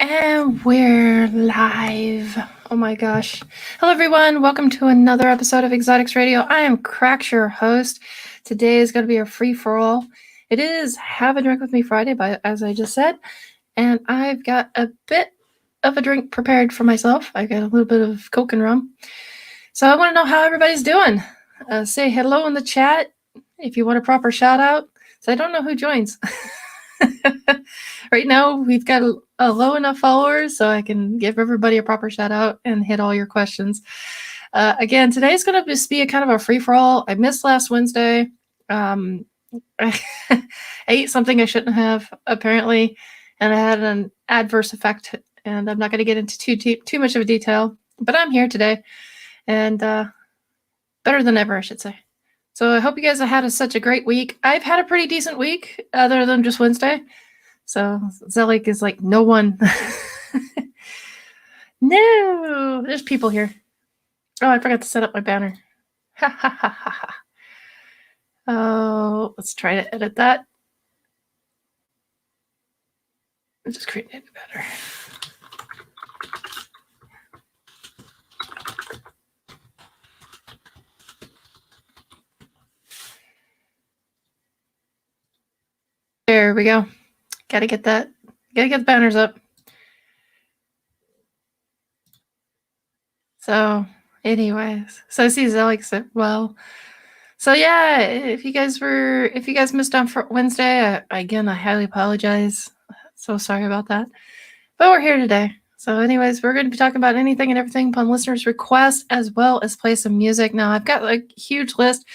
And we're live. Oh my gosh. Hello, everyone. Welcome to another episode of Exotics Radio. I am Crax, your host. Today is going to be a free-for-all. It is Have a Drink with Me Friday, as I just said. And I've got a bit of a drink prepared for myself. I got a little bit of Coke and rum. So I want to know how everybody's doing. Say hello in the chat if you want a proper shout out. So I don't know who joins. Right now, we've got a low enough followers so I can give everybody a proper shout out and hit all your questions. Again, today's going to just be a kind of a free-for-all. I missed last Wednesday. I ate something I shouldn't have, apparently, and I had an adverse effect, and I'm not going to get into too much of a detail, but I'm here today, and better than ever, I should say. So I hope you guys have had such a great week. I've had a pretty decent week, other than just Wednesday. So Zelig is like, no one. No, there's people here. Oh, I forgot to set up my banner. Ha ha ha ha ha. Oh, let's try to edit that. I'll just create a banner. There we go. Gotta get the banners up. So, anyways, so I see Zelig said, well, so yeah, if you guys missed on for Wednesday, I highly apologize. So sorry about that. But we're here today. So anyways, we're going to be talking about anything and everything upon listeners' requests, as well as play some music. Now, I've got a huge list.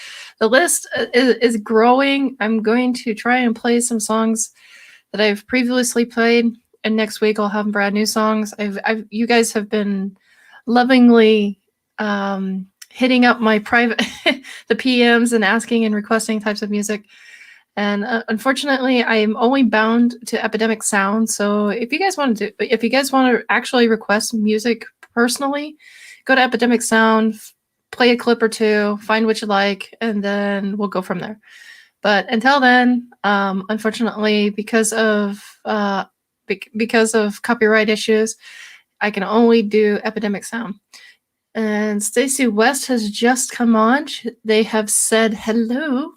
The list is growing. I'm going to try and play some songs that I've previously played, and next week I'll have brand new songs. You guys have been lovingly hitting up my private the PMs and asking and requesting types of music. And unfortunately, I am only bound to Epidemic Sound. So if you guys want to actually request music personally, go to Epidemic Sound, play a clip or two, find what you like, and then we'll go from there. But until then, unfortunately, because of copyright issues, I can only do Epidemic Sound. And Stacey West has just come on. They have said hello,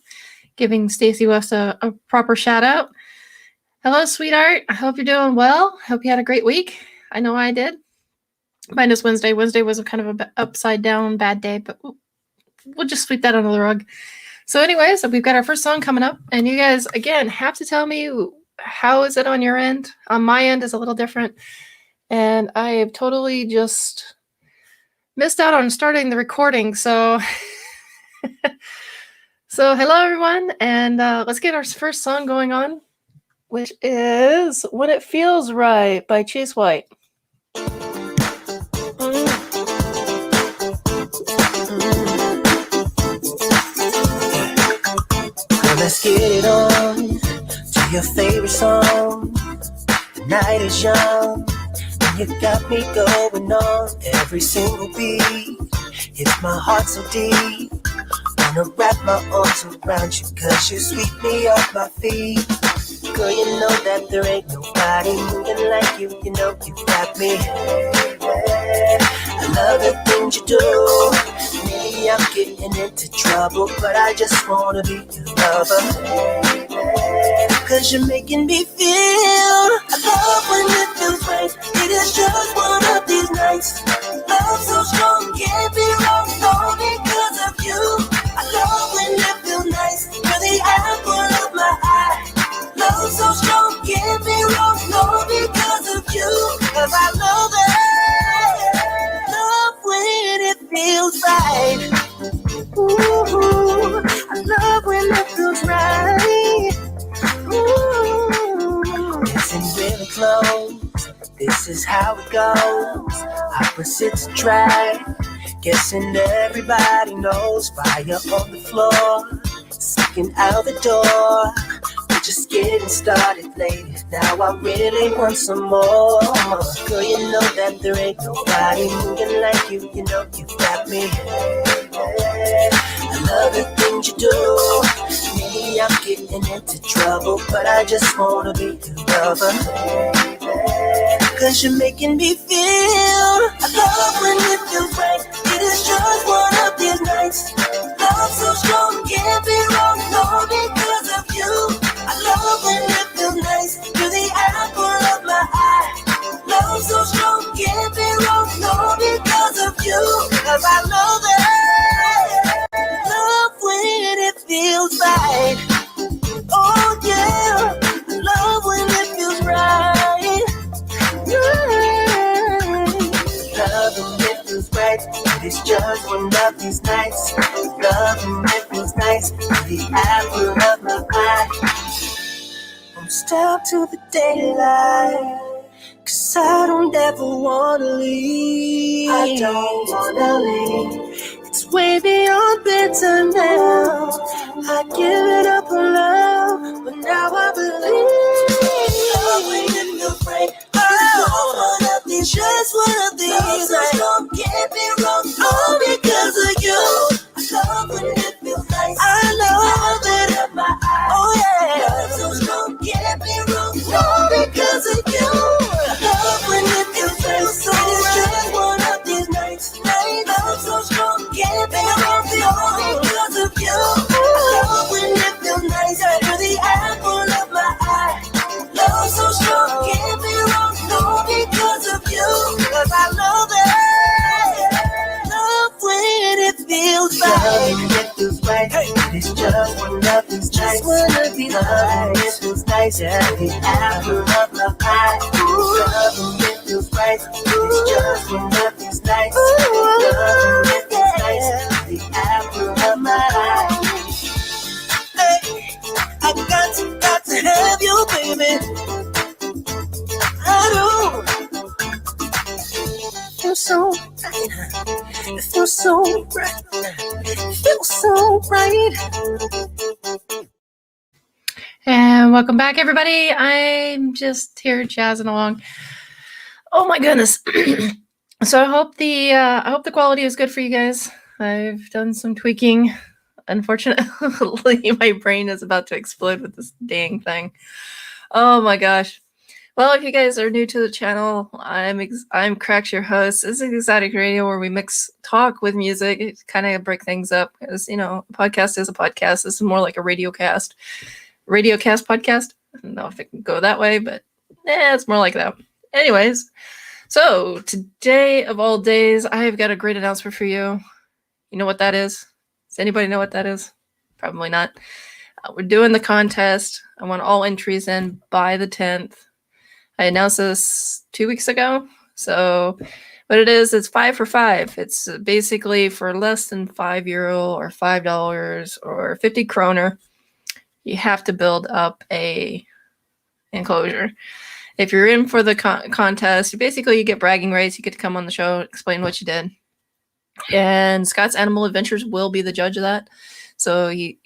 giving Stacey West a proper shout out. Hello, sweetheart. I hope you're doing well. Hope you had a great week. I know I did. Minus Wednesday. Wednesday was a kind of a upside down bad day, but we'll just sweep that under the rug. So anyways, we've got our first song coming up, and you guys, again, have to tell me how is it on your end. On my end is a little different, and I have totally just missed out on starting the recording, so so hello everyone, and let's get our first song going on, which is When It Feels Right by Chase White. Let's get it on to your favorite song. The night is young, and you got me going on. Every single beat hits my heart so deep. Wanna wrap my arms around you, 'cause you sweep me off my feet. Girl, you know that there ain't nobody moving like you. You know you got me. I love the things you do. Maybe I'm getting into trouble, but I just wanna be your lover. 'Cause you're making me feel. I love when it feels right. It is just one of these nights. Love so strong, can't be wrong, all because of you. I love when it feels nice. You're the apple of my eye. Love so strong, can't be wrong, all because of you. 'Cause I love it. Love when it feels right. Ooh, I love when it feels right. Ooh. Getting really close, this is how it goes. Opposites attract, guessing everybody knows. Fire on the floor, sneaking out the door. We're just getting started, lady. Now I really want some more. Girl, you know that there ain't nobody moving like you. You know you got me. I love the things you do. Maybe I'm getting into trouble, but I just wanna be your lover. 'cause you're making me feel. I love when it feels right. It is just one of these nights. Love so strong, can't be wrong, no, because of you. I love when it feels nice. You're the apple of my eye. Love so strong, can't be wrong, no, because of you. 'Cause I love it. Love when it feels right. Oh yeah, love when it feels right. Yeah. Love when it feels right. It's just one of these nights. Love when it feels nice. The apple of my eye. I'm stuck to the daylight. 'Cause I don't ever wanna leave. I don't wanna leave. It's way beyond bedtime now. I give it up on love, but now I believe. Love when it feels right. It's just one of these. Love so strong, can't be wrong, all because of you. I love when it feels nice. I love it up my eyes. Oh yeah. Love so strong, can't be wrong, all because of you. Love when it feels right. So it's just one of these nights. Love so strong, can't be wrong, all because of you. Love when it feels nice. You're the apple of my eye. Love so strong, can't be wrong, no, because of you. 'Cause I love it. Love when it feels right. Love when it feels right. It's just one of these nights. Love when it feels nice. The apple of my eye. Love when it feels right. It's just one of these nights. Love when it feels nice. The apple of my eye. Hey, I got to have you, baby. I do. It feels so right. It feels so right. It feels so right. And welcome back, everybody. I'm just here jazzing along. Oh my goodness. So I hope the quality is good for you guys. I've done some tweaking. Unfortunately, my brain is about to explode with this dang thing. Oh my gosh. Well, if you guys are new to the channel, I'm Crax, your host. This is Exotic Radio, where we mix talk with music. It kind of break things up, because a podcast is a podcast. This is more like a radiocast podcast. I don't know if it can go that way, but it's more like that. Anyways, so today of all days, I've got a great announcement for you. You know what that is? Does anybody know what that is? Probably not. We're doing the contest. I want all entries in by the 10th. I announced this 2 weeks ago. So what it is, it's 5 for 5. It's basically for less than €5 or $5 or 50 kroner. You have to build up a enclosure. If you're in for the contest, you get bragging rights. You get to come on the show, explain what you did. And Scott's Animal Adventures will be the judge of that. So he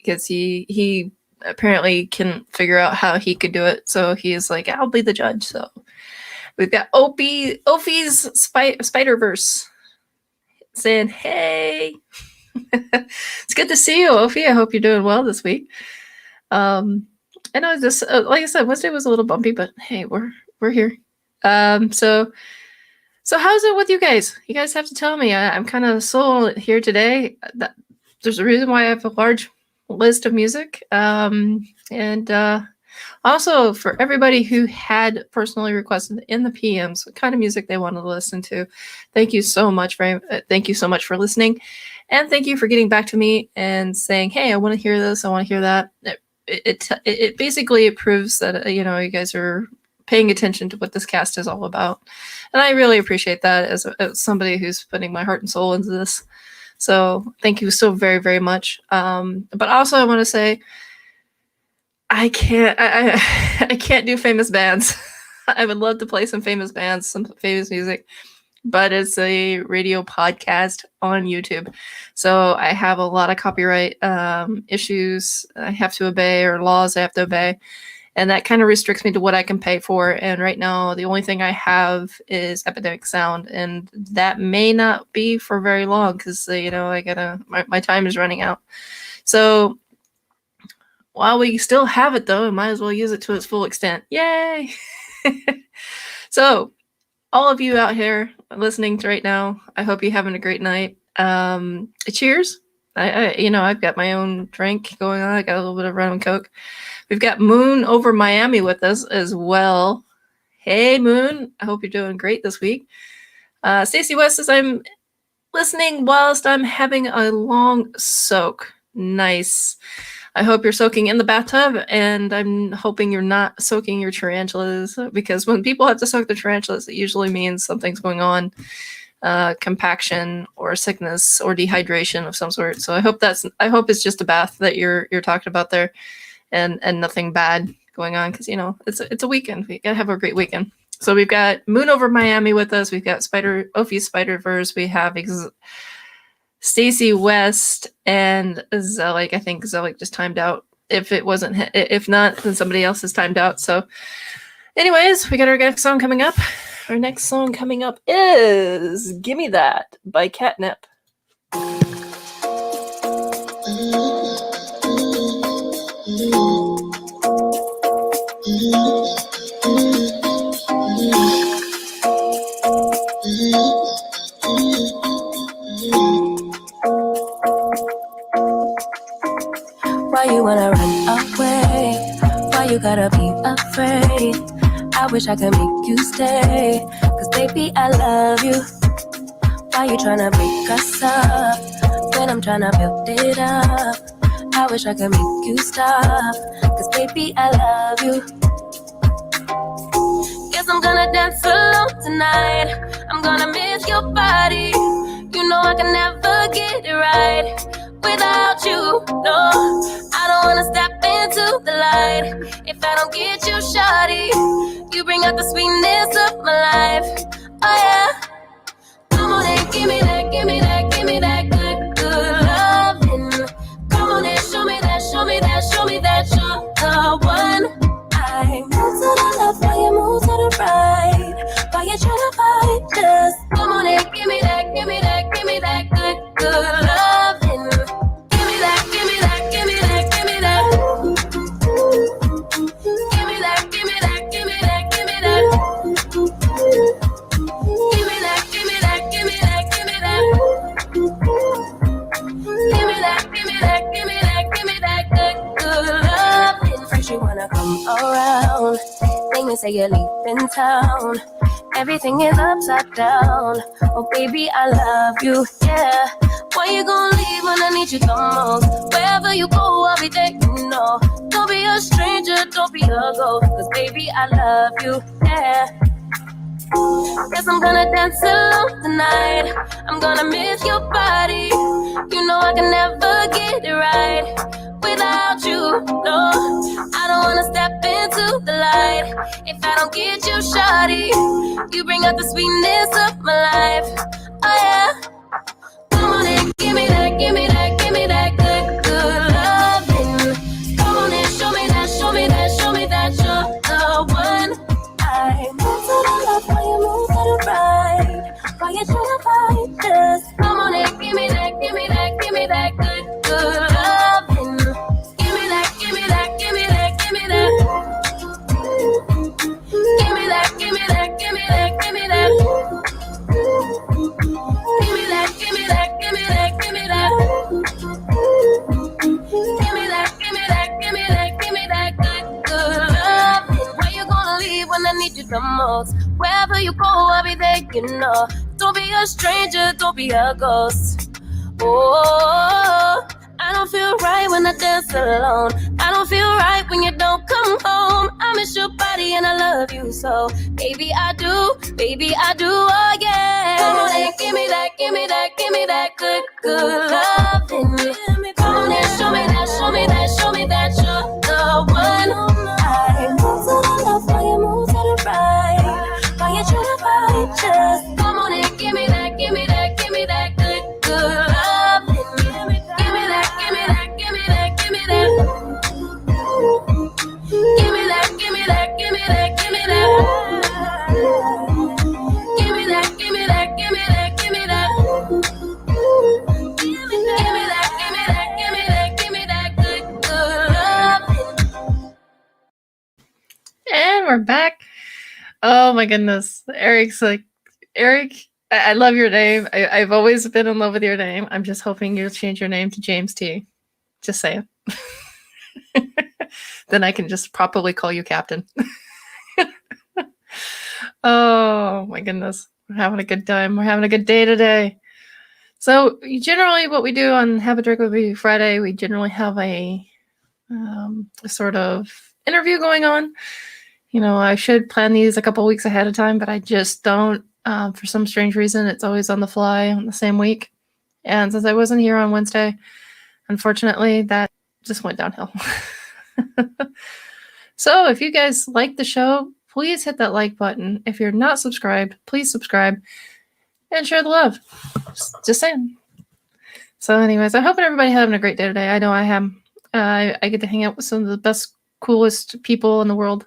apparently can figure out how he could do it. So he's like, I'll be the judge. So we've got Ophi's Spider-Verse saying, hey. It's good to see you, Ophi. I hope you're doing well this week. I know this, like I said, Wednesday was a little bumpy, but hey, we're here. So how's it with you guys? You guys have to tell me. I'm kind of solo here today. There's a reason why I have a large list of music. And also for everybody who had personally requested in the PMs what kind of music they wanted to listen to, thank you so much for listening, and thank you for getting back to me and saying, hey, I want to hear this, I want to hear that. It basically proves that you guys are paying attention to what this cast is all about, and I really appreciate that as somebody who's putting my heart and soul into this. So thank you so very, very much. But also I want to say I can't do famous bands. I would love to play some famous bands, some famous music, but it's a radio podcast on YouTube. So I have a lot of copyright issues I have to obey, or laws I have to obey. And that kind of restricts me to what I can pay for. And right now, the only thing I have is Epidemic Sound. And that may not be for very long, because, my time is running out. So while we still have it, though, I might as well use it to its full extent. Yay! So all of you out here listening to right now, I hope you're having a great night. Cheers. I've got my own drink going on. I got a little bit of rum and coke. We've got Moon over Miami with us as well. Hey, Moon. I hope you're doing great this week. Stacey West says, I'm listening whilst I'm having a long soak. Nice. I hope you're soaking in the bathtub, and I'm hoping you're not soaking your tarantulas, because when people have to soak their tarantulas, it usually means something's going on, compaction or sickness or dehydration of some sort. So I hope it's just a bath that you're talking about there, and nothing bad going on, because it's a weekend. We gotta have a great weekend. So we've got Moon over Miami with us. We've got Ophi Spider-Verse. We have Stacey West and Zelik. I think Zelik just timed out. If not, then somebody else has timed out. So anyways, we got our next song coming up. Our next song coming up is Gimme That by Catnip. Why you wanna run away? Why you gotta be afraid? I wish I could make you stay, 'cause baby I love you. Why you tryna break us up when I'm tryna build it up? I wish I could make you stop, 'cause baby I love you. Guess I'm gonna dance alone tonight. I'm gonna miss your body. You know I can never get it right without you. No, I don't wanna step into the light if I don't get you, shawty. You bring out the sweetness of my life. Oh yeah. Come on and give me that, give me that, give me that good, good loving. Come on and show me that, show me that, show me that you're the one. I move to the left while you move to the right. Why you tryna fight? Just come on and give me that, give me that, give me that good, good loving. Give me that, give me that, give me that, give me that. Give me that, give me that, give me that, give me that. Give me that, give me that, give me that, give me that. Give me that, give me that, give me that, give me that good, good loving. First you wanna come around, make me say you're leaving town. Everything is upside down. Oh baby, I love you, yeah. Why you gonna leave when I need you the most? Wherever you go, I'll be there, you know. Don't be a stranger, don't be a ghost, 'cause baby, I love you, yeah. Guess I'm gonna dance alone tonight. I'm gonna miss your body. You know I can never get it right without you. No, I don't wanna step into the light if I don't get you, shawty. You bring out the sweetness of my life. Oh yeah. Come on and give me that, give me that, give me that good, good loving. Come on and show me that, show me that, show me that you're the one. I move to the left while you move to the right. Why you tryna fight? Just come on and give me that, give me that, give me that good, good loving. Give me that, give me that, give me that, give me that. Give me that, give me that, give me that, give me that. Give me that, give me that, give me that, give me that. Give me that, give me that, give me that, give me that good, good loving. Where you gonna leave when I need you the most? Wherever you go, I'll be there, you know. Don't be a stranger, don't be a ghost. Oh, I don't feel right when I dance alone. I don't feel right when you don't come home. I miss your body and I love you so. Baby, I do, oh yeah. Come on and give me that, give me that, give me that good, good loving. Come on and show me that, show me that, show me that you're the one. I move to the left while you move to the right. Why you tryna fight? Just come on and give me that, give me that, give me that good, good loving. Give me that, give me that, give me that, give me that. Give me that, give me that, give me that, give me that. Give me that, give me that, give me that, give me that. Give me that, give me that, give me that, give me that. Oh my goodness. Eric's like, Eric, I love your name. I've always been in love with your name. I'm just hoping you'll change your name to James T. Just saying. Then I can just properly call you Captain. Oh my goodness. We're having a good time. We're having a good day today. So generally what we do on Have a Drink with Me Friday, we generally have a sort of interview going on. You know, I should plan these a couple weeks ahead of time, but I just don't. For some strange reason, it's always on the fly on the same week. And since I wasn't here on Wednesday, unfortunately, that just went downhill. So if you guys like the show, please hit that like button. If you're not subscribed, please subscribe and share the love. Just saying. So anyways, I hope everybody having a great day today. I know I am. I get to hang out with some of the best, coolest people in the world.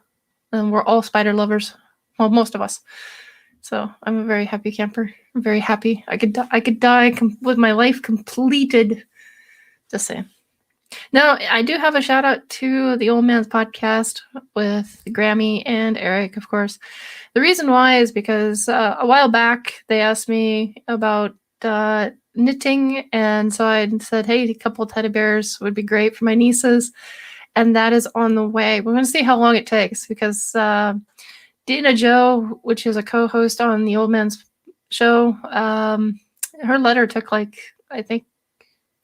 And we're all spider lovers. Well, most of us. So I'm a very happy camper. I'm very happy. I could die with my life completed. Just saying. Now, I do have a shout out to the Old Man's Podcast with Grammy and Eric, of course. The reason why is because a while back they asked me about knitting, and so I said, hey, a couple of teddy bears would be great for my nieces, and that is on the way. We're going to see how long it takes because Dina Joe, which is a co-host on the Old Man's show, her letter took like, I think,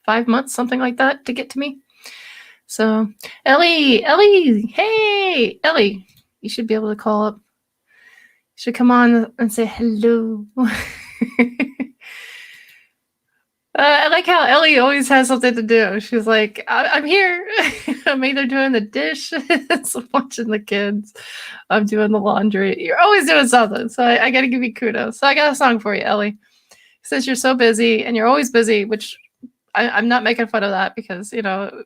5 months, something like that, to get to me. So, Ellie, hey, Ellie, you should be able to call up. You should come on and say hello. I like how Ellie always has something to do. She's like, I'm here. I'm either doing the dishes, watching the kids. I'm doing the laundry. You're always doing something. So I got to give you kudos. So I got a song for you, Ellie. Since you're so busy and you're always busy, which I'm not making fun of that because, you know,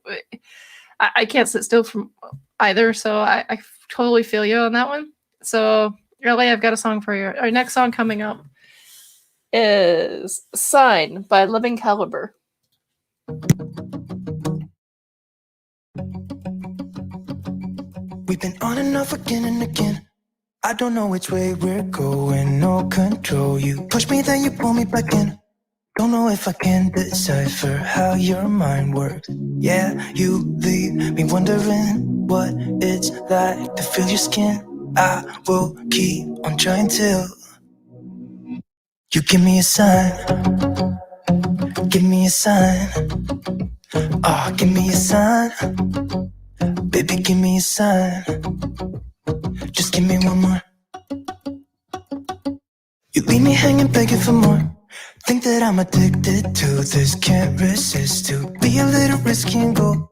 I can't sit still from either. So I totally feel you on that one. So, Ellie, I've got a song for you. Our next song coming up is Sign by Living Caliber. We've been on and off again and again. I don't know which way we're going, no control. You push me, then you pull me back in. Don't know if I can decipher how your mind works. Yeah, you leave me wondering what it's like to feel your skin. I will keep on trying till you give me a sign. Give me a sign. Oh, give me a sign. Baby, give me a sign. Just give me one more. You leave me hanging, begging for more. Think that I'm addicted to this, can't resist to be a little risky and go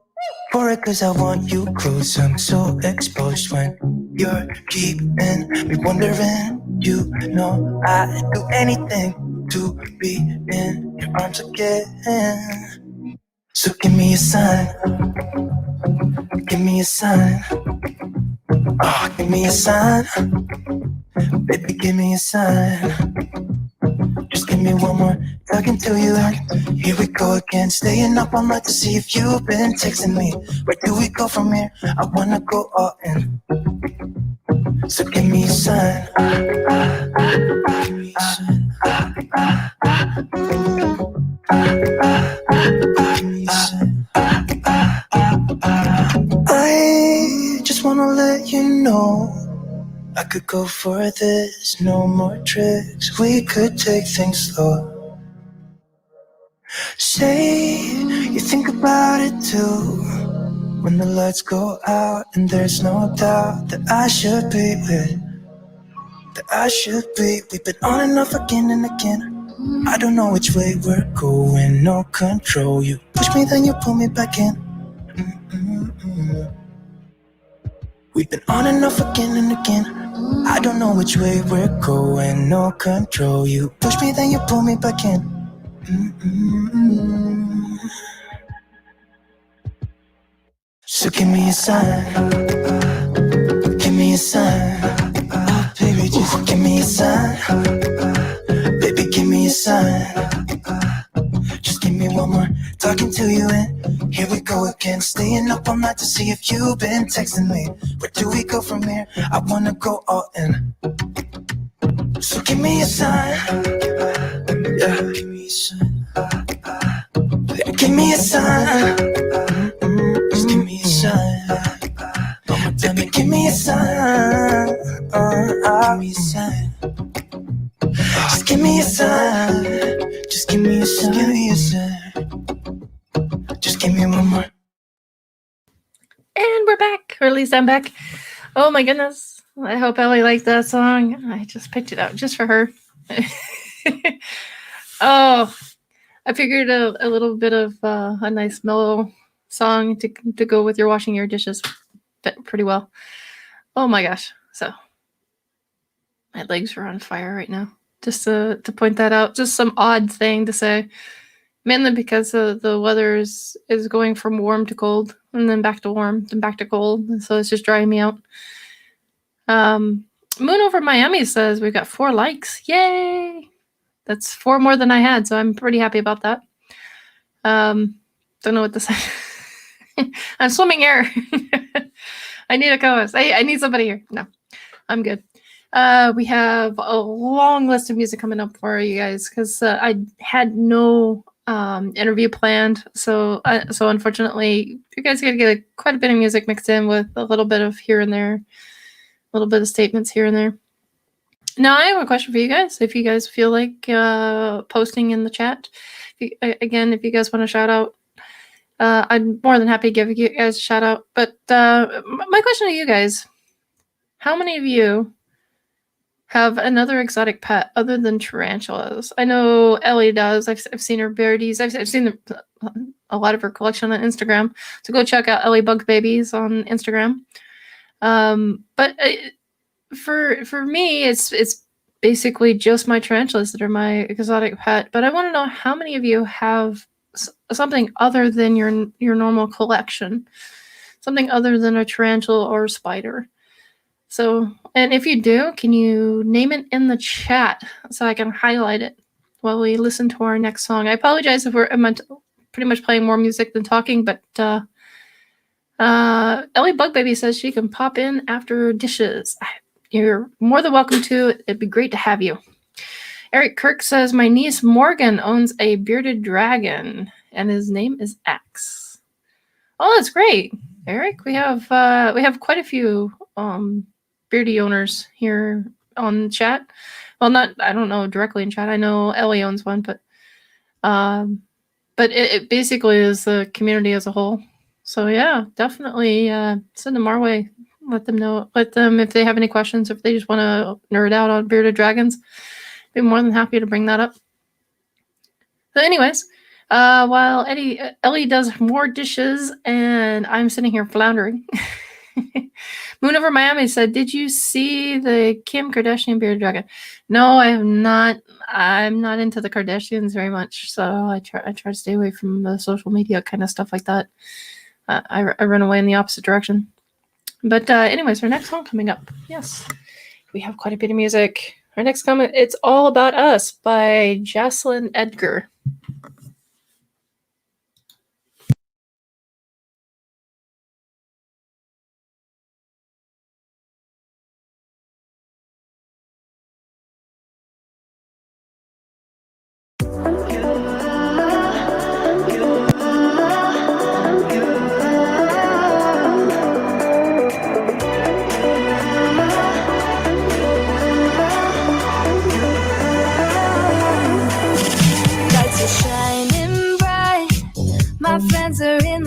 for it, cause I want you close. I'm so exposed when you're keeping me wondering. You know I'd do anything to be in your arms again. So give me a sign. Give me a sign. Oh, give me a sign. Baby, give me a sign. Just give me one more talking to you. Here we go again, staying up all night to see if you've been texting me. Where do we go from here? I wanna go all in. So give me a sign. Give me a sign. Give me a sign. I just wanna let you know I could go for this, no more tricks. We could take things slow. Say you think about it too. When the lights go out and there's no doubt that I should be with. That I should be. We've been on and off again and again. I don't know which way we're going, no control. You push me, then you pull me back in. We've been on and off again and again. I don't know which way we're going, no control. You push me, then you pull me back in. So give me a sign. Give me a sign. Oh, baby, just give me a sign. Baby, give me a sign. Just give me one more talking to you and here we go again. Staying up all night to see if you've been texting me. Where do we go from here? I wanna go all in. me a sign. Yeah, give me a sign. Give me a sign. Just give me a sign. Baby, give me a sign. Give me a sign. Just give me a sign. Just give me a sign. Give me a sign. Just give me one more. And we're back, or at least I'm back. Oh my goodness. I hope Ellie liked that song. I just picked it out just for her. Oh, I figured a little bit of a nice mellow song to go with your washing your dishes fit pretty well. Oh my gosh. So my legs are on fire right now. Just to point that out. Just some odd thing to say. Mainly because the weather is going from warm to cold, and then back to warm, then back to cold. And so it's just drying me out. Moon over Miami says we've got 4 likes. Yay! That's 4 more than I had, so I'm pretty happy about that. Don't know what to say. I'm swimming here. I need a co-host. I need somebody here. No, I'm good. We have a long list of music coming up for you guys because I had no interview planned. So unfortunately, you guys are going to get quite a bit of music mixed in with a little bit of here and there, a little bit of statements here and there. Now, I have a question for you guys. If you guys feel like posting in the chat, if you guys want to shout out, I'm more than happy to give you guys a shout out. But my question to you guys, how many of you have another exotic pet other than tarantulas? I know Ellie does. I've seen her birdies. I've seen a lot of her collection on Instagram. So go check out Ellie Bug Babies on Instagram. But for me, it's basically just my tarantulas that are my exotic pet. But I want to know how many of you have something other than your normal collection, something other than a tarantula or a spider. So, and if you do, can you name it in the chat so I can highlight it while we listen to our next song? I apologize if I'm pretty much playing more music than talking, but Ellie Bug Baby says she can pop in after dishes. You're more than welcome to. It'd be great to have you. Eric Kirk says, my niece Morgan owns a bearded dragon, and his name is Axe. Oh, that's great, Eric. We have quite a few beardy owners here on chat. Well, I don't know directly in chat. I know Ellie owns one, but it basically is the community as a whole. So yeah, definitely send them our way. Let them know. Let them, if they have any questions, if they just want to nerd out on bearded dragons, be more than happy to bring that up. So anyways, while Ellie does more dishes and I'm sitting here floundering, Moon over Miami said, did you see the Kim Kardashian bearded dragon? No, I have not. I'm not into the Kardashians very much, so I try to stay away from the social media kind of stuff like that. I run away in the opposite direction. But anyways, our next song coming up. Yes, we have quite a bit of music. Our next comment, It's All About Us by Jocelyn Edgar.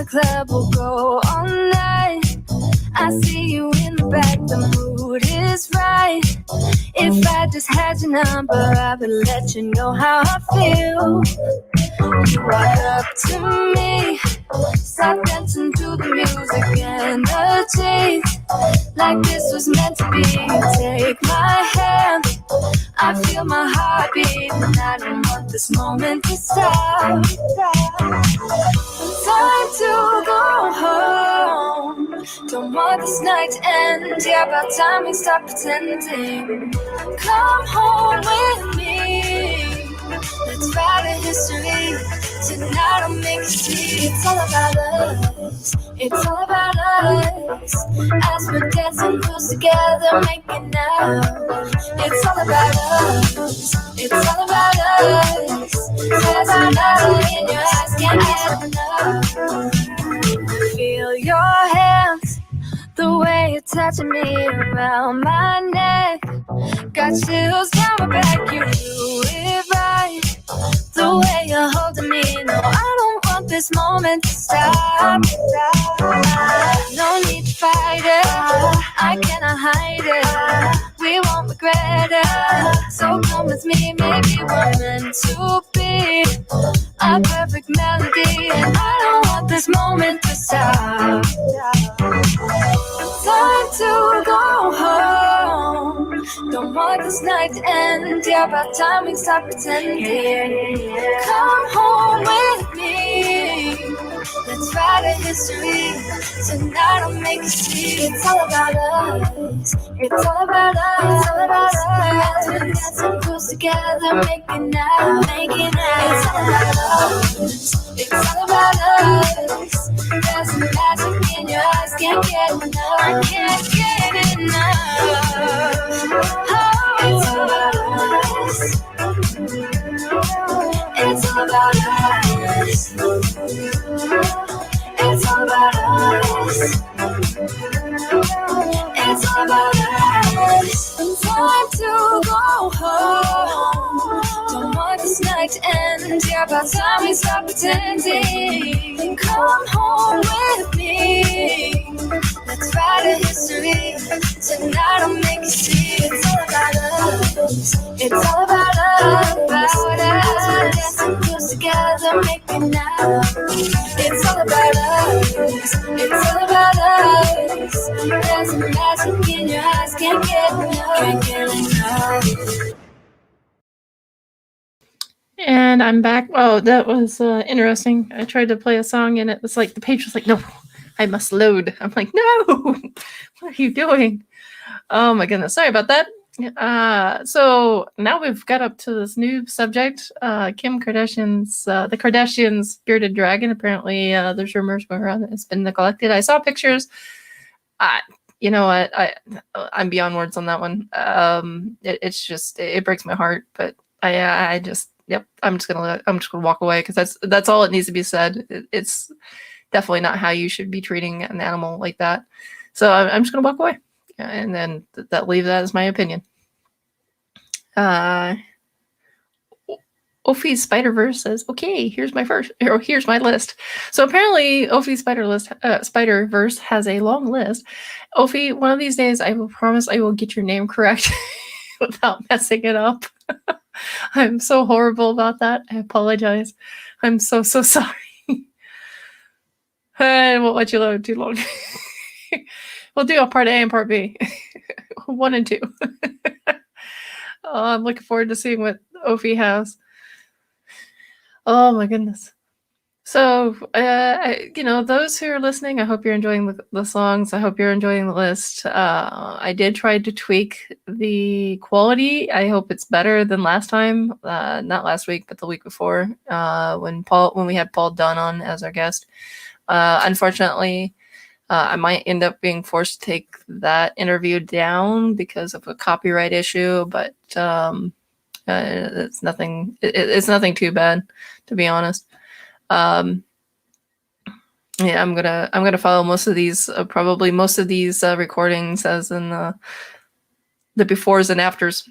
Club will go all night. I see you in the back, the mood is right. If I just had your number, I would let you know how I feel. You walk up to me, start dancing to the music and the taste. Like this was meant to be. You take my hand, I feel my heart beat, and I don't want this moment to stop. Time to go home. Don't want this night to end. Yeah, about time we stop pretending. Come home with me. Let's write a history. Tonight I'll make you see. It's all about us. It's all about us. As we're dancing close together, making out. It's all about us. us. It's all about us. There's a magic in your eyes, can't get enough. Feel your hands, the way you're touching me around my neck. Got chills down my back, you do it right. The way you're holding me, no, I don't want this moment to stop. No need to fight it, I cannot hide it. We won't regret it, so come with me, maybe we're meant to be. A perfect melody, and I don't want this moment to stop. Time to go home. Don't want this night to end. Yeah, about time we stop pretending. Come home with me. Let's write a history. Tonight I'll make you see. It's all about us. It's all about us. It's all about us. We're dancing close together, making out, making out. It's all about us. It's all about us. There's some magic in your eyes, can't get enough. I can't get enough. Oh, it's all about us. It's all about us. It's all about us. It's all about us. Time to go home. Don't want this night to end. Yeah, about time we stop pretending. Come home with me. Let's write a history. Tonight I'll make you see. It's all about us. It's all about us. About us. We're dancing close together, making out. It's all about us. It's all about us. There's a magic in your eyes, can't get enough. Can't get enough. And I'm back. Oh, that was interesting. I tried to play a song and it was like the page was like, no, I must load. I'm like, no, what are you doing? Oh my goodness, sorry about that. So now we've got up to this new subject, Kim Kardashian's, the Kardashians' bearded dragon. Apparently, there's rumors going around that it's been neglected. I saw pictures. You know what? I'm beyond words on that one. It's just it breaks my heart. But I just yep. I'm just gonna walk away because that's all it needs to be said. It's definitely not how you should be treating an animal like that. So I'm just gonna walk away. And then leave that as my opinion. Ophi's Spider-Verse says, okay, here's my list. So apparently Ophi's Spider-Verse has a long list. Ophi, one of these days I will promise I will get your name correct without messing it up. I'm so horrible about that. I apologize. I'm so sorry. I won't let you load too long. We'll do a part A and part B. 1 and 2. I'm looking forward to seeing what Ophi has. Oh my goodness. So, those who are listening, I hope you're enjoying the songs. I hope you're enjoying the list. I did try to tweak the quality. I hope it's better than last time. Not last week, but the week before, when we had Paul Dunn on as our guest. Unfortunately, I might end up being forced to take that interview down because of a copyright issue, but it's nothing. It's nothing too bad, to be honest. Yeah, I'm gonna follow most of these, probably most of these recordings as in the befores and afters.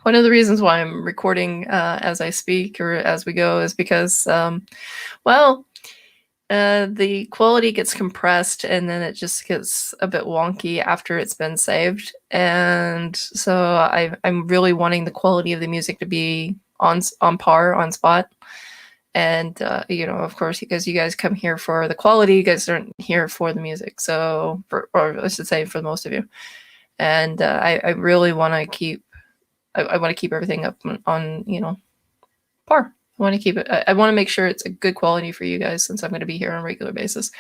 One of the reasons why I'm recording as I speak or as we go is because, the quality gets compressed and then it just gets a bit wonky after it's been saved. And so I'm really wanting the quality of the music to be on par, on spot. And, of course, because you guys come here for the quality, you guys aren't here for the music. So, or I should say for most of you. And I really want to keep, I want to keep everything up on, par. I want to keep it. I want to make sure it's a good quality for you guys since I'm going to be here on a regular basis.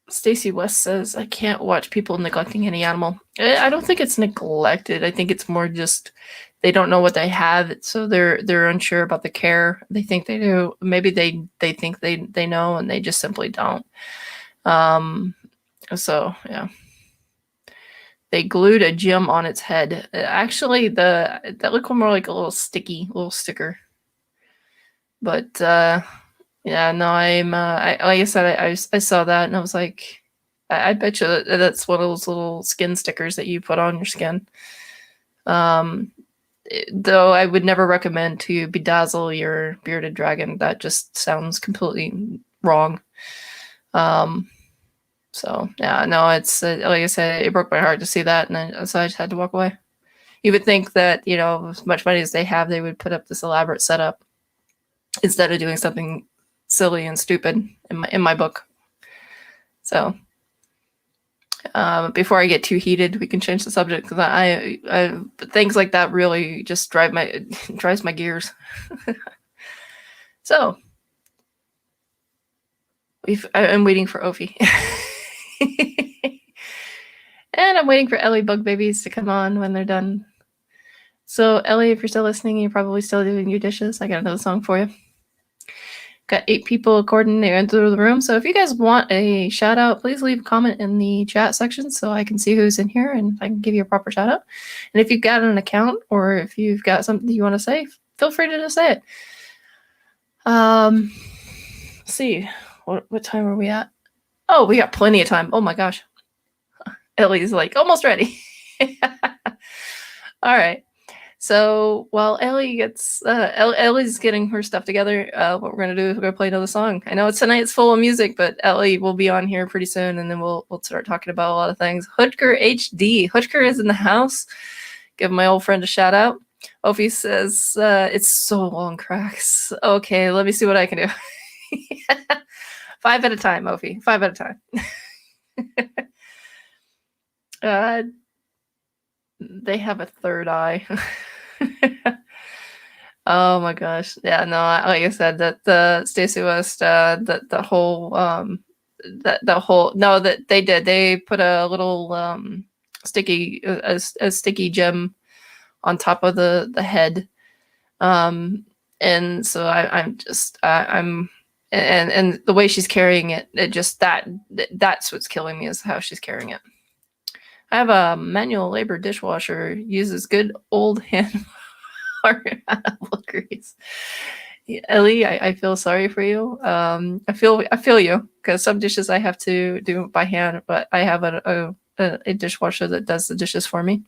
Stacy West says, I can't watch people neglecting any animal. I don't think it's neglected. I think it's more just they don't know what they have, so they're unsure about the care. They think they do. Maybe they think they know, and they just simply don't. So yeah. they glued a gem on its head. Actually, that looked more like a little sticker. But yeah, no, like I said, I saw that and I was like, I bet you that's one of those little skin stickers that you put on your skin. Though I would never recommend to bedazzle your bearded dragon. That just sounds completely wrong. So yeah, no, it's like I said, it broke my heart to see that, and so I just had to walk away. You would think that, you know, as much money as they have, they would put up this elaborate setup instead of doing something silly and stupid in my book. So before I get too heated, we can change the subject, because I things like that really just drives my gears. So I'm waiting for Ophi. And I'm waiting for Ellie Bug Babies to come on when they're done. So Ellie, if you're still listening, you're probably still doing your dishes. I got another song for you. Got 8 people according to enter the room. So if you guys want a shout out, please leave a comment in the chat section so I can see who's in here and I can give you a proper shout out. And if you've got an account or if you've got something you want to say, feel free to just say it. Let's see, what time are we at? Oh, we got plenty of time. Oh my gosh. Ellie's like almost ready. All right. So while Ellie gets Ellie's getting her stuff together, what we're gonna do is we're gonna play another song. I know tonight's full of music, but Ellie will be on here pretty soon, and then we'll start talking about a lot of things. Hutker HD. Hutker is in the house. Give my old friend a shout out. Ophi says it's so long, Cracks. Okay, let me see what I can do. 5 at a time, Ophi. 5 at a time. They have a third eye. Oh my gosh. Yeah, no, like I said, that Stacey West, that they did. They put a little sticky gem on top of the head. And so I'm and the way she's carrying it, that's what's killing me, is how she's carrying it. I have a manual labor dishwasher, uses good old hand grease. Ellie, I feel sorry for you. I feel you, because some dishes I have to do by hand, but I have a dishwasher that does the dishes for me,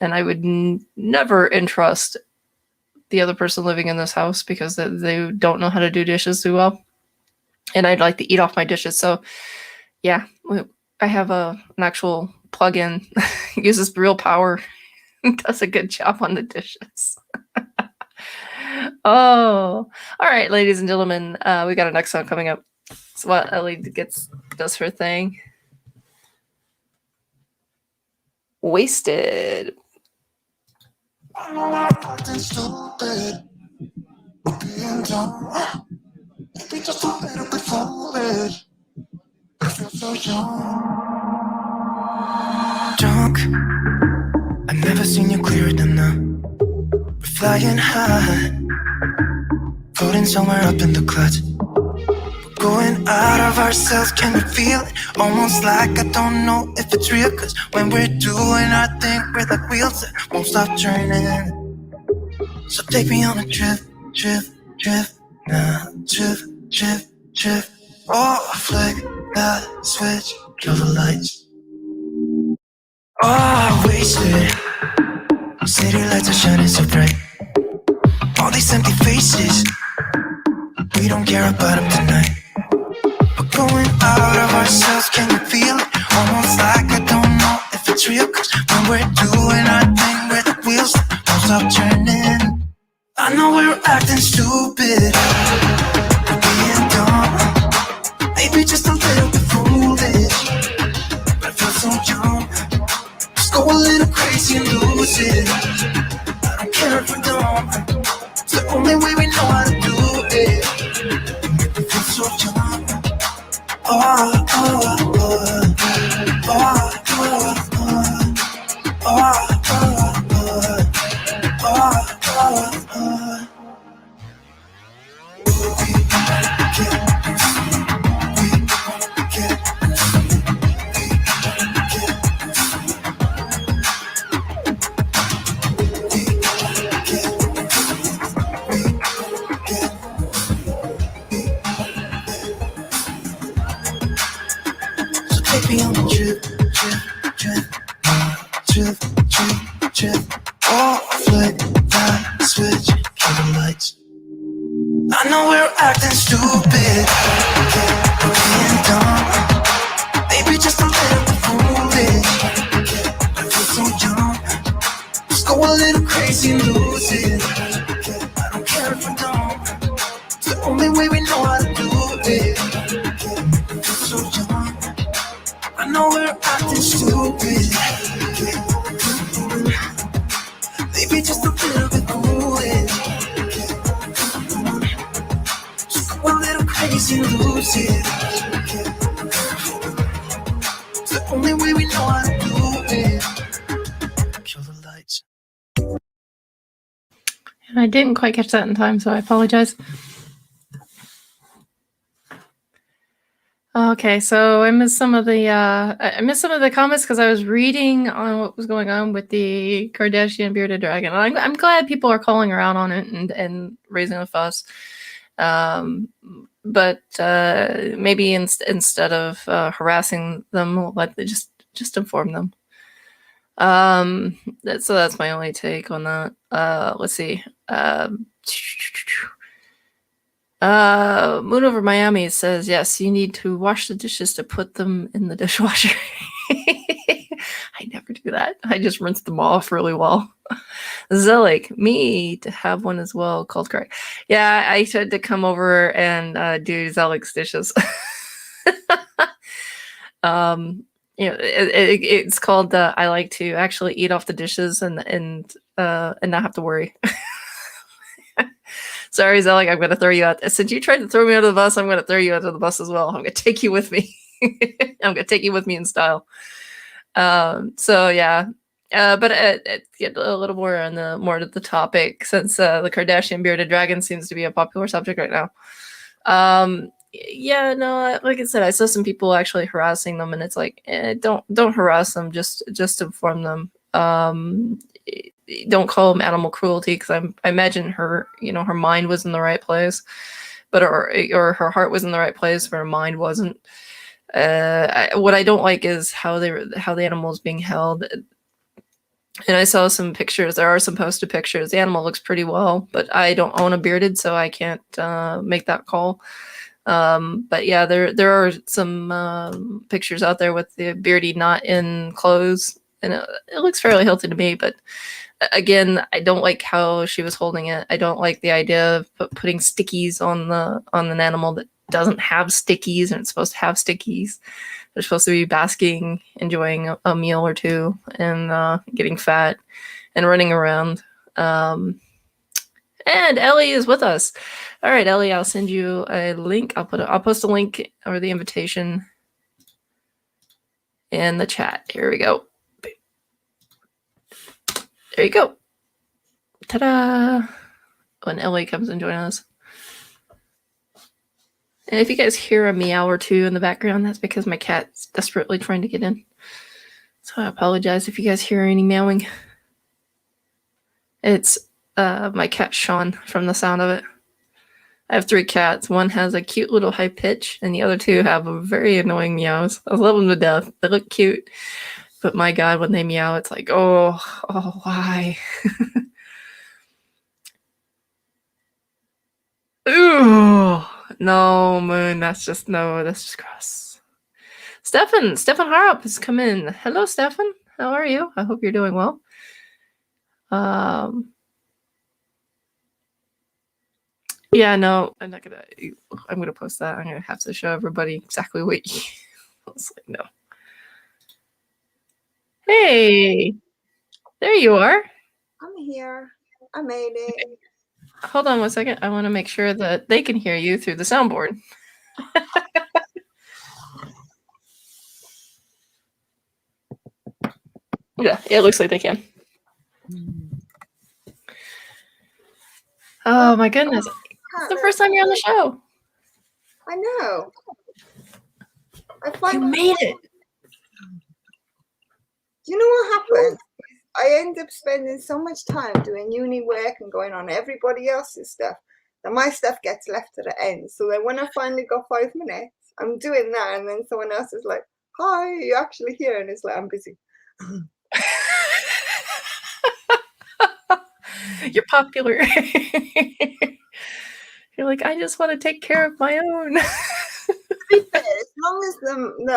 and I would never entrust the other person living in this house because they don't know how to do dishes too well, and I'd like to eat off my dishes. So yeah, I have an actual plug-in, uses real power, does a good job on the dishes. Oh, all right, ladies and gentlemen, we got our next song coming up. So while Ellie does her thing. Wasted. Drunk, I've never seen you clearer than now. We're flying high, floating somewhere up in the clouds. We're going out of ourselves, can you feel it? Almost like I don't know if it's real, cause when we're doing our thing, we're like wheels that won't stop turning. So take me on a trip now, trip. Oh, flick that switch, kill the lights. Oh, wasted. City lights are shining so bright. All these empty faces, we don't care about them tonight. We're going out of ourselves, can you feel it? Almost like I don't know if it's real, cause when we're doing our thing, we're the wheels that won't stop turning. I know we're acting stupid, we're being dumb, maybe just a little bit foolish, but I feel so young. Just go a little crazy and lose it. I don't care if we don't, it's the only way we know how to do it. Make me feel so young. Drip, drip, drip, drip, drip, drip. Oh, flick that switch, kill the lights. I know we're acting stupid, we're being dumb. Maybe just a little bit foolish. I feel so young. Let's go a little crazy and lose it. I don't care if we're dumb. It's the only way we know how to do it. I feel so young. I know we're acting stupid. Maybe just a little bit foolish. Just go a little crazy and lose it. It's the only way we know how to do it. Kill the lights. And I didn't quite catch that in time, so I apologize. Okay, so I missed some of the comments because I was reading on what was going on with the Kardashian bearded dragon. And I'm glad people are calling around on it and raising a fuss. But maybe instead of harassing them, just inform them. So that's my only take on that. Let's see. Moon over Miami says, yes, you need to wash the dishes to put them in the dishwasher. I never do that. I just rinse them off really well. Zelik, me to have one as well, called Craig. Yeah, I tried to come over and do Zelik's dishes. It's called I like to actually eat off the dishes and not have to worry. Sorry, Zelik, I'm going to throw you out. Since you tried to throw me under the bus, I'm going to throw you under the bus as well. I'm going to take you with me. I'm going to take you with me in style. So yeah, but get a little more on the topic, since the Kardashian bearded dragon seems to be a popular subject right now. Yeah, no, like I said, I saw some people actually harassing them, and it's like, don't harass them. Just inform them. Don't call them animal cruelty, because I imagine her mind was in the right place, but or her heart was in the right place, but her mind wasn't. What I don't like is how the animal is being held. And I saw some pictures. There are some posted pictures. The animal looks pretty well, but I don't own a bearded, so I can't make that call. But yeah, there are some pictures out there with the beardy not in clothes, and it looks fairly healthy to me. But again, I don't like how she was holding it. I don't like the idea of putting stickies on an animal that doesn't have stickies and it's supposed to have stickies. They're supposed to be basking, enjoying a meal or two, and getting fat and running around. And Ellie is with us. All right, Ellie, I'll send you a link. I'll post a link or the invitation in the chat. Here we go. There you go. Ta-da! When Ellie comes and joins us. And if you guys hear a meow or two in the background, that's because my cat's desperately trying to get in. So I apologize if you guys hear any meowing. It's my cat Sean, from the sound of it. I have 3 cats. One has a cute little high pitch, and the other 2 have a very annoying meows. I love them to death. They look cute. But my God, when they meow, it's like, oh, why? Ooh, no, Moon, that's just gross. Stefan Harp has come in. Hello, Stefan. How are you? I hope you're doing well. Yeah, no, I'm gonna post that. I'm gonna have to show everybody exactly what you. I was like, no. Hey, there you are. I'm here. I made it. Hold on one second. I want to make sure that they can hear you through the soundboard. Yeah, it looks like they can. Oh my goodness. It's the first time you're on the show. I know. You made it. You know what happened? I end up spending so much time doing uni work and going on everybody else's stuff that my stuff gets left to the end. So then when I finally got 5 minutes, I'm doing that, and then someone else is like, hi, you're actually here. And it's like, I'm busy. You're popular. You're like, I just want to take care of my own. To be fair, as long as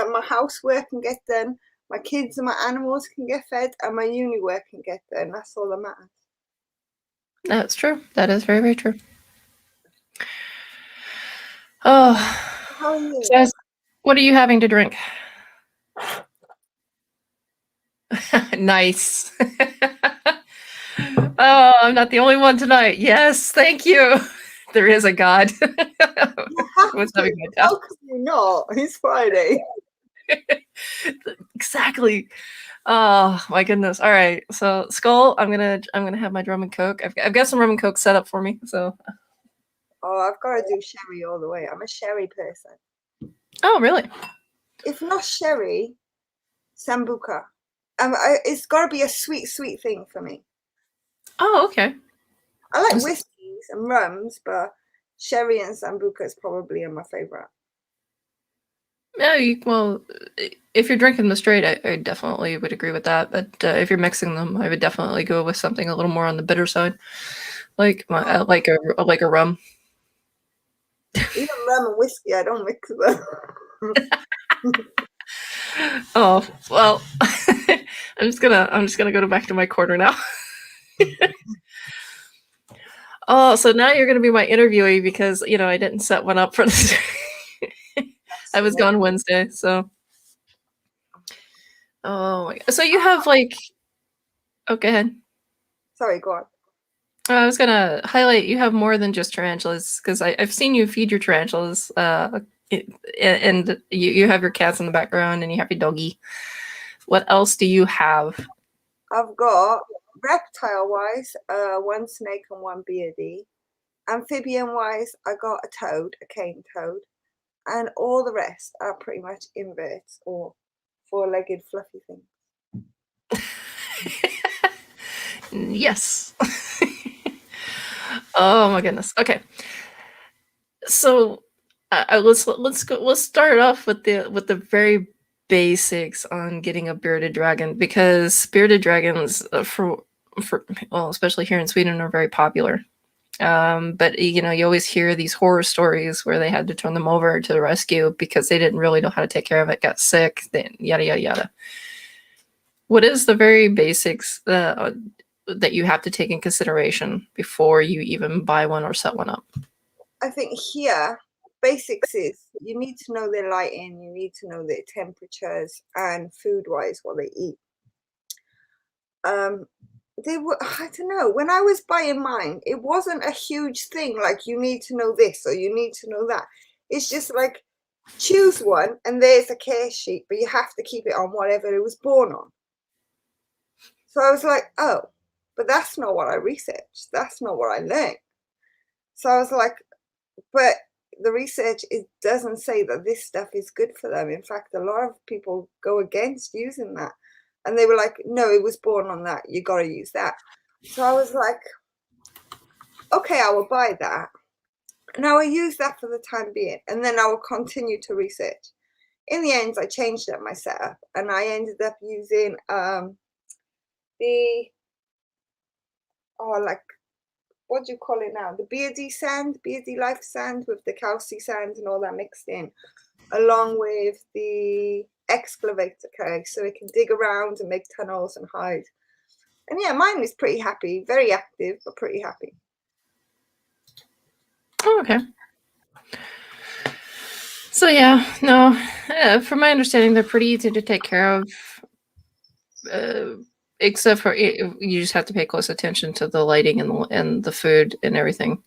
my housework can get done, my kids and my animals can get fed, and my uni work can get done, that's all that matters. That's true. That is very, very true. Oh, How are you? so what are you having to drink? Nice. Oh, I'm not the only one tonight. Yes, thank you. There is a God. What's having my How could you not? It's Friday. Exactly. Oh my goodness. All right. So Skull, I'm gonna have my rum and coke. I've got some rum and coke set up for me. So. Oh, I've got to do sherry all the way. I'm a sherry person. Oh really? If not sherry, sambuca. It's got to be a sweet, sweet thing for me. Oh okay. I like whiskeys and rums, but sherry and sambuca is probably my favorite. Yeah, well, if you're drinking them straight, I definitely would agree with that. But if you're mixing them, I would definitely go with something a little more on the bitter side, like like a rum. Even rum and whiskey, I don't mix them. Oh well, I'm just gonna go back to my corner now. Oh, so now you're gonna be my interviewee because I didn't set one up for this. I was gone Wednesday, so. Oh my God. So you have like. Oh, go ahead. Sorry, go on. I was gonna highlight you have more than just tarantulas because I've seen you feed your tarantulas, and you have your cats in the background and you have your doggy. What else do you have? I've got reptile-wise, one snake and one beardy. Amphibian-wise, I got a toad, a cane toad, and all the rest are pretty much inverts or four-legged fluffy things. Yes. Oh my goodness. Okay. So let's go. Let's start off with the very basics on getting a bearded dragon because bearded dragons for well, especially here in Sweden, are very popular. But you always hear these horror stories where they had to turn them over to the rescue because they didn't really know how to take care of it, got sick, then yada yada yada. What is the very basics that you have to take in consideration before you even buy one or set one up? I think here, basics is you need to know their lighting, you need to know their temperatures, and food-wise what they eat. They were, I don't know, when I was buying mine, it wasn't a huge thing like you need to know this or you need to know that. It's just like choose one and there's a care sheet, but you have to keep it on whatever it was born on. So I was like, oh, but that's not what I researched. That's not what I learned. So I was like, but the research, it doesn't say that this stuff is good for them. In fact, a lot of people go against using that. And they were like, no, it was born on that. You got to use that. So I was like, okay, I will buy that. And I will use that for the time being. And then I will continue to research. In the end, I changed up my setup. And I ended up using what do you call it now? The beardy sand, beardy life sand with the calci sand and all that mixed in, along with the excavator clay, so it can dig around and make tunnels and hide. And yeah, mine is pretty happy, very active, but pretty happy. Oh, okay. So yeah, no, from my understanding, they're pretty easy to take care of. Except for you just have to pay close attention to the lighting and the food and everything.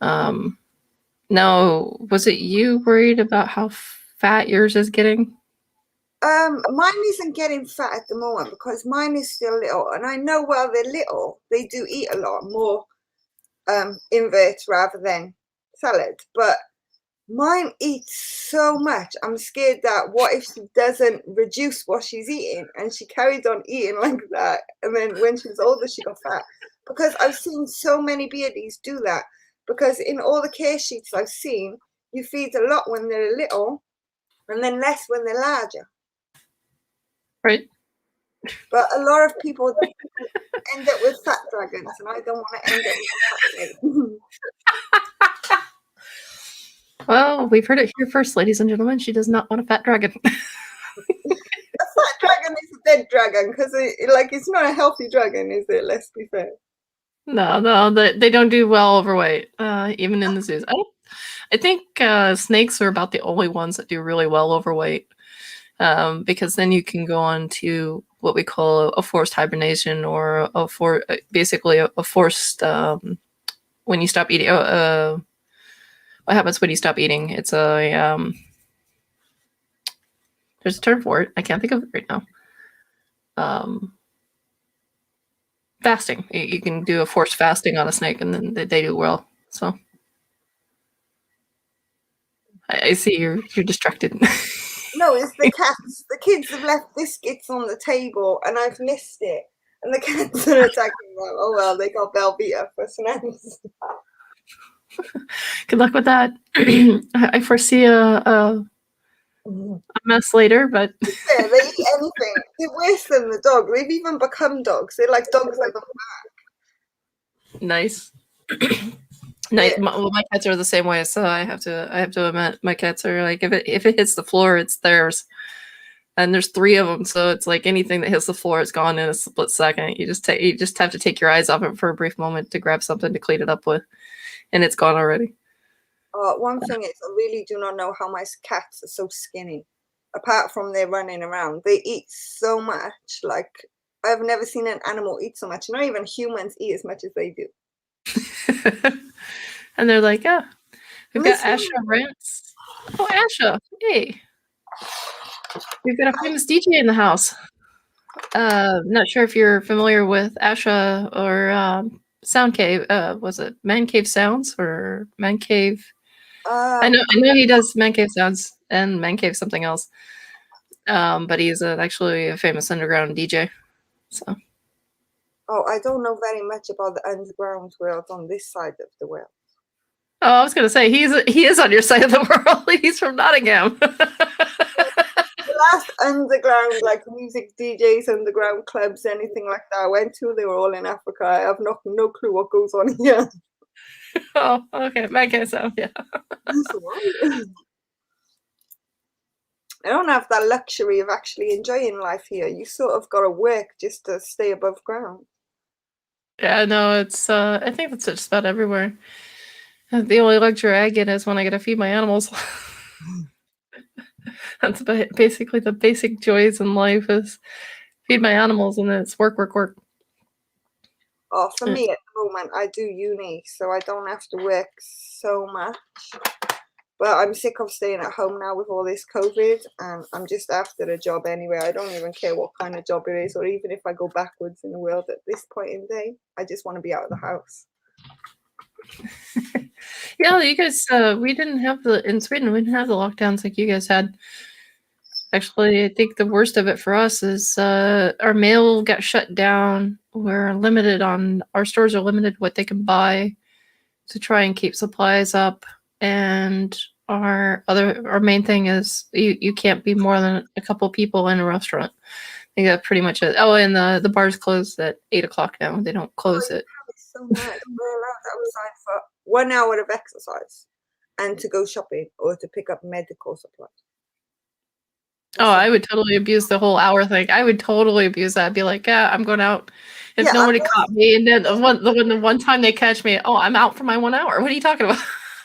Now, was it you worried about how fat yours is getting? Mine isn't getting fat at the moment because mine is still little, and I know while they're little, they do eat a lot more inverts rather than salad. But mine eats so much. I'm scared that what if she doesn't reduce what she's eating and she carried on eating like that, and then when she was older, she got fat. Because I've seen so many beardies do that. Because in all the care sheets I've seen, you feed a lot when they're little, and then less when they're larger. Right. But a lot of people end up with fat dragons, and I don't want to end up with a fat dragon. Well, we've heard it here first, ladies and gentlemen. She does not want a fat dragon. A fat dragon is a dead dragon because it's not a healthy dragon, is it? Let's be fair. No, they don't do well overweight, even in the zoos. I think snakes are about the only ones that do really well overweight, because then you can go on to what we call a forced hibernation, or basically a forced when you stop eating. What happens when you stop eating? It's a there's a term for it. I can't think of it right now. Fasting. You can do a forced fasting on a snake, and then they do well. So I see you're distracted. No, it's the cats. The kids have left biscuits on the table, and I've missed it. And the cats are attacking them. Oh well, they got Belvita for snacks. Good luck with that. I foresee a mess later, but Yeah, they eat anything. They're worse than the dog. They've even become dogs. They're like dogs like nice. Nice. Yeah. My cats are the same way, so I have to admit, my cats are like, if it hits the floor, it's theirs. And there's 3 of them, so it's like anything that hits the floor is gone in a split second. You just have to take your eyes off it for a brief moment to grab something to clean it up with, and it's gone already. One thing is, I really do not know how my cats are so skinny. Apart from they're running around, they eat so much. Like, I've never seen an animal eat so much. Not even humans eat as much as they do. And they're like, yeah, we've got Asha Rants. Oh, Asha, hey. We've got a famous DJ in the house. Not sure if you're familiar with Asha or Sound Cave. Was it Man Cave Sounds or Man Cave? I know he does Man Cave Sounds and Man Cave something else. But he's actually a famous underground DJ. So. Oh, I don't know very much about the underground world on this side of the world. Oh, I was gonna say he is on your side of the world. He's from Nottingham. The last underground music DJs, underground clubs, anything like that I went to, they were all in Africa. I have no clue what goes on here. Oh, okay. I guess so, yeah. I don't have that luxury of actually enjoying life here. You sort of got to work just to stay above ground. Yeah, no, it's I think that's just about everywhere. The only luxury I get is when I get to feed my animals. That's basically the basic joys in life is feed my animals, and then it's work. Oh, for me at the moment, I do uni, so I don't have to work so much. But I'm sick of staying at home now with all this COVID, and I'm just after a job anyway. I don't even care what kind of job it is, or even if I go backwards in the world at this point in the day. I just want to be out of the house. Yeah, you guys, we didn't have in Sweden, we didn't have the lockdowns like you guys had. Actually, I think the worst of it for us is our mail got shut down. Our stores are limited what they can buy to try and keep supplies up. And our main thing is you can't be more than a couple people in a restaurant. I think that's pretty much it. Oh, and the bars close at 8:00 now. They don't close it. So much. We're allowed outside for 1 hour of exercise and to go shopping or to pick up medical supplies. Oh, I would totally abuse the whole hour thing. I would totally abuse that. I'd be like, yeah, I'm going out. If nobody caught me, and then the one time they catch me, oh, I'm out for my 1 hour. What are you talking about?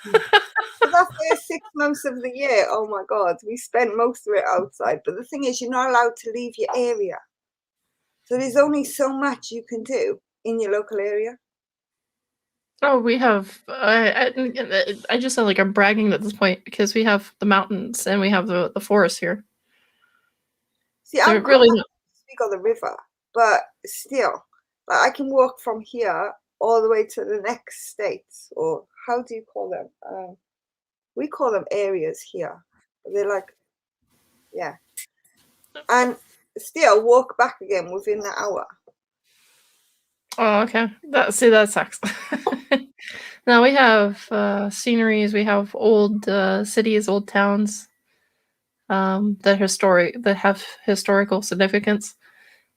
For the first 6 months of the year, oh my God, we spent most of it outside. But the thing is, you're not allowed to leave your area. So there's only so much you can do in your local area. Oh, we have. I just sound like I'm bragging at this point because we have the mountains and we have the forest here. See, I'm really speak of the river, but still, I can walk from here all the way to the next states, or how do you call them? We call them areas here. They're like, yeah, and still walk back again within the hour. Oh, okay. That sucks. Now we have sceneries. We have old cities, old towns. that have historical significance.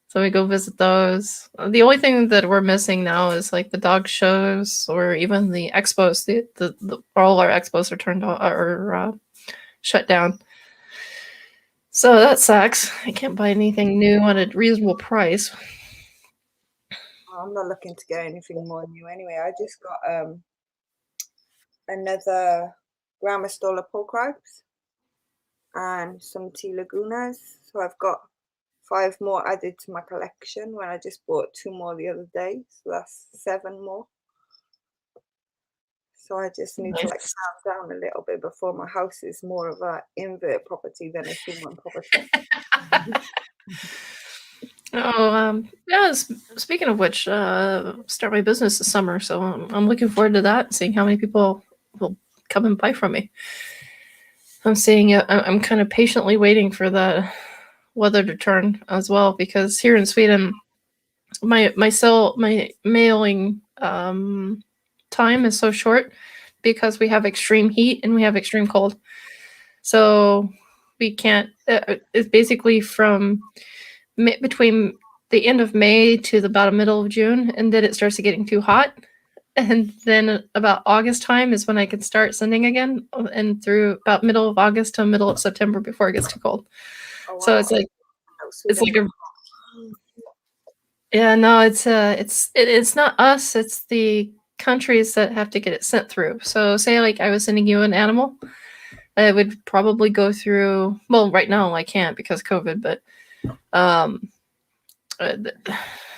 So we go visit those. The only thing that we're missing now is like the dog shows or even the expos. All our expos are turned on or shut down. So that sucks. I can't buy anything new at a reasonable price. I'm not looking to get anything more new anyway. I just got another Grandma Stoller pork ribs and some tea lagunas. So I've got 5 more added to my collection when I just bought 2 more the other day. So that's 7 more. So I just need to like calm down a little bit before my house is more of a invert property than a human property. Yeah. Speaking of which, start my business this summer, so I'm looking forward to that. Seeing how many people will come and buy from me. I'm seeing it. I'm kind of patiently waiting for the weather to turn as well, because here in Sweden, my mailing time is so short because we have extreme heat and we have extreme cold. So we can't. It's basically from between the end of May to the about middle of June, and then it starts getting too hot. And then about August time is when I can start sending again, and through about middle of August to middle of September before it gets too cold. Oh, wow. So it's like yeah, no, it's not us, it's the countries that have to get it sent through. So say like I was sending you an animal, it would probably go through, well, right now I can't because COVID, but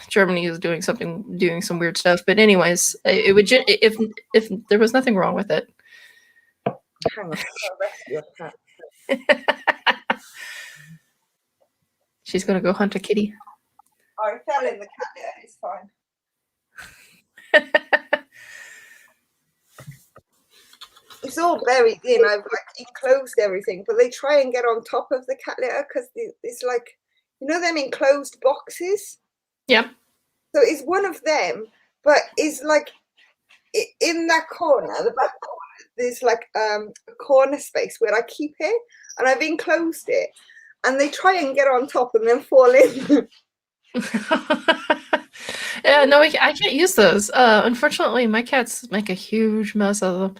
Germany is doing some weird stuff. But anyways, it would if there was nothing wrong with it. Hang on, she's gonna go hunt a kitty. I fell in the cat litter. It's fine. It's all buried in. I've like enclosed everything, but they try and get on top of the cat litter because it's like, you know, them enclosed boxes. Yep. So it's one of them, but it's like in that corner, the back corner, there's like a corner space where I keep it, and I've enclosed it, and they try and get on top and then fall in. Yeah, no, I can't use those. Unfortunately, my cats make a huge mess of them.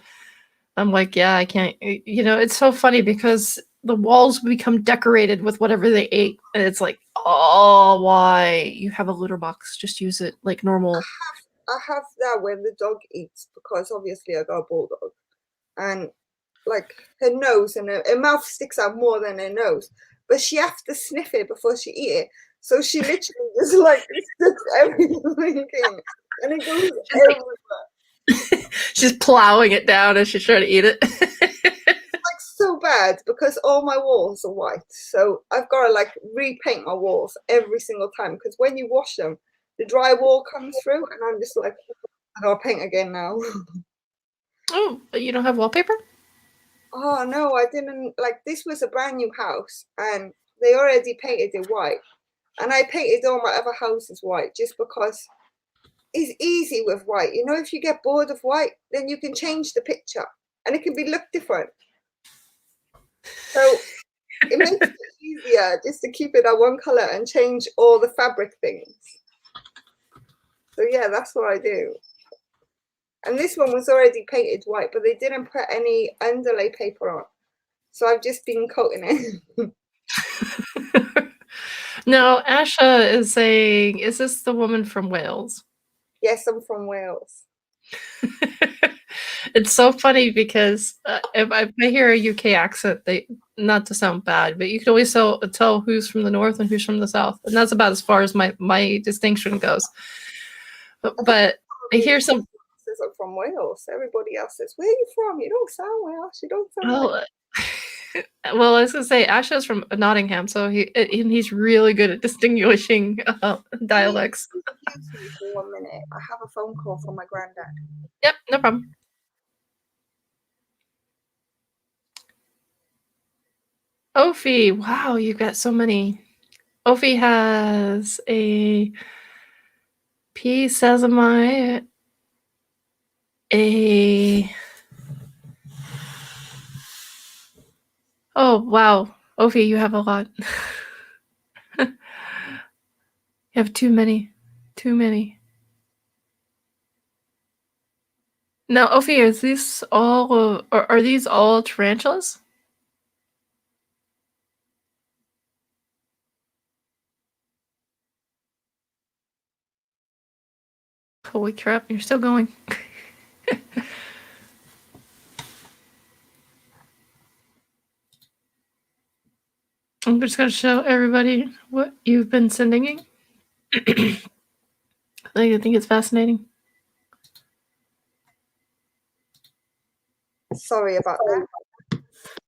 I'm like, yeah, I can't. You know, it's so funny because the walls become decorated with whatever they ate, and it's like, oh, why? You have a litter box, just use it like normal. I have that when the dog eats, because obviously I got a bulldog, and like her nose and her mouth sticks out more than her nose, but she has to sniff it before she eat it. So she literally just like sticks everything in, and it goes everywhere. She's plowing it down as she's trying to eat it. It's like so bad because all my walls are white, so I've got to like repaint my walls every single time, because when you wash them, the drywall comes through, and I'm just like, I gotta paint again now. Oh, but you don't have wallpaper? Oh no, I didn't. Like, this was a brand new house, and they already painted it white, and I painted all my other houses white just because it's easy with white. You know, if you get bored of white, then you can change the picture, and it can look different. So it makes it easier just to keep it at one color and change all the fabric things. So yeah, that's what I do. And this one was already painted white, but they didn't put any underlay paper on. So I've just been coating it. No, Asha is saying, is this the woman from Wales? Yes, I'm from Wales. It's so funny because if I hear a UK accent, not to sound bad, but you can always tell who's from the north and who's from the south. And that's about as far as my distinction goes. But I hear some... I'm from Wales. Everybody else says, where are you from? You don't sound Welsh. You don't sound Welsh. Well, I was going to say, Asha's from Nottingham, so he's really good at distinguishing dialects. Excuse me for 1 minute. I have a phone call from my granddad. Yep, no problem. Ophi, wow, you've got so many. Ophi has a P. sesame, oh, wow. Ophi, you have a lot. You have too many. Too many. Now, Ophi, is this all, are these all tarantulas? Holy crap, you're still going. I'm just going to show everybody what you've been sending. I think it's fascinating. Sorry about that.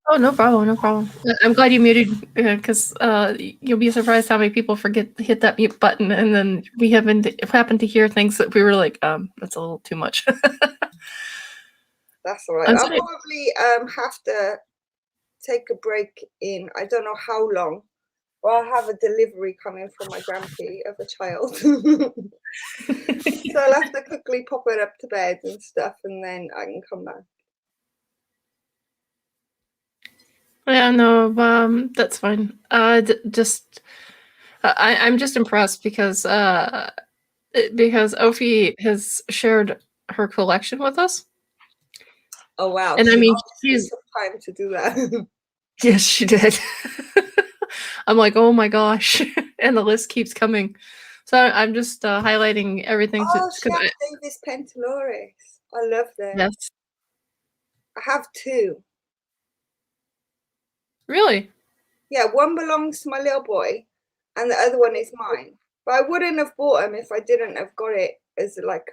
Oh, no problem, no problem. I'm glad you muted, because you'll be surprised how many people forget to hit that mute button, and then we happened to hear things that we were like, that's a little too much. That's all right. I'll probably have to take a break in, I don't know how long, or I'll have a delivery coming from my grandpa of a child. So I'll have to quickly pop it up to bed and stuff, and then I can come back. Yeah, no, that's fine. I'm just impressed because Ophi has shared her collection with us. Oh wow! And I mean, she's took time to do that. Yes, she did. I'm like, oh my gosh, and the list keeps coming. So I'm just highlighting everything. Oh, Chef Davis Pentalores. I love them. Yes. I have two. Really? Yeah, one belongs to my little boy, and the other one is mine. But I wouldn't have bought them if I didn't have got it as like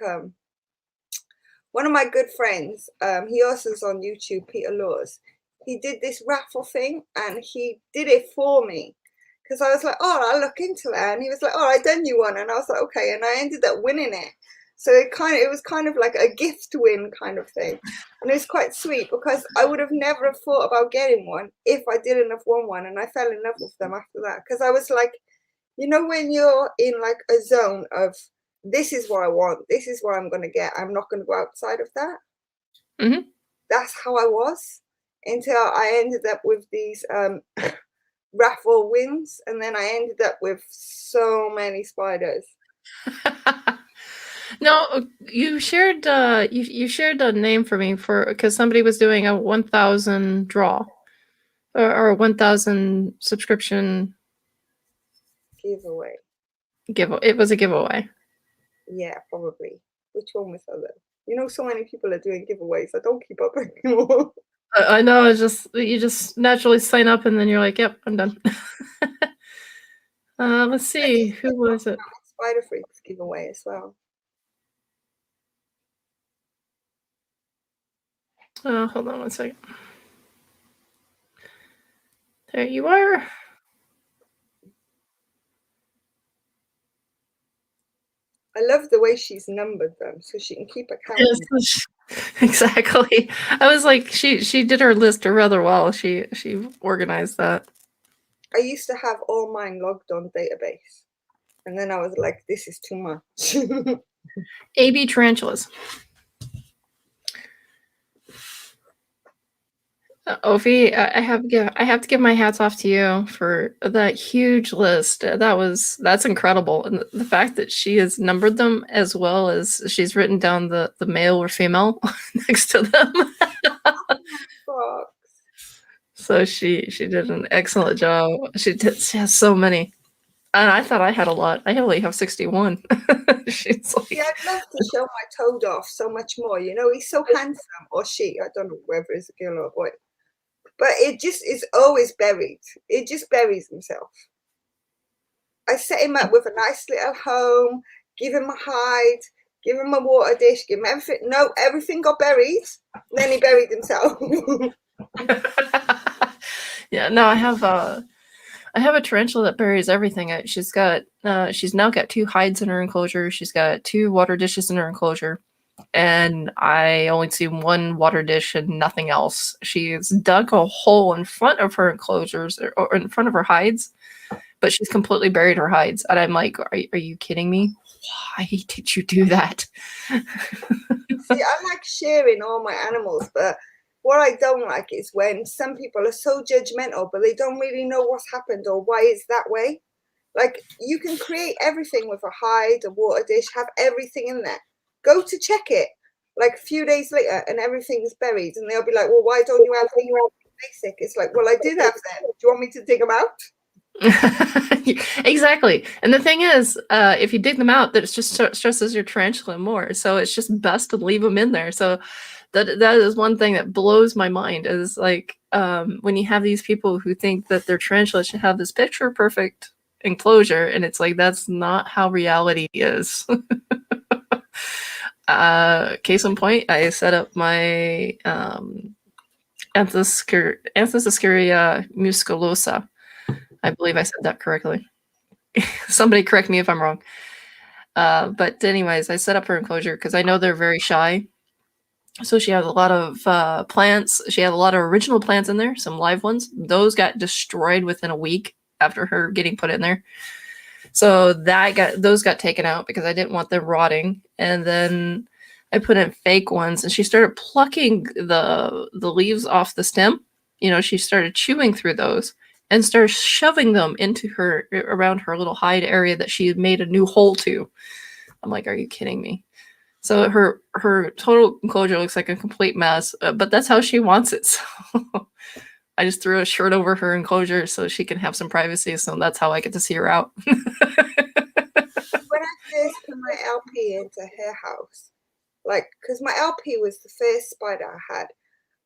one of my good friends. He also is on YouTube, Peter Laws. He did this raffle thing, and he did it for me because I was like, oh, I'll look into it, and he was like, oh, I done you one, and I was like, okay, and I ended up winning it. So it was kind of like a gift win kind of thing, and it was quite sweet because I would have never have thought about getting one if I didn't have won one, and I fell in love with them after that because I was like, you know, when you're in like a zone of this is what I want, this is what I'm going to get, I'm not going to go outside of that. Mm-hmm. That's how I was until I ended up with these raffle wins, and then I ended up with so many spiders. No, you shared you shared a name for me because somebody was doing a 1,000 draw or a 1,000 subscription giveaway. It was a giveaway. Yeah, probably. Which one was that? You know, so many people are doing giveaways. I don't keep up anymore. I know. It's just you just naturally sign up and then you're like, yep, I'm done. Let's see, who was it? Spider Freaks giveaway as well. Hold on one second. There you are. I love the way she's numbered them so she can keep account. Yes, exactly. I was like, she did her list rather well. She organized that. I used to have all mine logged on database, and then I was like, this is too much. AB tarantulas. Ophi, I have to give my hats off to you for that huge list. That's incredible, and the fact that she has numbered them as well as she's written down the male or female next to them. So she did an excellent job. She has so many, and I thought I had a lot. I only have 61. She's like, yeah, I'd love to show my toad off so much more. You know, he's so handsome, or she. I don't know whether it's a girl or a boy. But it just is always buried. It just buries himself. I set him up with a nice little home, give him a hide, give him a water dish, give him everything. No, everything got buried. And then he buried himself. Yeah, no, I have a tarantula that buries everything. She's now got 2 hides in her enclosure. She's got 2 water dishes in her enclosure. And I only see 1 water dish and nothing else. She's dug a hole in front of her enclosures or in front of her hides, but she's completely buried her hides. And I'm like, are you kidding me? Why did you do that? See, I like sharing all my animals, but what I don't like is when some people are so judgmental, but they don't really know what's happened or why it's that way. Like, you can create everything with a hide, a water dish, have everything in there. Go to check it, like, a few days later, and everything's buried. And they'll be like, well, why don't you have things basic? It's like, well, I did have them. Do you want me to dig them out? Exactly. And the thing is, if you dig them out, that it just stresses your tarantula more. So it's just best to leave them in there. So that is one thing that blows my mind, is like, when you have these people who think that their tarantula should have this picture perfect enclosure, and it's like, that's not how reality is. Case in point, I set up my Anthoscurria musculosa. I believe I said that correctly. Somebody correct me if I'm wrong. But anyways, I set up her enclosure because I know they're very shy. So she has a lot of plants. She had a lot of original plants in there, some live ones. Those got destroyed within a week after her getting put in there. So those got taken out because I didn't want them rotting. And then I put in fake ones, and she started plucking the leaves off the stem. You know, she started chewing through those and started shoving them into her, around her little hide area that she had made a new hole to. I'm like, are you kidding me? So her total enclosure looks like a complete mess, but that's how she wants it. So I just threw a shirt over her enclosure so she can have some privacy. So that's how I get to see her out. When I first put my LP into her house, like, because my LP was the first spider I had,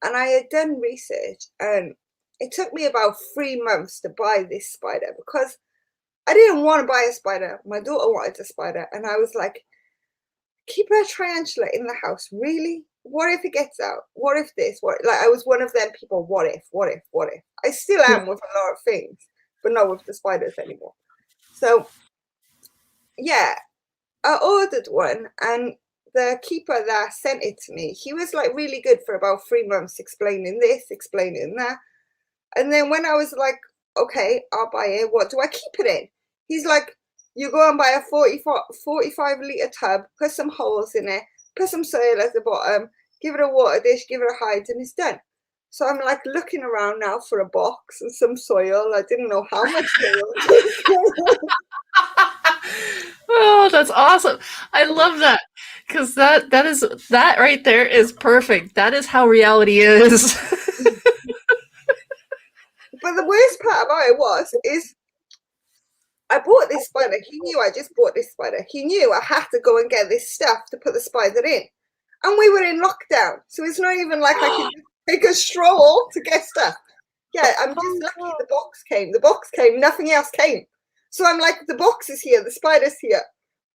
and I had done research, and it took me about 3 months to buy this spider because I didn't want to buy a spider. My daughter wanted a spider, and I was like, keep a tarantula in the house, really? What if it gets out? What if this? What? Like, I was one of them people, what if? I still am with a lot of things, but not with the spiders anymore. So, yeah, I ordered one, and the keeper that sent it to me, he was like really good for about 3 months, explaining this, explaining that. And then when I was like, okay, I'll buy it, what do I keep it in? He's like, you go and buy a 45 litre tub, put some holes in it, put some soil at the bottom, give it a water dish, give it a hide, and it's done. So I'm like looking around now for a box and some soil. I didn't know how much soil. Oh, that's awesome. I love that. Because that right there is perfect. That is how reality is. But the worst part about it is I bought this spider. He knew I just bought this spider. He knew I had to go and get this stuff to put the spider in. And we were in lockdown. So it's not even like I could take a stroll to get stuff. Yeah, I'm just lucky the box came. The box came, nothing else came. So I'm like, the box is here, the spider's here.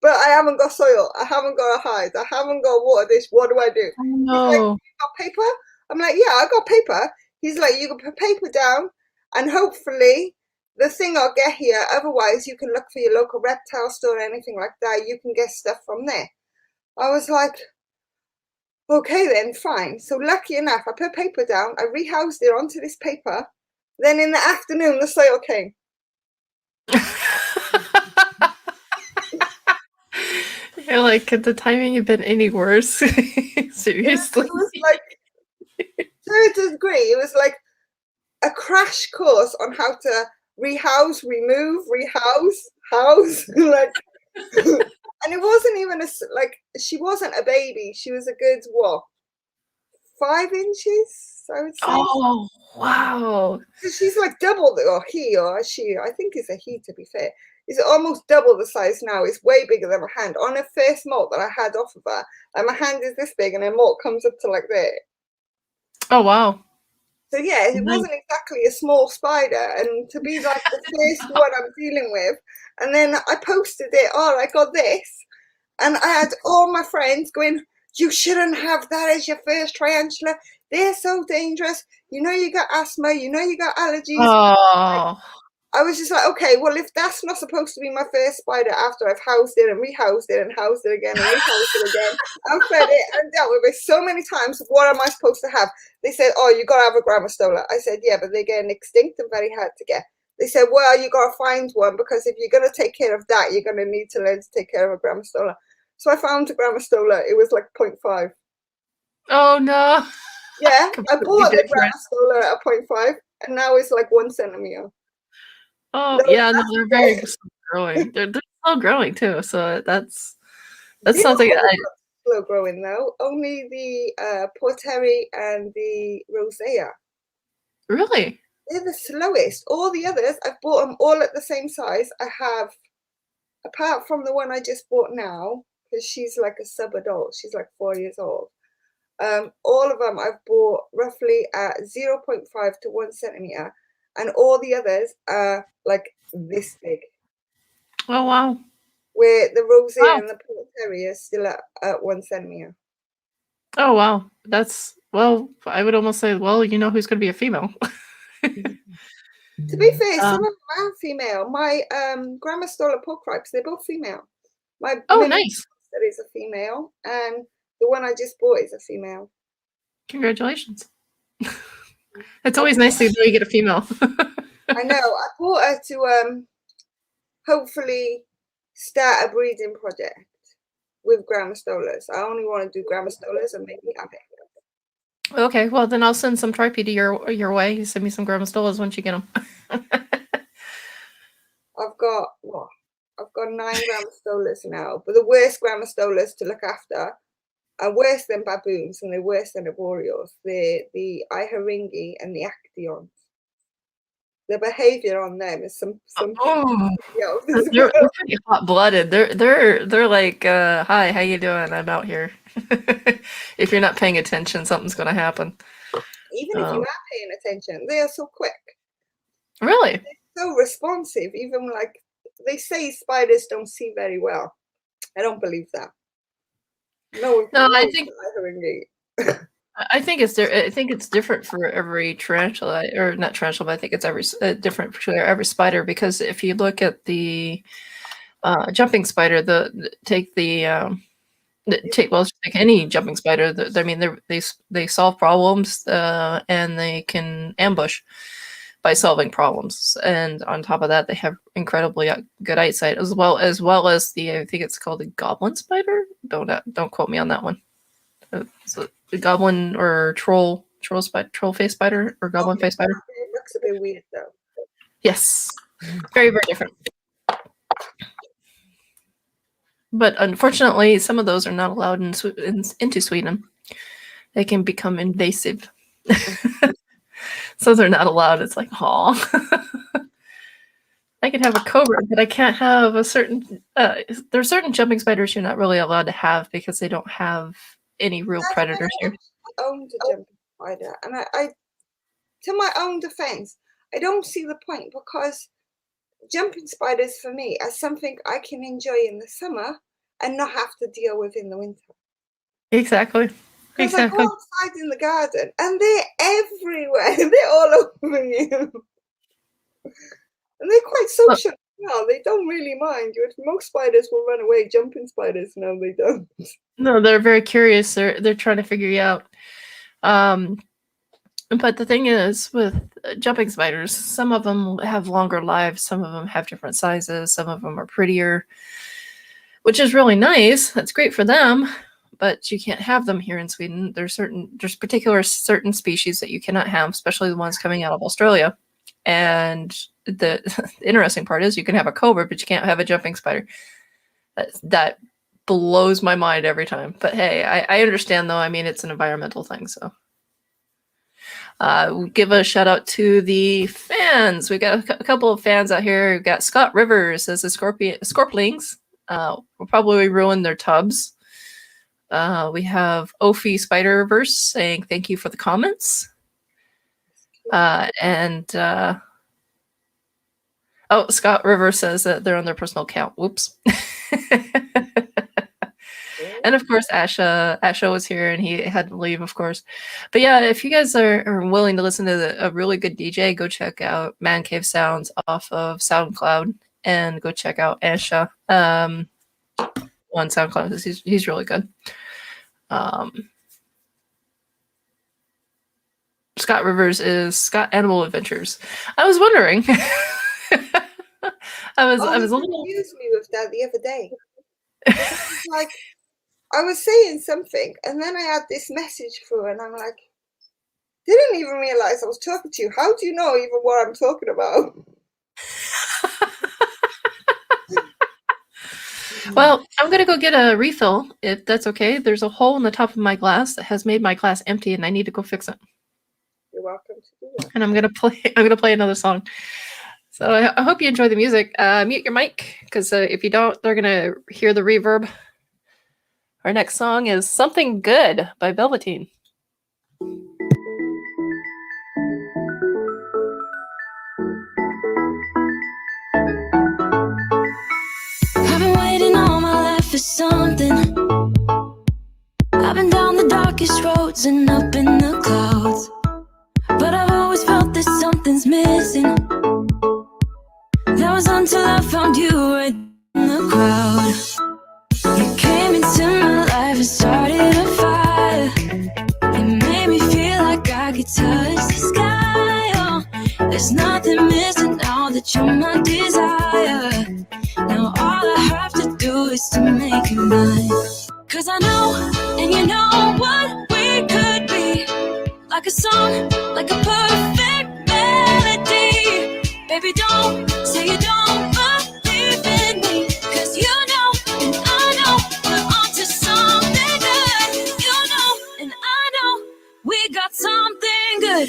But I haven't got soil. I haven't got a hide. I haven't got a water dish. What do I do? No. He's like, you got paper? I'm like, yeah, I got paper. He's like, you can put paper down and hopefully the thing I'll get here. Otherwise, you can look for your local reptile store or anything like that. You can get stuff from there. I was like, okay, then fine. So lucky enough, I put paper down. I rehoused it onto this paper. Then in the afternoon, the soil came. You're like, could the timing have been any worse? Seriously. Yeah, it was like, to a degree, it was like a crash course on how to rehouse, remove, rehouse, house. Like, and it wasn't even like, she wasn't a baby. She was a good, what, 5 inches, I would say. Oh, wow. So she's like double or he or she, I think it's a he to be fair, is almost double the size now. It's way bigger than my hand. On the first molt that I had off of her, like my hand is this big and her molt comes up to like there. Oh, wow. So yeah, it wasn't exactly a small spider, and to be like the first one I'm dealing with, and then I posted it, oh, I got this, and I had all my friends going, you shouldn't have that as your first tarantula. They're so dangerous. You know you got asthma. You know you got allergies. Oh. I was just like, okay, well, if that's not supposed to be my first spider after I've housed it and rehoused it and housed it again and rehoused it again, I've fed it and dealt with it so many times, what am I supposed to have? They said, oh, you got to have a grammostola. I said, yeah, but they're getting extinct and very hard to get. They said, well, you got to find one because if you're going to take care of that, you're going to need to learn to take care of a grammostola. So I found a grammostola. It was like 0.5. Oh, no. Yeah, I Completely bought the different. Gramastola at 0.5, and now it's like 1 centimeter. Oh No, yeah, no, that's they're okay. very slow growing. They're slow growing too. So that's The something other that ones are slow growing though. Only the Porteri and the Rosea. really. They're the slowest. All the others, I've bought them all at the same size. I have, apart from the one I just bought now, because she's like a sub-adult. She's like 4 years old. All of them I've bought roughly at 0.5 to 1 centimeter, and all the others are like this big. Oh wow. Where the Rosea Wow. and the Porteri are still at 1 centimeter. Oh wow. That's well. I would almost say, well, you know who's going to be a female. To be fair, some Um, of them are female. My Gramastola porcripes, they're both female. My oh, mini nice. that is a female, and the one I just bought is a female. Congratulations. It's I always bought nice to know you get a female. I know. I bought her to hopefully start a breeding project with Gramastolas. I only want to do Gramastolas and maybe have it. Okay, well then I'll send some Tripe to your way. You send me some Gramastolas once you get them. I've got what? I've got 9 Gramastolas now, but the worst Gramastolas to look after are worse than baboons and they're worse than arboreals. They're the Iharingi and the Actaeons. The behavior on them is some Oh, else. they're pretty hot blooded. They're like, hi, how you doing? I'm out here. If you're not paying attention, something's gonna happen. Even if you are paying attention, they are so quick. Really? They're so responsive. Even like they say spiders don't see very well. I don't believe that. No, I think Iharingi. I think it's different for every tarantula, or not tarantula, but I think it's every different for every spider, because if you look at the jumping spider, take well, just take any jumping spider. I mean, they solve problems, and they can ambush by solving problems, and on top of that, they have incredibly good eyesight, as well as the, I think it's called the goblin spider. Don't quote me on that one. So the goblin or troll face spider, or goblin face spider. It looks a bit weird though. Yes, very, very different. But unfortunately, some of those are not allowed into Sweden. They can become invasive. So they're not allowed. It's like, aw. I could have a cobra, but I can't have a certain. There are certain jumping spiders you're not really allowed to have because they don't have any real predators here. I owned a jumping spider, and I, to my own defense, I don't see the point, because jumping spiders for me are something I can enjoy in the summer and not have to deal with in the winter. Exactly. Because I go outside in the garden and they're everywhere. They're all over you. And they're quite social. Well, they don't really mind you. Most spiders will run away. Jumping spiders, no, they don't. No, they're very curious. They're trying to figure you out. But the thing is, with jumping spiders, some of them have longer lives. Some of them have different sizes. Some of them are prettier, which is really nice. That's great for them. But you can't have them here in Sweden. There's certain species that you cannot have, especially the ones coming out of Australia. And the interesting part is you can have a cobra, but you can't have a jumping spider. That blows my mind every time. But hey, I understand though. I mean, it's an environmental thing, so. We'll give a shout out to the fans. We got a couple of fans out here. We've got Scott Rivers as the Scorplings. Will probably ruin their tubs. We have Ophi Spider-Verse saying thank you for the comments. Scott Rivers says that they're on their personal account. Whoops. And of course, Asha was here and he had to leave, of course. But yeah, if you guys are willing to listen to a really good DJ, go check out Man Cave Sounds off of SoundCloud, and go check out Asha on SoundCloud. He's really good. Scott Rivers is Scott Animal Adventures. I was wondering. I was a little confused me with that the other day. Like, I was saying something, and then I had this message through, and I'm like, Didn't even realize I was talking to you. How do you know even what I'm talking about? Well, I'm going to go get a refill, if that's okay. There's a hole in the top of my glass that has made my glass empty, and I need to go fix it. You're welcome to do that. And I'm going to play another song. So I hope you enjoy the music. Mute your mic, because if you don't, they're going to hear the reverb. Our next song is Something Good by Velveteen. I've been waiting all my life for something. I've been down the darkest roads and up in the clouds, but I've always felt that something's missing. That was until I found you right in the crowd. You came into my life and started a fire. You made me feel like I could touch the sky. Oh, there's nothing missing now that you're my desire. Now all I have to do is to make you mine. 'Cause I know, and you know what we could be. Like a song, like a perfect melody. Baby, don't say you don't believe in me. 'Cause you know, and I know, we're onto something good. You know, and I know, we got something good.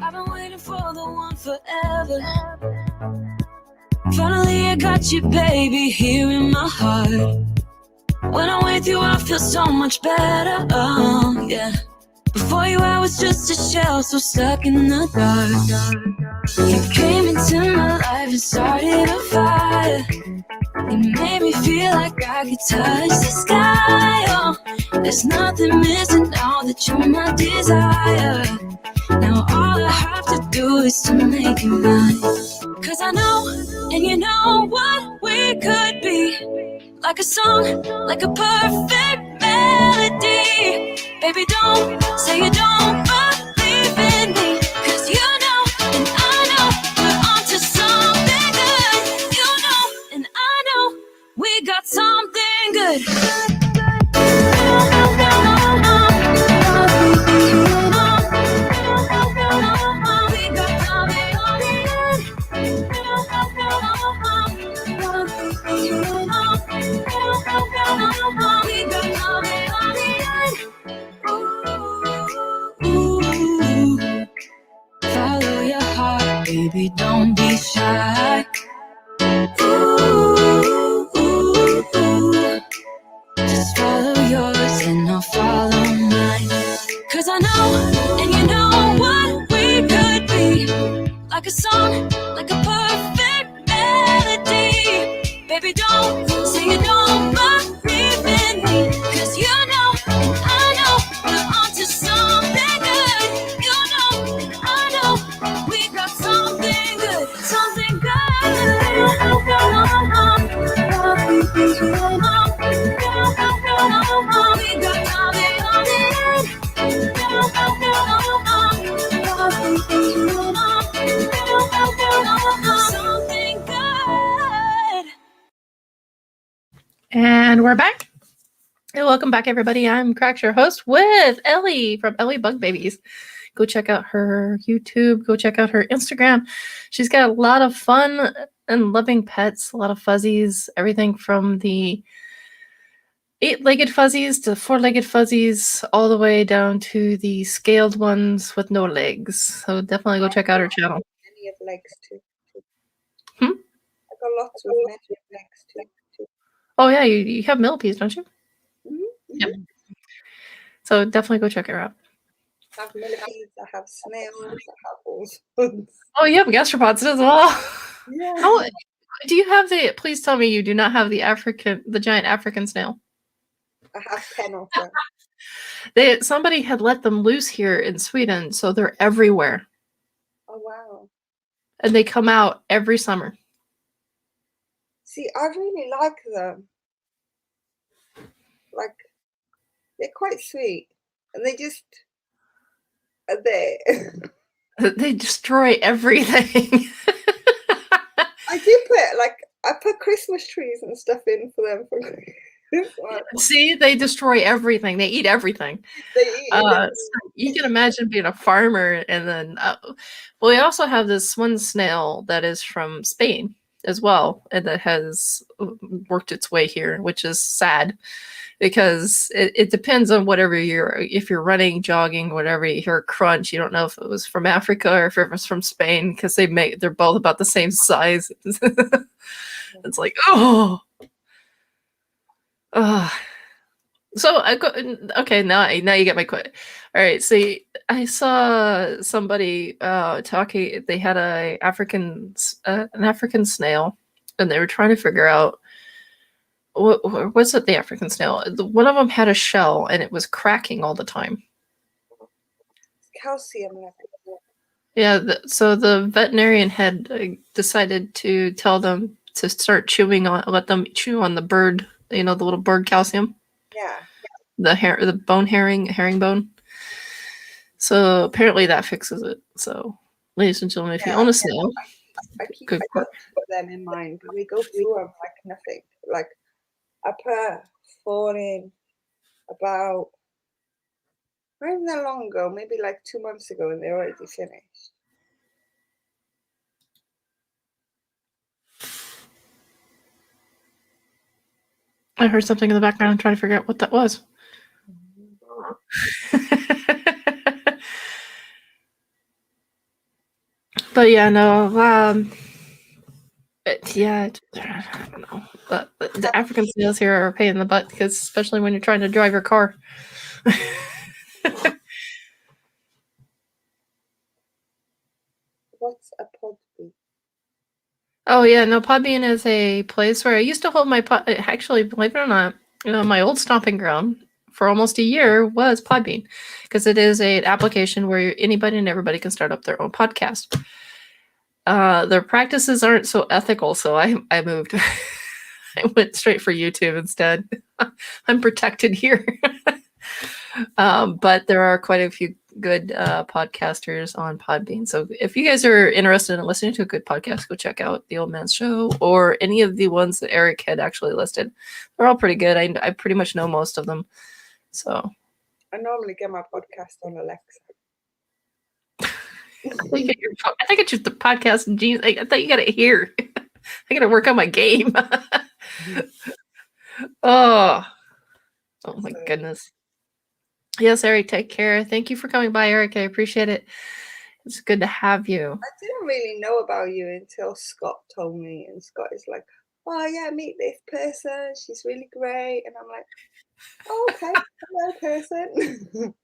I've been waiting for the one forever. Finally I got you, baby, here in my heart. When I'm with you I feel so much better, oh yeah. Before you I was just a shell, so stuck in the dark. You came into my life and started a fire. You made me feel like I could touch the sky. Oh, there's nothing missing now that you're my desire. Now all I have to do is to make you mine. 'Cause I know, and you know what we could be. Like a song, like a perfect melody. Baby, don't say you don't believe in me. 'Cause you know, and I know, we're onto something good. You know, and I know, we got something good. Follow your heart, baby, don't be shy. Just follow yours and I'll follow mine. 'Cause I know, and you know what we could be. Like a song, like a perfect melody. Baby, don't say you don't believe in me. 'Cause you know, and I know, we're onto something good. You know, and I know, we got something good. Something good. And we're back. Hey, welcome back, everybody. I'm Cracks, your host, with Ellie from Ellie Bug Babies. Go check out her YouTube. Go check out her Instagram. She's got a lot of fun and loving pets, a lot of fuzzies, everything from the 8-legged fuzzies to 4-legged fuzzies, all the way down to the scaled ones with no legs. So definitely go check out her channel. Many of legs too. Hmm? I got lots with many of legs too. Oh, yeah, you have millipedes, don't you? Mm-hmm. Yep. So definitely go check her out. I have millipedes, I have snails, I have all sorts. Oh, you have gastropods as well. Yeah. How do you have the? Please tell me you do not have the giant African snail. I have 10 of them. Somebody had let them loose here in Sweden, so they're everywhere, Oh wow. and they come out every summer. See, I really like them. Like, they're quite sweet. and they just are there. They destroy everything. I put Christmas trees and stuff in for them for Christmas. See, they destroy everything. They eat everything. They eat it. So you can imagine being a farmer, and then, well, we also have this one snail that is from Spain as well, and that has worked its way here, which is sad because it depends on whatever if you're running, jogging, whatever, you hear a crunch, you don't know if it was from Africa or if it was from Spain because they're both about the same size. It's like, oh. So okay, now you get my question. All right, so I saw somebody talking. They had an African snail, and they were trying to figure out what's it. The African snail. One of them had a shell, and it was cracking all the time. Calcium. Yeah. So the veterinarian had decided to tell them to start let them chew on the bird. The little bird calcium. Yeah. The bone herring bone. So apparently that fixes it. So, ladies and gentlemen, if you own a snail, I keep put them in mind, but we go through them like nothing. Like I put 4 in about not even that long ago, maybe like 2 months ago, and they're already finished. I heard something in the background. I'm trying to figure out what that was. But yeah, no. Yeah, I don't know. But the African snails here are a pain in the butt, because especially when you're trying to drive your car. What's a podbean? Oh yeah, no. Podbean is a place where I used to hold my actually, believe it or not, my old stomping ground for almost a year was Podbean, because it is an application where anybody and everybody can start up their own podcast. Their practices aren't so ethical, so I moved. I went straight for YouTube instead. I'm protected here. But there are quite a few good podcasters on Podbean. So if you guys are interested in listening to a good podcast, go check out The Old Man's Show or any of the ones that Eric had actually listed. They're all pretty good. I pretty much know most of them. So I normally get my podcast on Alexa. I think it's just the podcast. Geez, I thought you got it here. I got to work on my game. Oh my goodness. Yes, Eric, take care. Thank you for coming by, Eric. I appreciate it. It's good to have you. I didn't really know about you until Scott told me, and Scott is like, oh yeah, meet this person. She's really great. And I'm like, oh, okay, hello person.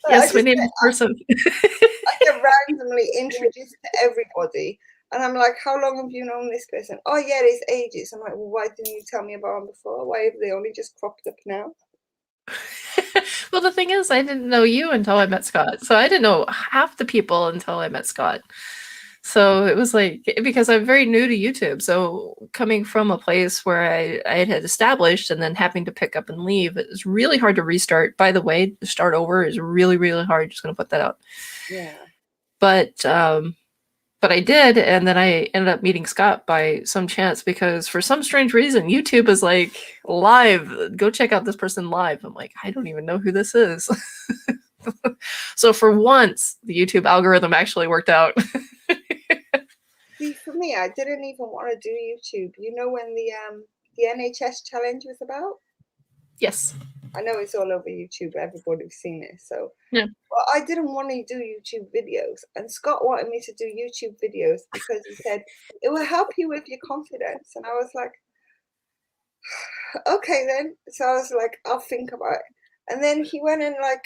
Yes, my name is person. I get randomly introduced to everybody. And I'm like, how long have you known this person? Oh yeah, it's ages. I'm like, well, why didn't you tell me about them before? Why have they only just cropped up now? Well, the thing is, I didn't know you until I met Scott. So I didn't know half the people until I met Scott. So it was like, because I'm very new to YouTube. So coming from a place where I had established and then having to pick up and leave, it was really hard to restart. By the way, to start over is really, really hard. Just going to put that out. Yeah. But I did, and then I ended up meeting Scott by some chance, because for some strange reason, YouTube is like live. Go check out this person live. I'm like, I don't even know who this is. So for once, the YouTube algorithm actually worked out. See, for me, I didn't even want to do YouTube. You know when the NHS challenge was about? Yes. I know it's all over YouTube. Everybody's seen it. So yeah. Well, I didn't want to do YouTube videos, and Scott wanted me to do YouTube videos because he said it will help you with your confidence. And I was like, okay then. So I was like, I'll think about it. And then he went and like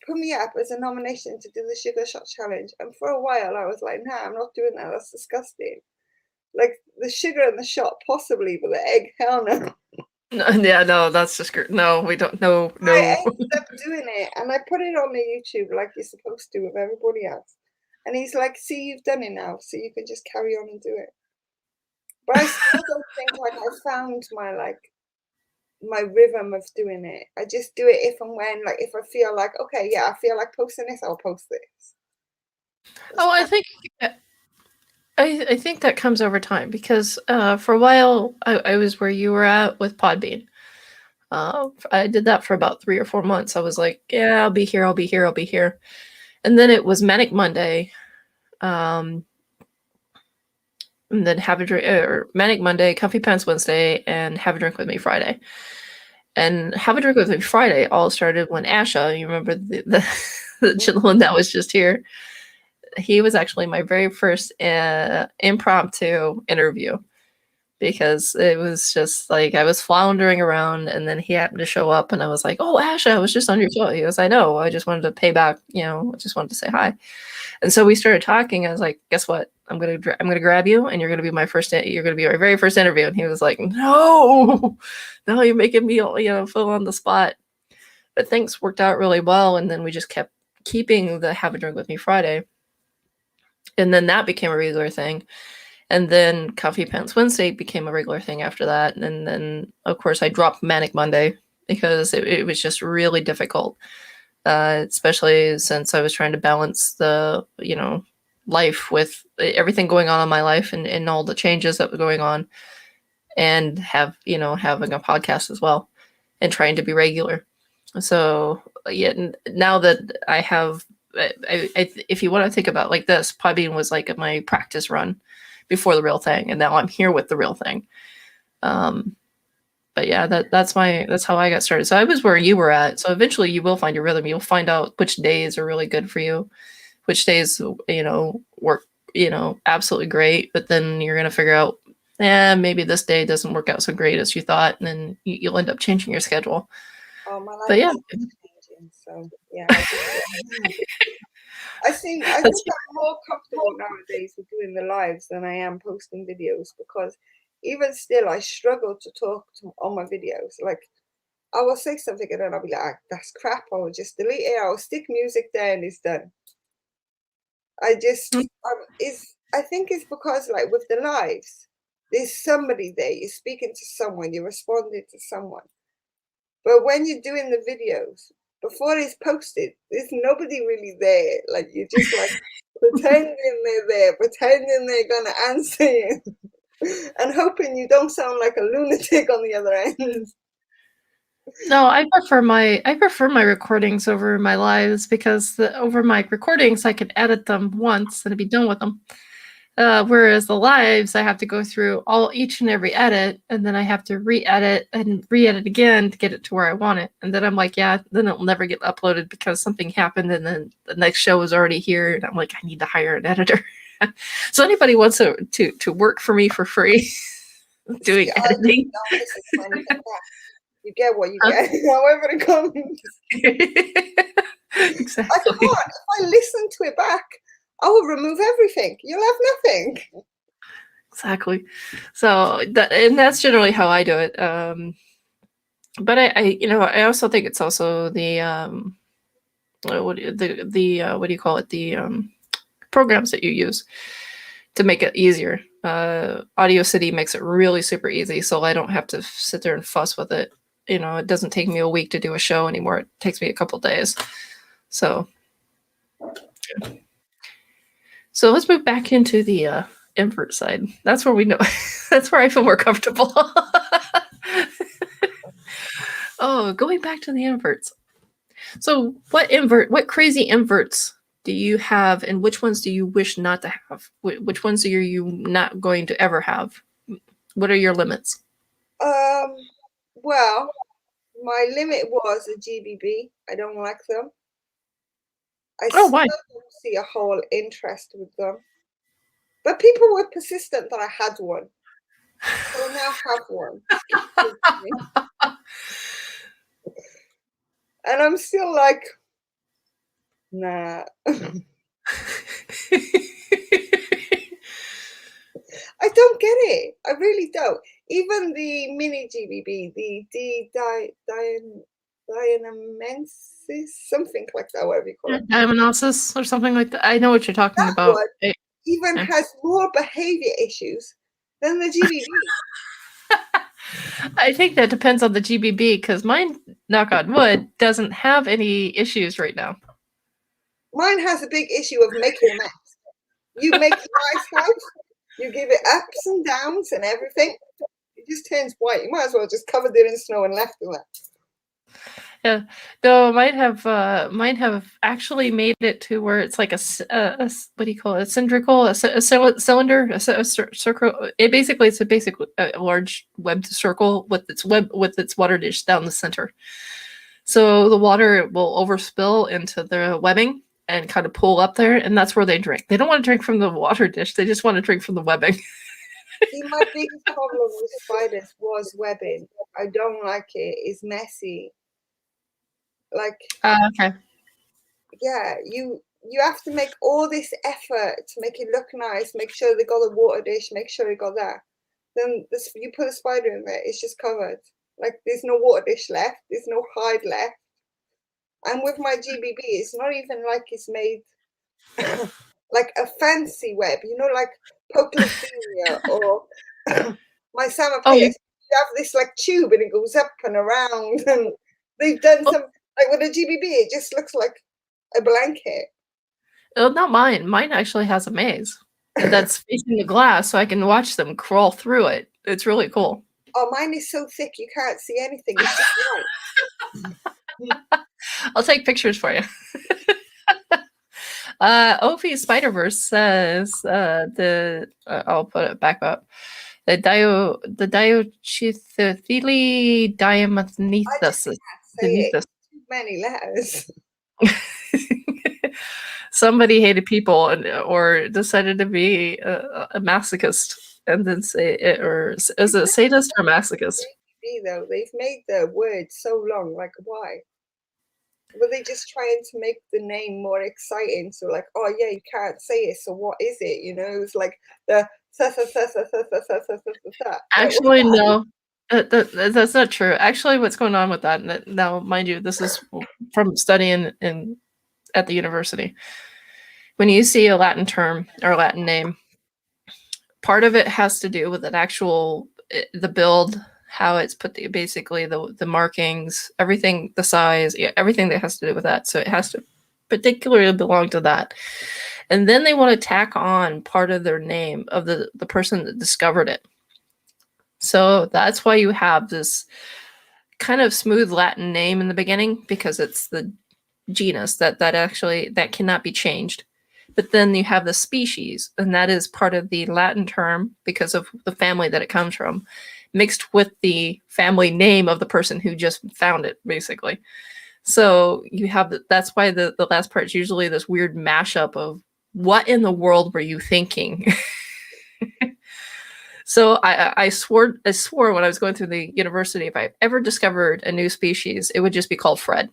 put me up as a nomination to do the sugar shot challenge. And for a while I was like, nah, I'm not doing that. That's disgusting. Like the sugar and the shot, possibly, but the egg, hell no. Yeah, no, that's just no. We don't know. No, I ended up doing it, and I put it on the YouTube like you're supposed to with everybody else. And he's like, "See, you've done it now, so you can just carry on and do it." But I still don't think like I found my like my rhythm of doing it. I just do it if and when, like, if I feel like, okay, yeah, I feel like posting this, I'll post this. Oh, I think I think that comes over time because for a while I was where you were at with Podbean. I did that for about 3 or 4 months. I was like, yeah, I'll be here, I'll be here, I'll be here. And then it was Manic Monday. And then have a drink, or Manic Monday, Comfy Pants Wednesday, and Have a Drink with Me Friday. And Have a Drink with Me Friday all started when Asha, you remember the gentleman that was just here, he was actually my very first impromptu interview because it was just like I was floundering around and then he happened to show up and I was like, oh, Asha, I was just on your show. He goes, I know. I just wanted to pay back, I just wanted to say hi. And so we started talking. I was like, guess what? I'm gonna grab you and you're gonna be my very first interview. And he was like, no, you're making me fill on the spot. But things worked out really well. And then we just kept keeping the Have a Drink with Me Friday. And then that became a regular thing. And then Coffee Pants Wednesday became a regular thing after that. And then, of course, I dropped Manic Monday because it was just really difficult, especially since I was trying to balance the, life with everything going on in my life and all the changes that were going on and having a podcast as well and trying to be regular. So, yeah, now that I have, if you want to think about like this, Podbean was like my practice run before the real thing, and now I'm here with the real thing. But yeah, that's how I got started. So I was where you were at. So eventually you will find your rhythm. You'll find out which days are really good for you, which days, work, absolutely great. But then you're going to figure out, maybe this day doesn't work out so great as you thought. And then you'll end up changing your schedule. Oh, my life But yeah. is changing, so yeah. I think I'm more comfortable nowadays with doing the lives than I am posting videos because even still I struggle to talk on my videos. Like I will say something and then I'll be like, that's crap. I will just delete it. I'll stick music there and it's done. I think it's because like with the lives, there's somebody there. You're speaking to someone. You're responding to someone. But when you're doing the videos, before it's posted, there's nobody really there. Like you're just like pretending they're there, pretending they're gonna answer you, and hoping you don't sound like a lunatic on the other end. No, I prefer my recordings over my lives because over my recordings I can edit them once and be done with them. Whereas the lives, I have to go through each and every edit, and then I have to re-edit again to get it to where I want it. And then I'm like, yeah, then it'll never get uploaded because something happened, and then the next show is already here, and I'm like, I need to hire an editor. So anybody wants to work for me for free, doing editing. You get what you get, however it comes. Exactly. I can't. If I listen to it back, I will remove everything. You'll have nothing. Exactly. So that's generally how I do it. But I also think it's also the what do you call it? The programs that you use to make it easier. Audio City makes it really super easy, so I don't have to sit there and fuss with it. It doesn't take me a week to do a show anymore. It takes me a couple days. So. Yeah. So let's move back into the invert side. That's where we know. That's where I feel more comfortable. Oh, going back to the inverts. So what crazy inverts do you have, and which ones do you wish not to have? Which ones are you not going to ever have? What are your limits? Well, my limit was a GBB. I don't like them. I still why? don't see a whole interest with them. But people were persistent that I had one. So I now have one. And I'm still like, nah. I don't get it. I really don't. Even the mini GBB, the Dianamensis, something like that, whatever you call it. Diamanosis or something like that. I know what you're talking about. One even has more behavior issues than the GBB. I think that depends on the GBB because mine, knock on wood, doesn't have any issues right now. Mine has a big issue of making a mess. You make a nice house, you give it ups and downs and everything, it just turns white. You might as well just covered it in snow and left it there. Yeah, though might have actually made it to where it's like a what do you call it? A cylindrical, a cylinder, a circle. It's a basic a large webbed circle with its water dish down the center. So the water will overspill into the webbing and kind of pull up there, and that's where they drink. They don't want to drink from the water dish; they just want to drink from the webbing. See, my biggest problem with spiders was webbing. I don't like it. It's messy. Like, Okay. yeah, you have to make all this effort to make it look nice, make sure they got a water dish, make sure they got that. Then you put a spider in there, it's just covered. Like, there's no water dish left, there's no hide left. And with my GBB, it's not even like it's made like a fancy web, you know, like Pocophenia or my summer place. You have this like tube and it goes up and around, and they've done some like with a GBB. It just looks like a blanket. Oh, not mine. Mine actually has a maze that's facing the glass, so I can watch them crawl through it. It's really cool. Oh, mine is so thick you can't see anything. It's just white. I'll take pictures for you. Ophi Spider-Verse says I'll put it back up. The Diochithyophili diamathnethus. Too many letters. Somebody hated people or decided to be a masochist and then say it, or is it a sadist or masochist? Though they've made the word so long, like why? Were they just trying to make the name more exciting? So like, oh yeah, you can't say it, so what is it? You know, it was like the Actually, no. That's not true. Actually, what's going on with that? Now, mind you, this is from studying at the university. When you see a Latin term or Latin name, part of it has to do with the build, how it's put, basically the markings, everything, the size, everything that has to do with that. So it has to particularly belong to that. And then they want to tack on part of their name of the person that discovered it. So that's why you have this kind of smooth Latin name in the beginning, because it's the genus that cannot be changed. But then you have the species, and that is part of the Latin term because of the family that it comes from, mixed with the family name of the person who just found it, basically. So you have that's why the last part is usually this weird mashup of what in the world were you thinking? So I swore when I was going through the university, if I ever discovered a new species, it would just be called Fred.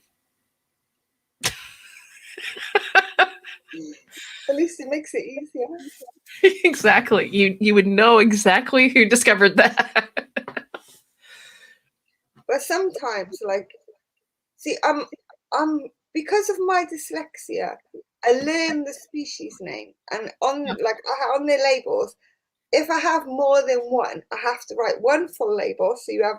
At least it makes it easier. Exactly. You would know exactly who discovered that. But sometimes, like, see, because of my dyslexia, I learn the species name, and on the labels, if I have more than one, I have to write one full label, so you have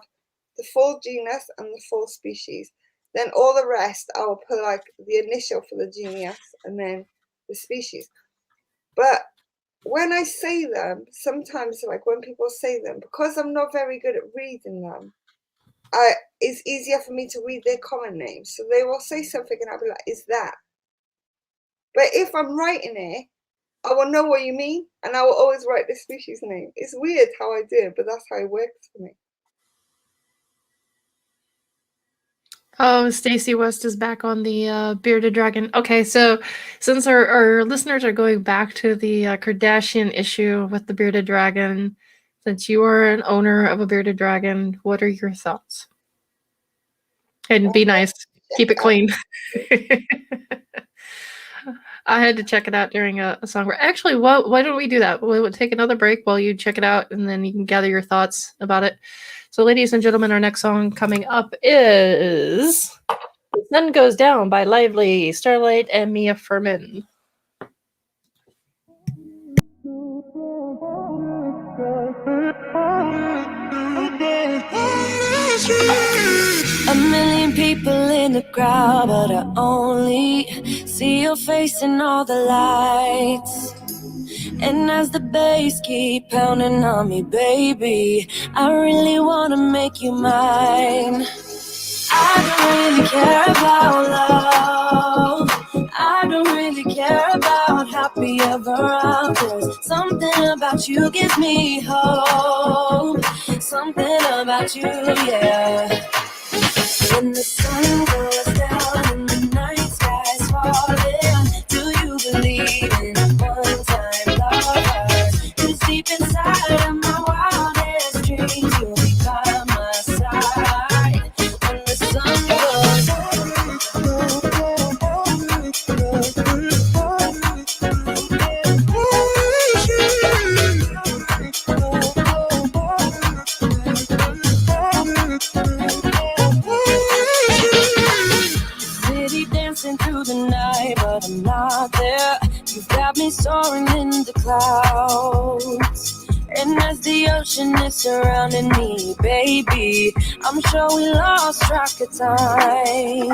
the full genus and the full species. Then all the rest, I'll put like the initial for the genus and then the species. But when I say them, sometimes, like when people say them, because I'm not very good at reading them, it's easier for me to read their common names. So they will say something and I'll be like, is that? But if I'm writing it, I will know what you mean, and I will always write the species name. It's weird how I do it, but that's how it works for me. Oh, Stacey West is back on the bearded dragon. Okay, so since our listeners are going back to the Kardashian issue with the bearded dragon, since you are an owner of a bearded dragon, what are your thoughts? And be nice. Keep it clean. I had to check it out during a song. Actually, why don't we do that? We'll take another break while you check it out, and then you can gather your thoughts about it. So, ladies and gentlemen, our next song coming up is Sun Goes Down by Lively, Starlight, and Mia Furman. A million people in the crowd, but I only see your face in all the lights. And as the bass keep pounding on me, baby, I really wanna make you mine. I don't really care about love. I don't really care about happy ever after. Something about you gives me hope. Something about you, yeah. When the sun goes down and the night sky's falling, do you believe in one-time lovers? 'Cause deep inside of my wildest dreams, you'll be by my side. When the sun goes city dancing through the night, but I'm not there. You've got me soaring in the clouds. And as the ocean is surrounding me, baby, I'm sure we lost track of time.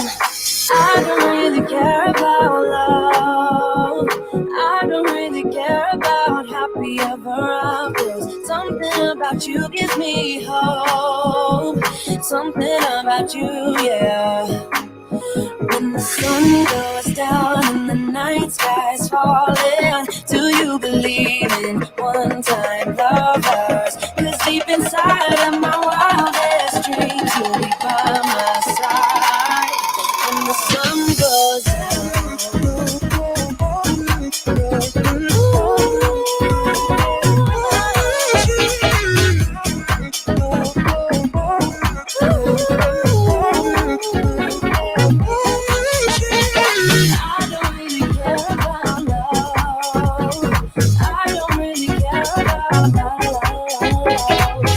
I don't really care about love. I don't really care about happy ever after. Something about you gives me hope. Something about you, yeah. When the sun goes down and the night sky's falling, do you believe in one-time lovers? 'Cause deep inside of my wildest dreams, you'll be by my side. When the sun goes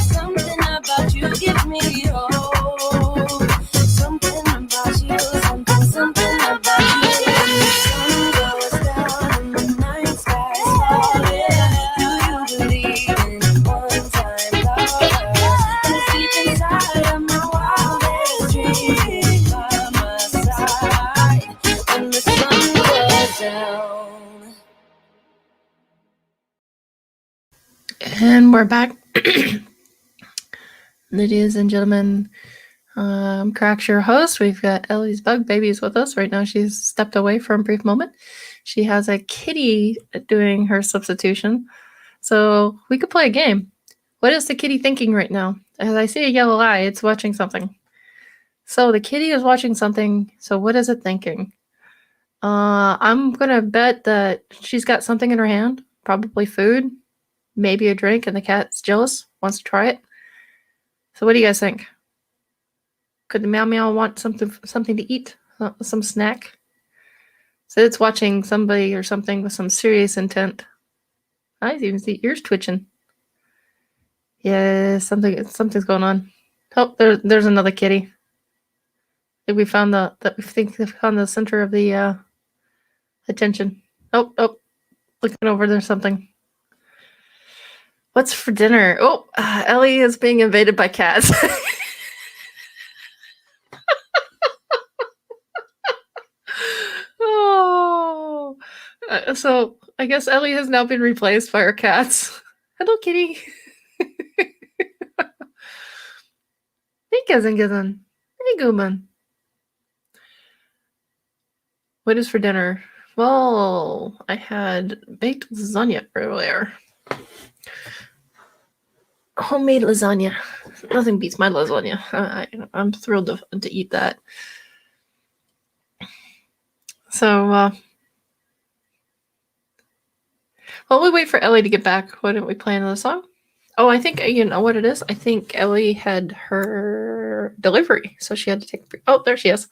something about you gives me hope. Something about you, something about you. When the sun goes down and the night sky's falling, do you believe in one-time lovers? 'Cause deep inside of my wildest dreams, by my side. When the sun goes down. And we're back. Ladies and gentlemen, Crack's your host. We've got Ellie's bug babies with us. Right now she's stepped away for a brief moment. She has a kitty doing her substitution. So we could play a game. What is the kitty thinking right now? As I see a yellow eye, it's watching something. So the kitty is watching something. So what is it thinking? I'm going to bet that she's got something in her hand. Probably food. Maybe a drink, and the cat's jealous, wants to try it. So what do you guys think? Could the meow meow want something to eat? Some snack? So it's watching somebody or something with some serious intent. I even see ears twitching. Yeah, something's going on. Oh, there's another kitty. I think we found the center of the attention. Oh, looking over, there's something. What's for dinner? Oh, Ellie is being invaded by cats. Oh, so I guess Ellie has now been replaced by her cats. Hello, kitty. Hey, cousin. Hey, Gooman. What is for dinner? Well, I had baked lasagna earlier. Homemade lasagna. Nothing beats my lasagna. I'm thrilled to eat that. So, while we wait for Ellie to get back, why don't we play another song? Oh, I think, you know what it is? I think Ellie had her delivery, so she had to take... Oh, there she is.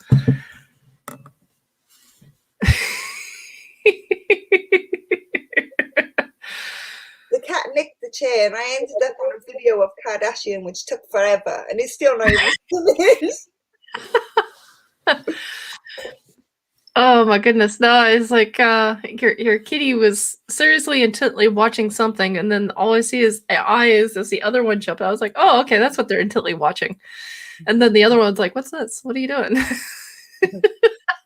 The cat nicked the chair, and I ended up on a video of Kardashian, which took forever, and it's still not even finished. Oh my goodness. No, it's like your kitty was seriously intently watching something, and then all I see is eyes as the other one jump out. I was like, oh, okay, that's what they're intently watching. And then the other one's like, what's this? What are you doing?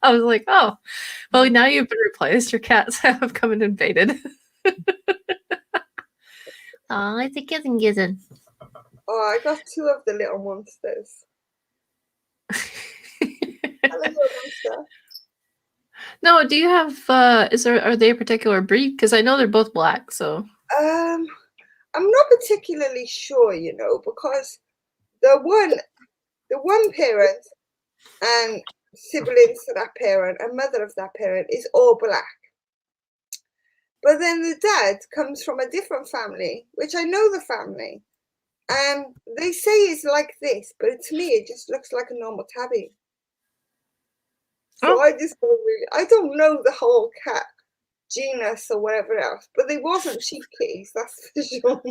I was like, oh, well, now you've been replaced. Your cats have come and invaded. Oh, it's a kitten. Oh, I got 2 of the little monsters. Hello, little monster. No, do you have are they a particular breed? Because I know they're both black, so I'm not particularly sure, you know, because the one parent and siblings to that parent and mother of that parent is all black. But then the dad comes from a different family, which I know the family, and they say it's like this, but to me it just looks like a normal tabby. So Oh. I don't know the whole cat genus or whatever else, but they wasn't cheap kitties, that's for sure.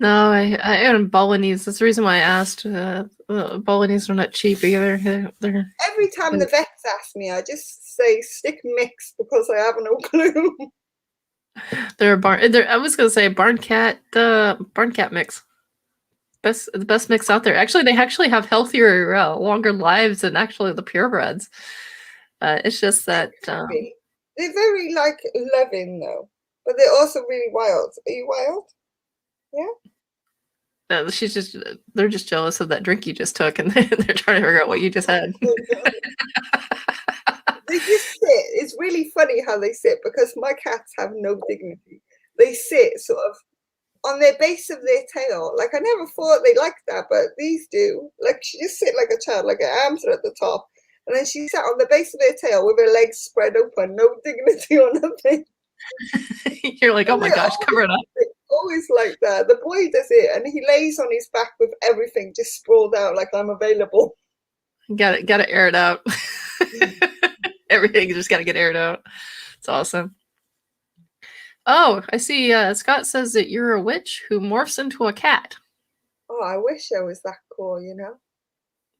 No, I own Balinese. That's the reason why I asked. Balinese are not cheap either. They're Every time the vets ask me, I just say stick mixed because I have no clue. they're a barn. I was gonna say barn cat mix. The best mix out there. Actually, they actually have healthier, longer lives than actually the purebreds. It's just that They're very like loving though, but they're also really wild. Are you wild? Yeah. they're just jealous of that drink you just took, and they're trying to figure out what you just had. They just sit. It's really funny how they sit because my cats have no dignity. They sit sort of on their base of their tail. Like I never thought they liked that, but these do. Like she just sit like a child, like her arms are at the top. And then she sat on the base of their tail with her legs spread open, no dignity or nothing. You're like, oh my gosh, cover it up. Always like that. The boy does it, and he lays on his back with everything just sprawled out, like I'm available. Gotta air it out. Everything just gotta get aired out. It's awesome. Oh, I see. Scott says that you're a witch who morphs into a cat. Oh, I wish I was that cool, you know.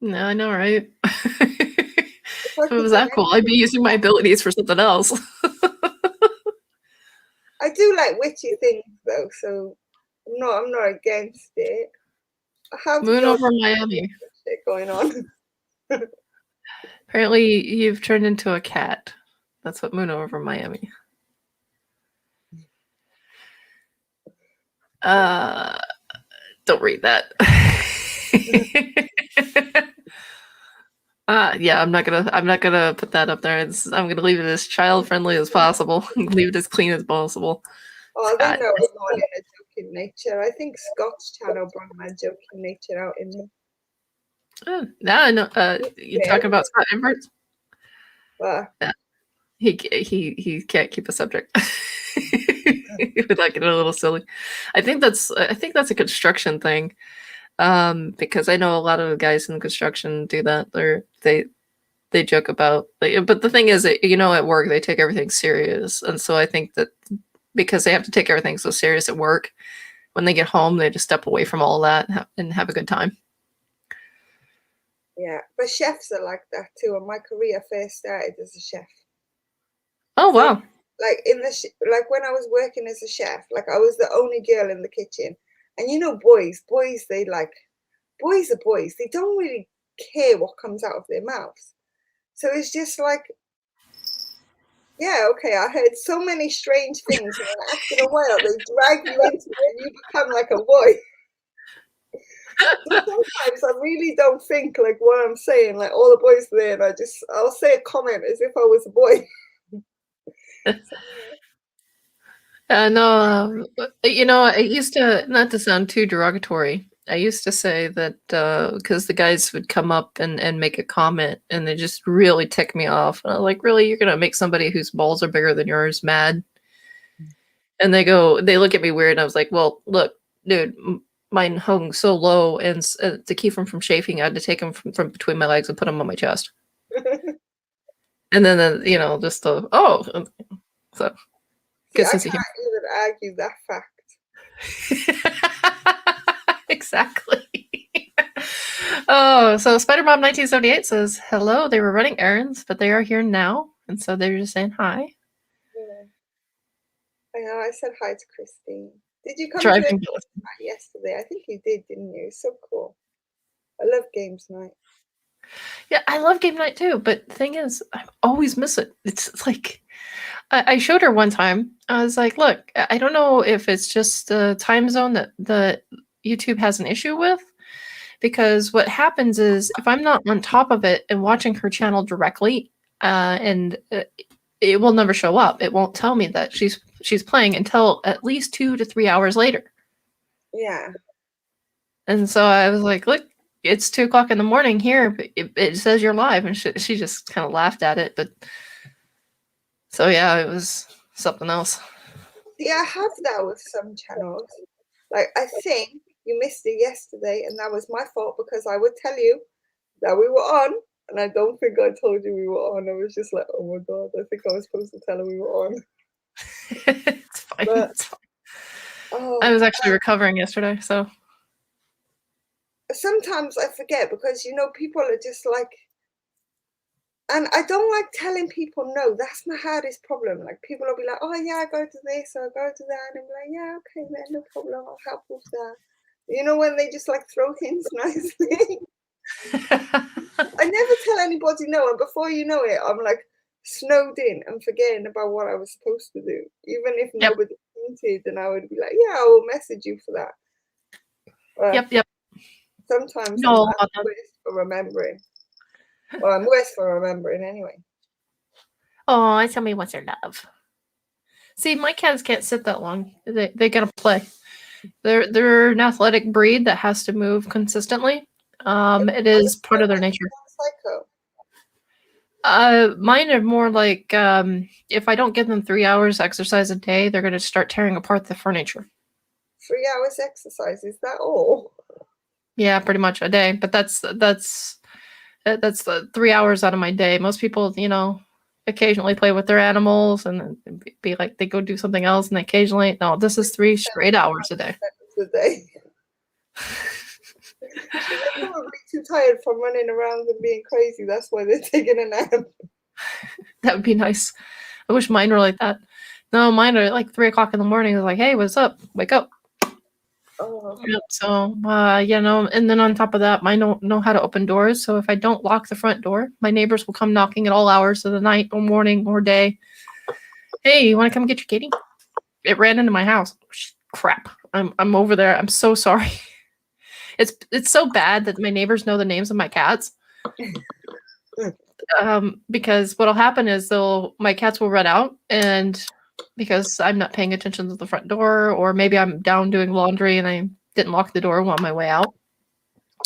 No, I know, right? If it was that cool, I'd be using my abilities for something else. I do like witchy things though, so I'm not against it. I have Moon over Miami. Shit going on. Apparently, you've turned into a cat. That's what Moon over Miami. Don't read that. Yeah, I'm not gonna put that up there. I'm gonna leave it as child friendly as possible. Leave it as clean as possible. Oh, they know I'm not in a joking nature. I think Scott's channel brought my joking nature out in me. Oh, now I know. You talking about Scott Inverts? Yeah. He can't keep a subject. He would like it a little silly. I think that's a construction thing. Because I know a lot of guys in construction do that. They joke about, but the thing is, at work they take everything serious, and so I think that because they have to take everything so serious at work, when they get home they just step away from all that and have a good time. Yeah, but chefs are like that too. And my career first started as a chef. Oh wow! Like when I was working as a chef, like I was the only girl in the kitchen. And boys are boys. They don't really care what comes out of their mouths. So it's just like, yeah, okay, I heard so many strange things, and then after a while they drag you into it and you become like a boy. So sometimes I really don't think like what I'm saying, like all the boys are there, and I'll say a comment as if I was a boy. No, I used to, not to sound too derogatory, I used to say that because the guys would come up and make a comment and they just really tick me off. And I'm like, really, you're gonna make somebody whose balls are bigger than yours mad? And they look at me weird, and I was like, well, look, dude, mine hung so low, and to keep him from chafing, I had to take him from between my legs and put him on my chest. And then just so. See, I can't even argue that fact. Exactly. Oh Oh, so Spider Mom 1978 says, hello, they were running errands, but they are here now. And so they're just saying hi. Yeah. I know, I said hi to Christine. Did you come to Driving. it yesterday? I think you did, didn't you? It's so cool. I love games night. Yeah, I love game night too, but the thing is, I always miss it. It's like, I showed her one time. I was like, look, I don't know if it's just the time zone that the YouTube has an issue with, because what happens is if I'm not on top of it and watching her channel directly, and it will never show up. It won't tell me that she's playing until at least 2 to 3 hours later. Yeah. And so I was like, look, it's 2 o'clock in the morning here, but it says you're live. And she just kind of laughed at it. But so, yeah, it was something else. See, I have that with some channels. Like, I think you missed it yesterday, and that was my fault because I would tell you that we were on, and I don't think I told you we were on. I was just like, oh my God, I think I was supposed to tell her we were on. It's fine. But, it's fine. oh, I was actually recovering yesterday, so. Sometimes I forget because, people are just like, and I don't like telling people no. That's my hardest problem. Like, people will be like, oh yeah, I go to this or I go to that, and I'm like, yeah, okay then, no problem, I'll help with that. When they just like throw hints nicely. I never tell anybody no, and before you know it, I'm like snowed in and forgetting about what I was supposed to do. Even if nobody hinted, and I would be like, yeah, I will message you for that. But Yep. sometimes No, I'm worse for remembering. Well, I'm worse for remembering anyway. Oh, tell me what's your love. See, my cats can't sit that long. They gotta play. They're an athletic breed that has to move consistently. It is part of their nature. Psycho. Mine are more like if I don't give them 3 hours exercise a day, they're gonna start tearing apart the furniture. 3 hours exercise, is that all? Yeah, pretty much a day. But that's the 3 hours out of my day. Most people, occasionally play with their animals and be like they go do something else, and occasionally no. This is 3 straight hours a day. They're probably too tired from running around and being crazy. That's why they're taking a nap. That would be nice. I wish mine were like that. No, mine are like 3 o'clock in the morning. It's like, hey, what's up? Wake up. Oh. Yep. So, and then on top of that, mine don't know how to open doors. So if I don't lock the front door, my neighbors will come knocking at all hours of the night or morning or day. Hey, you want to come get your kitty? It ran into my house. Crap. I'm over there. I'm so sorry. It's so bad that my neighbors know the names of my cats. Because what'll happen is my cats will run out, and because I'm not paying attention to the front door, or maybe I'm down doing laundry and I didn't lock the door on my way out,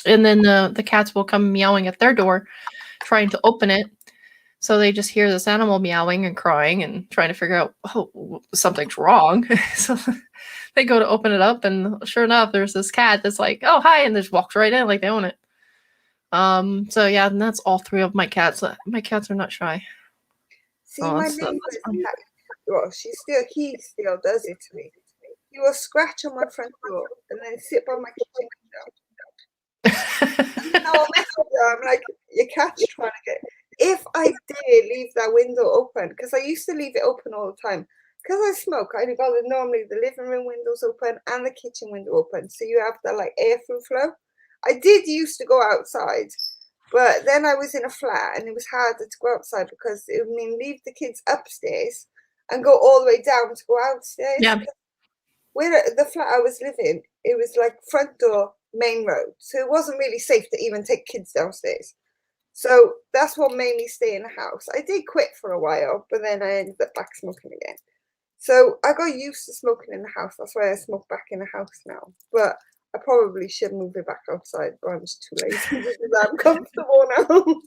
and then the cats will come meowing at their door, trying to open it. So they just hear this animal meowing and crying and trying to figure out, oh, something's wrong. So they go to open it up, and sure enough, there's this cat that's like, oh, hi, and just walks right in like they own it. So yeah, and that's all 3 of my cats. My cats are not shy. See, my neighbor's cat, well, he still does it to me. He will scratch on my front door and then sit by my kitchen window. And now I'm like, your cat's trying to get. If I dare leave that window open, because I used to leave it open all the time, because I smoke, I got normally the living room windows open and the kitchen window open, so you have the like airflow flow. I did used to go outside, but then I was in a flat and it was harder to go outside because it would mean leave the kids upstairs and go all the way down to go outstairs. Yeah. Where the flat I was living, it was like front door, main road, so it wasn't really safe to even take kids downstairs. So that's what made me stay in the house. I did quit for a while, but then I ended up back smoking again. So I got used to smoking in the house. That's why I smoke back in the house now. But I probably should move it back outside, but I'm just too lazy because I'm comfortable now.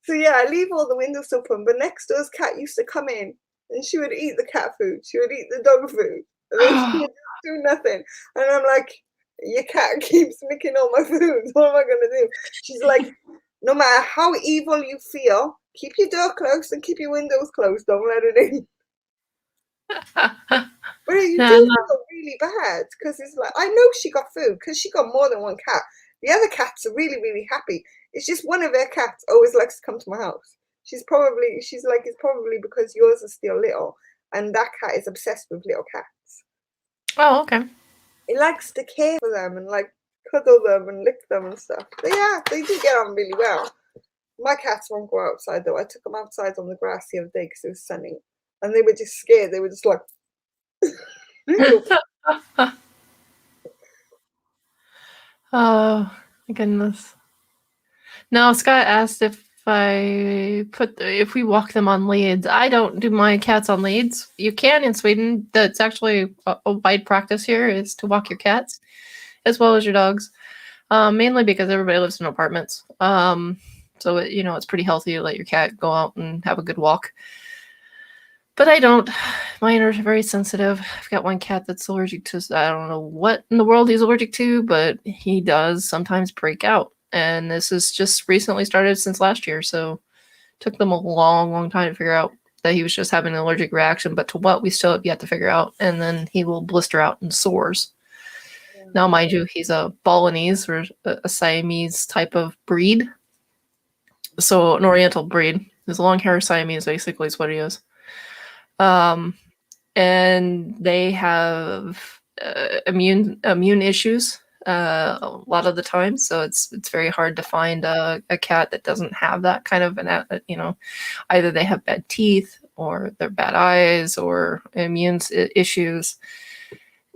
So yeah, I leave all the windows open, but next door's cat used to come in and she would eat the cat food. She would eat the dog food. And then she would do nothing. And I'm like, your cat keeps licking all my food. What am I going to do? She's like, no matter how evil you feel, keep your door closed and keep your windows closed. Don't let it in. But you do feel really bad because it's like, I know she got food because she got more than one cat. The other cats are really, really happy. It's just one of their cats always likes to come to my house. She's like, it's probably because yours are still little, and that cat is obsessed with little cats. Oh, okay. It likes to care for them and like cuddle them and lick them and stuff. But yeah, they do get on really well. My cats won't go outside though. I took them outside on the grass the other day because it was sunny, and they were just scared. They were just like, Oh my goodness. Now Scott asked if we walk them on leads. I don't do my cats on leads. You can in Sweden. That's actually a wide practice here is to walk your cats as well as your dogs. Mainly because everybody lives in apartments. So it's pretty healthy to let your cat go out and have a good walk. But I don't. Mine are very sensitive. I've got one cat that's allergic to, I don't know what in the world he's allergic to, but he does sometimes break out. And this is just recently started since last year. So it took them a long, long time to figure out that he was just having an allergic reaction. But to what we still have yet to figure out. And then he will blister out in sores. Now, mind you, he's a Balinese or a Siamese type of breed. So an Oriental breed. His long hair Siamese basically is what he is. And they have immune issues a lot of the time. So it's very hard to find a cat that doesn't have that kind of either they have bad teeth or they're bad eyes or immune issues.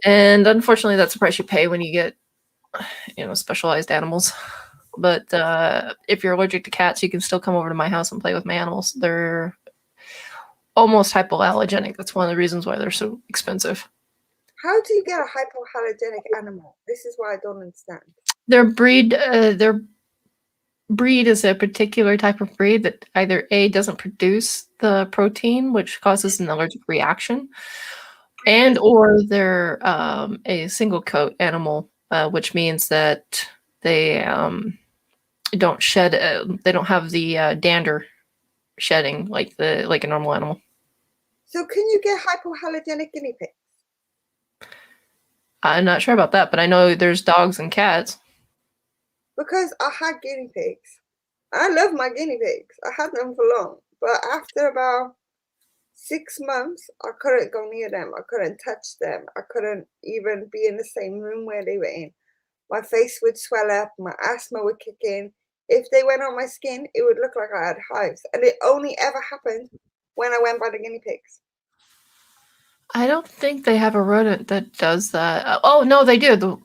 And unfortunately, that's the price you pay when you get specialized animals. But if you're allergic to cats, you can still come over to my house and play with my animals. They're almost hypoallergenic. That's one of the reasons why they're so expensive. how do you get a hypoallergenic animal? This is what I don't understand. Their breed is a particular type of breed that either A, doesn't produce the protein, which causes an allergic reaction, and or they're a single coat animal, which means that they don't shed. They don't have the dander shedding like a normal animal. So can you get hypoallergenic guinea pigs? I'm not sure about that, but I know there's dogs and cats. Because I had guinea pigs. I love my guinea pigs. I had them for long. But after about 6 months, I couldn't go near them. I couldn't touch them. I couldn't even be in the same room where they were in. My face would swell up. My asthma would kick in. If they went on my skin, it would look like I had hives. And it only ever happened when I went by the guinea pigs. I don't think they have a rodent that does that. Oh, no, they do. The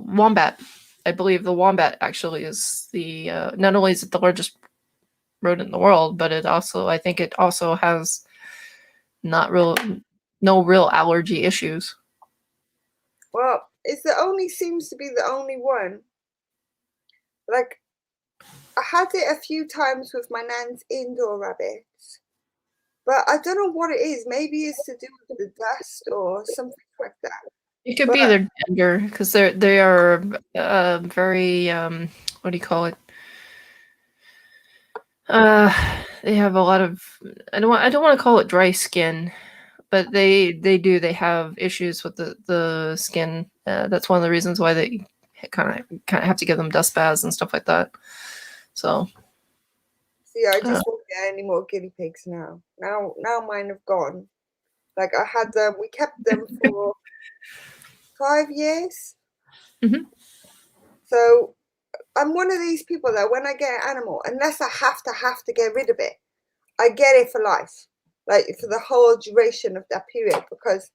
wombat. I believe the wombat actually is the not only is it the largest rodent in the world, but I think it also has no real allergy issues. Well, seems to be the only one. Like, I had it a few times with my nan's indoor rabbits, but I don't know what it is. Maybe it's to do with the dust or something like that. It could be their gender because they are very what do you call it? They have a lot of I don't want to call it dry skin, but they have issues with the skin. That's one of the reasons why they kind of have to give them dust baths and stuff like that. So see, I just won't get any more guinea pigs now. Now mine have gone. Like I had them, we kept them for 5 years. Mm-hmm. So I'm one of these people that when I get an animal, unless I have to get rid of it, I get it for life, like for the whole duration of that period, because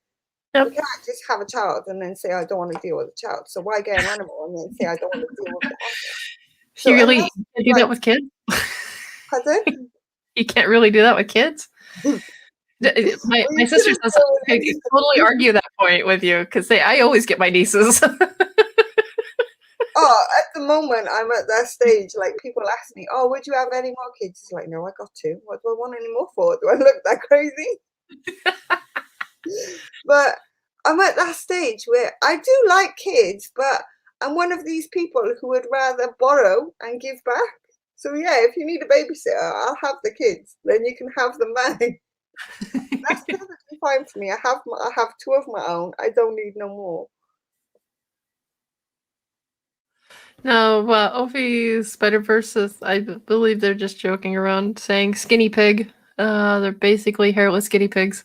you can't just have a child and then say I don't want to deal with the child. So why get an animal and then say I don't want to deal with the animal? So you really can't do that with kids? Pardon? You can't really do that with kids? My sister says I could totally argue that point with you because I always get my nieces. Oh, at the moment I'm at that stage. Like people ask me, "Oh, would you have any more kids?" It's like, no, I got 2. What do I want any more for? Do I look that crazy? But I'm at that stage where I do like kids, but I'm one of these people who would rather borrow and give back. So yeah, if you need a babysitter, I'll have the kids. Then you can have them back. That's perfectly fine for me. I have 2 of my own. I don't need no more. No, Ophi Spider-Verse is, I believe they're just joking around saying skinny pig. They're basically hairless guinea pigs.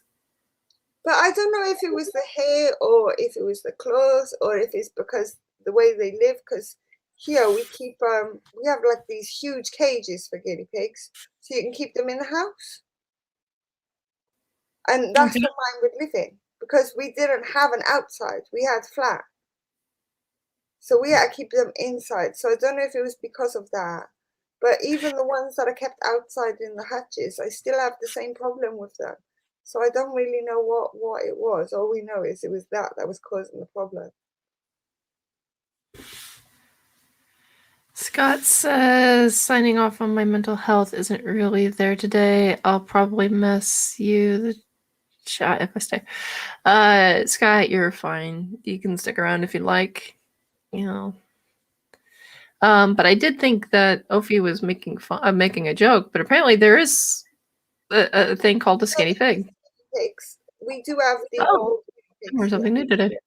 But I don't know if it was the hair or if it was the clothes or if it's because the way they live. Because here we keep we have like these huge cages for guinea pigs, so you can keep them in the house, and that's Okay. what mine would live in because we didn't have an outside. We had flat, so we had to keep them inside. So I don't know if it was because of that. But even the ones that are kept outside in the hatches, I still have the same problem with them. So I don't really know what it was. All we know is it was that was causing the problem. Scott says signing off on my mental health isn't really there today. I'll probably miss you the chat if I stay. Scott, you're fine. You can stick around if you like. You know. But I did think that Ophi was making fun, making a joke. But apparently there is a thing called a skinny pig. Pigs. We do have the Oh, old or pigs. something new today.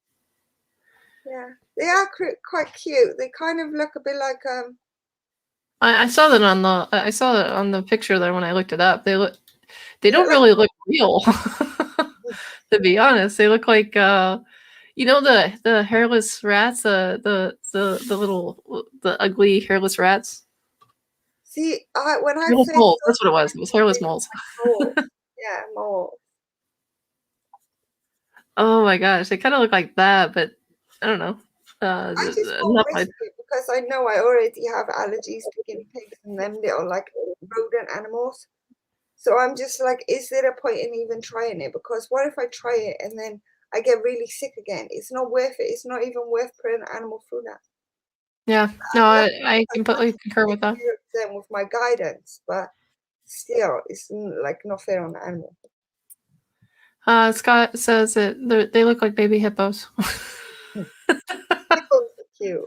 Yeah, they are quite cute. They kind of look a bit like I saw that on the picture there when I looked it up. They don't like, really look real. To be honest, they look like the hairless rats, the little the ugly hairless rats. see, when I Hairless first moles. saw That's what it was. them, It was hairless they look moles. like moles. Yeah, moles. Oh my gosh, they kind of look like that, but I don't know. I just won't Not risk like it because I know I already have allergies to guinea pigs and them little like rodent animals. So I'm just like, is there a point in even trying it? Because what if I try it and then I get really sick again? It's not worth it. It's not even worth putting animal through that. yeah. No, I completely concur with Take that. care of them with my guidance, but still, it's like not fair on the animal. Scott says that they look like baby hippos. Hippos are cute,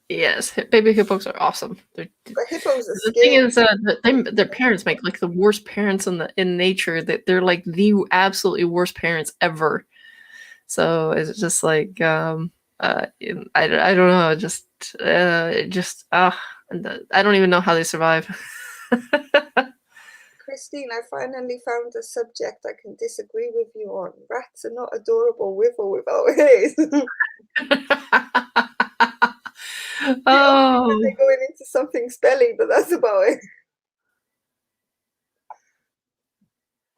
Yes, baby hippos are awesome. but hippos are The thing scary. is that their parents make like the worst parents in nature. That they're like the absolutely worst parents ever. So it's just like I don't know, I don't even know how they survive. Christine, I finally found a subject I can disagree with you on. Rats are not adorable with or without hairs. Oh, They're going into something spelly, but that's about it.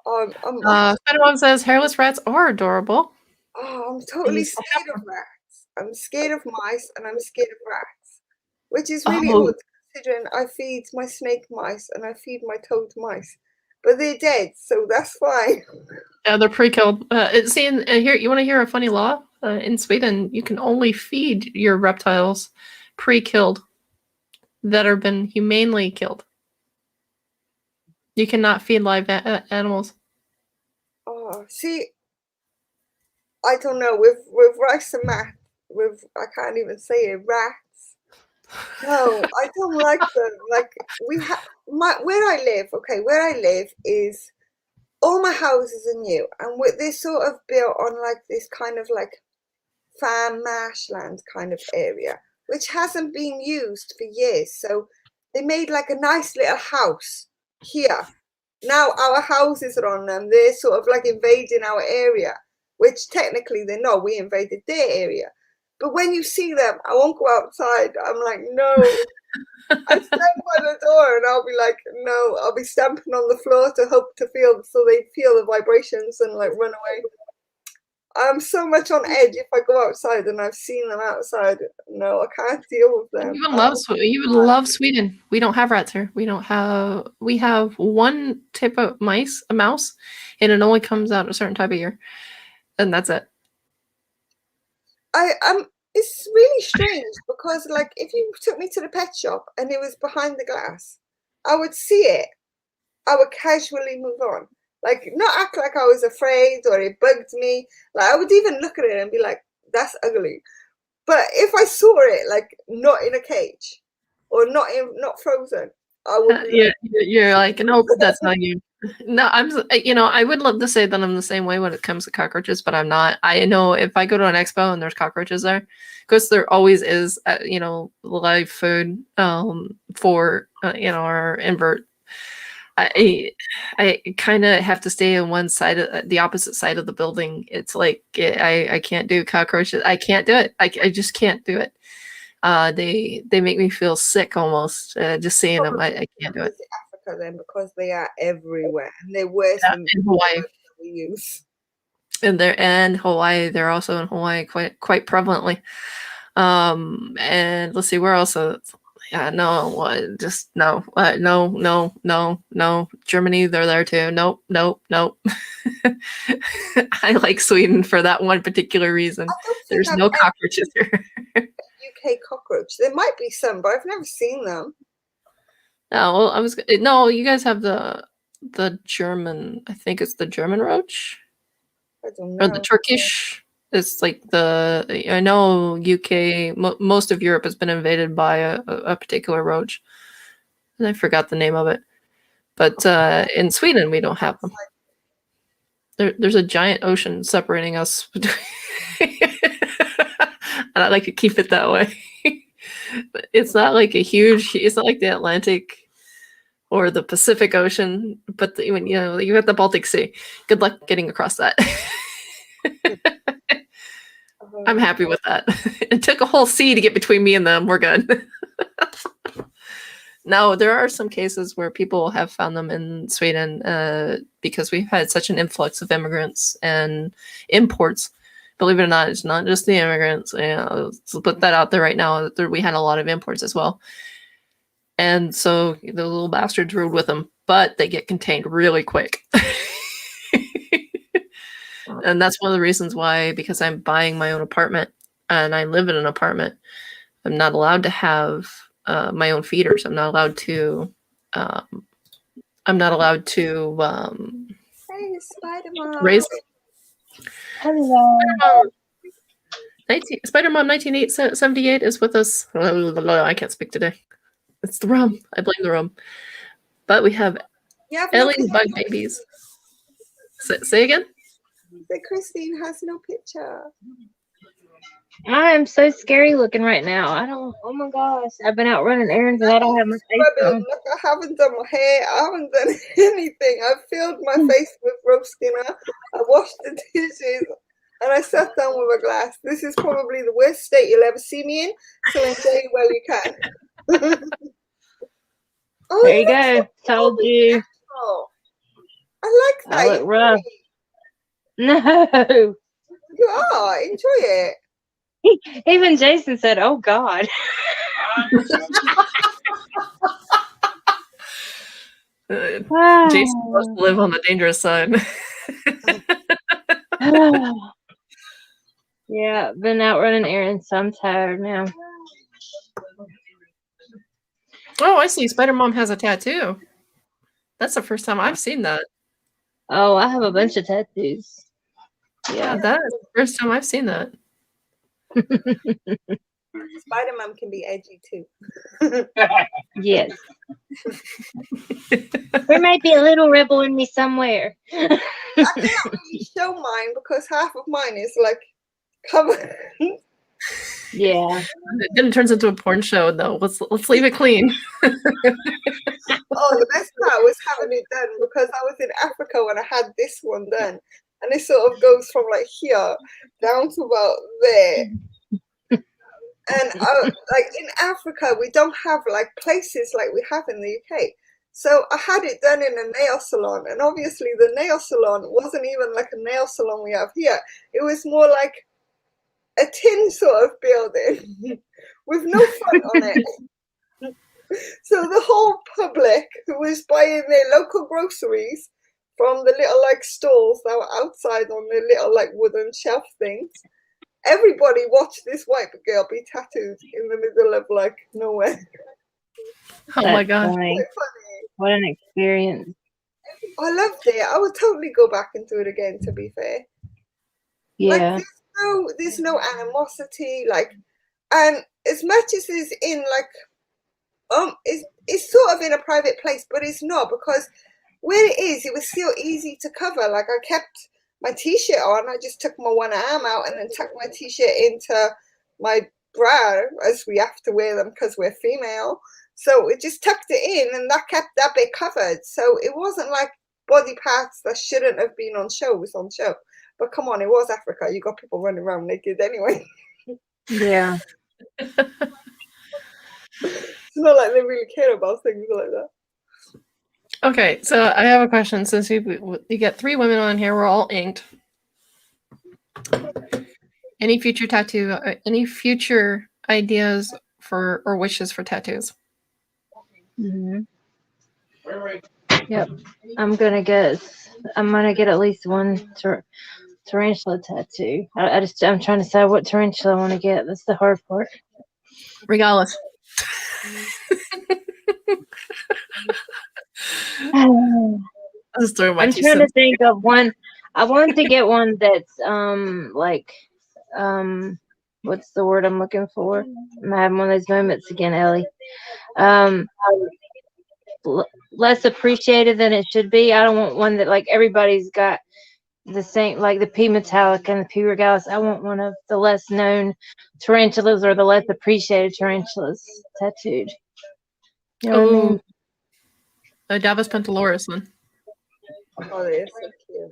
Spider-Man says hairless rats are adorable. I'm totally scared of rats. I'm scared of mice and I'm scared of rats, which is really Oh, odd considering I feed my snake mice and I feed my toad mice, but they're dead, so that's fine. yeah, they're pre-killed. Here, you want to hear a funny law? In Sweden, you can only feed your reptiles pre-killed that have been humanely killed. You cannot feed live animals. Oh, see, I don't know with rice and math. With I can't even say it. Rats. No, I don't like them. Like we have where I live. Okay, where I live is all my houses are new, and they're sort of built on like this kind of like farm marshland kind of area, which hasn't been used for years. So they made like a nice little house here. Now our houses are on them. They're sort of like invading our area, which technically they're not. We invaded their area. But when you see them, I won't go outside. I'm like, no. I stand by the door and I'll be like, no. I'll be stamping on the floor to hope to feel so they feel the vibrations and like run away. I'm so much on edge if I go outside and I've seen them outside. No, I can't deal with them. You would love Sweden. We don't have rats here. We have one type of a mouse, and it only comes out a certain type of year, and that's it. It's really strange because like if you took me to the pet shop and it was behind the glass, I would see it. I would casually move on. Like not act like I was afraid or it bugged me. Like I would even look at it and be like, that's ugly. But if I saw it like not in a cage or not frozen, I would be You're like, nope, that's not you. No, I would love to say that I'm the same way when it comes to cockroaches, but I'm not. I know if I go to an expo and there's cockroaches there, because there always is, live food, for, our invert. I kind of have to stay on one side of the opposite side of the building. It's like I can't do cockroaches. I can't do it. I just can't do it. They make me feel sick almost. Just seeing them, I can't do it. Africa then, because they are everywhere and they're worse than In Hawaii. we use. And Hawaii, they're also in Hawaii quite prevalently. And let's see where else. Just no, no. Germany, they're there too. Nope. I like Sweden for that one particular reason. There's no cockroaches here. UK cockroach. There might be some, but I've never seen them. No, you guys have the German. I think it's the German roach. I don't know. Or the Turkish. It's like I know UK, most of Europe has been invaded by a particular roach. And I forgot the name of it. But in Sweden, we don't have them. There's a giant ocean separating us. And I like to keep it that way. But it's not like it's not like the Atlantic or the Pacific Ocean, but you got the Baltic Sea. Good luck getting across that. I'm happy with that. It took a whole sea to get between me and them. We're good. No, there are some cases where people have found them in Sweden because we've had such an influx of immigrants and imports. Believe it or not, it's not just the immigrants. Let's put that out there right now. We had a lot of imports as well. And so the little bastards rode with them, but they get contained really quick. And that's one of the reasons why, because I'm buying my own apartment and I live in an apartment, I'm not allowed to have my own feeders. I'm not allowed to. Hey, Spider-Man. Raise. Hello. Spider-Man 1978 is with us. I can't speak today. It's the rum. I blame the rum. But we have Ellie's bug babies. Say again? That Christine has no picture. I am so scary looking right now. Oh my gosh. I've been out running errands and I don't have my face on. Look, I haven't done my hair. I haven't done anything. I've filled my face with roast dinner. I washed the dishes and I sat down with a glass. This is probably the worst state you'll ever see me in, so enjoy it while you can. Oh, there you go. Told you. Oh, I like that. I look rough. No. You are. Enjoy it. Even Jason said, "Oh God." Jason must live on the dangerous side. Yeah, been out running errands, so I'm tired now. Oh, I see. Spider-Mom has a tattoo. That's the first time I've seen that. Oh, I have a bunch of tattoos. Yeah, that is the first time I've seen that. Spider-Man can be edgy too. Yes. There might be a little rebel in me somewhere. I can't really show mine because half of mine is like covered. Yeah. Then it turns into a porn show, though. Let's leave it clean. Oh, the best part was having it done because I was in Africa when I had this one done, and it sort of goes from like here down to about there. And like in Africa, we don't have like places like we have in the UK. So I had it done in a nail salon, and obviously the nail salon wasn't even like a nail salon we have here. It was more like a tin sort of building with no front on it. So the whole public who was buying their local groceries from the little like stalls that were outside on the little like wooden shelf things, everybody watched this white girl be tattooed in the middle of like nowhere. Oh my god. Funny. What an experience. I loved it. I would totally go back and do it again, to be fair. Yeah. Like, there's no animosity, like, and as much as it's in like it's sort of in a private place, but it's not, because where it is, it was still easy to cover. Like I kept my t-shirt on. I just took my one arm out and then tucked my t-shirt into my bra, as we have to wear them because we're female. So it just tucked it in, and that kept that bit covered. So it wasn't like body parts that shouldn't have been on show was on show. But come on, it was Africa. You got people running around naked anyway. Yeah. It's not like they really care about things like that. Okay, so I have a question. Since you get 3 women on here, we're all inked. Any future tattoo? Any future ideas for or wishes for tattoos? Mm-hmm. Yep. I'm gonna get at least one tarantula tattoo. I'm trying to decide what tarantula I want to get. That's the hard part. Regalis. I'm Just throwing my two trying to cents. think of one. I want to get one that's what's the word I'm looking for? I'm having one of those moments again, Ellie. Less appreciated than it should be. I don't want one that like everybody's got the same, like the P metallic and the P regalis. I want one of the less known tarantulas or the less appreciated tarantulas tattooed. You know what I mean? Davos Pentaloris one. Oh, they're so cute.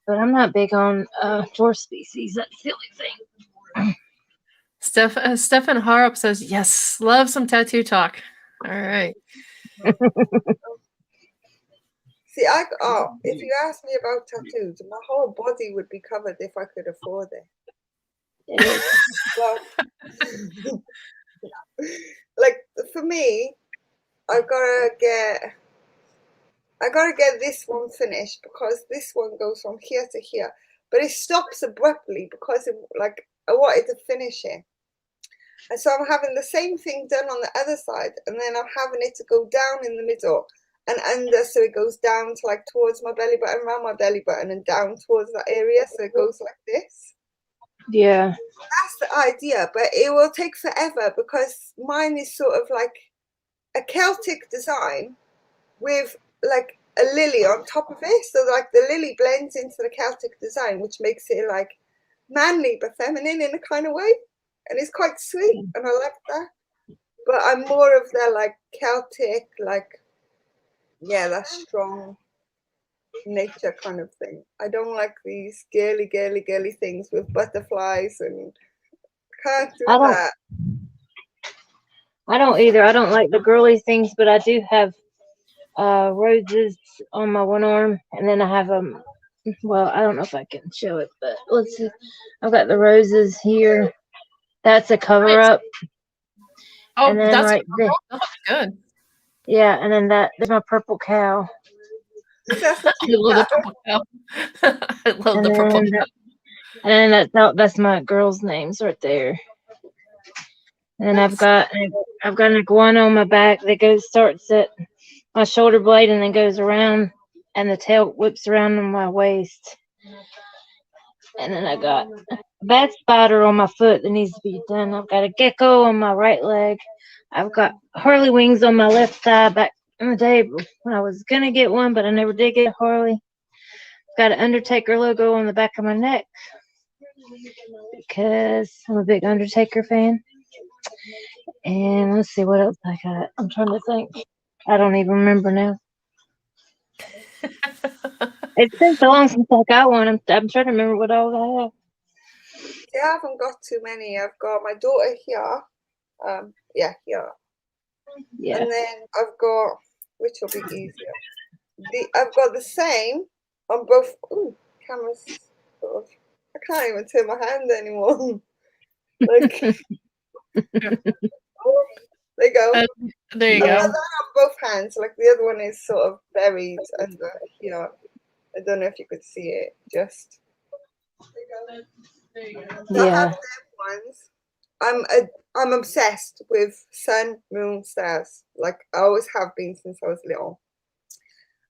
But I'm not big on dwarf species. That's the only thing. Stefan Harp says, yes, love some tattoo talk. All right. See, if you ask me about tattoos, my whole body would be covered if I could afford it. Well, like for me, I gotta get this one finished because this one goes from here to here, but it stops abruptly because I wanted to finish it. And so I'm having the same thing done on the other side, and then I'm having it to go down in the middle and under, so it goes down to like towards my belly button, around my belly button, and down towards that area, so it goes like this. Yeah. That's the idea, but it will take forever because mine is sort of like a Celtic design with like a lily on top of it, so like the lily blends into the Celtic design, which makes it like manly but feminine in a kind of way. And it's quite sweet, and I like that. But I'm more of the like Celtic, like, yeah, that strong nature kind of thing. I don't like these girly things with butterflies, and can't do that. I don't either. I don't like the girly things, but I do have roses on my one arm, and then I have well, I don't know if I can show it, but let's see. I've got the roses here. That's a cover up. Oh, and then that's right there. That looks good. Yeah, and then there's my purple cow. I love the purple cow. I love the purple cow. And then that's my girls' names right there. And I've got an iguana on my back that starts at my shoulder blade and then goes around, and the tail whips around on my waist. And then I got a bat spider on my foot that needs to be done. I've got a gecko on my right leg. I've got Harley wings on my left thigh back in the day when I was gonna get one, but I never did get a Harley. I've got an Undertaker logo on the back of my neck because I'm a big Undertaker fan. And let's see what else I got. I'm trying to think. I don't even remember now. It's been so long since I got one. I'm trying to remember what all I have. See, I haven't got too many. I've got my daughter here. Here. Yeah. And then I've got, which will be easier. I've got the same on both. Ooh, cameras. Sort of, I can't even turn my hand anymore. Like, there you go. There you go. I've got that on both hands. Like the other one is sort of buried under here. I don't know if you could see it. Just there you go. So I have them ones. I'm obsessed with sun, moon, stars. Like I always have been since I was little.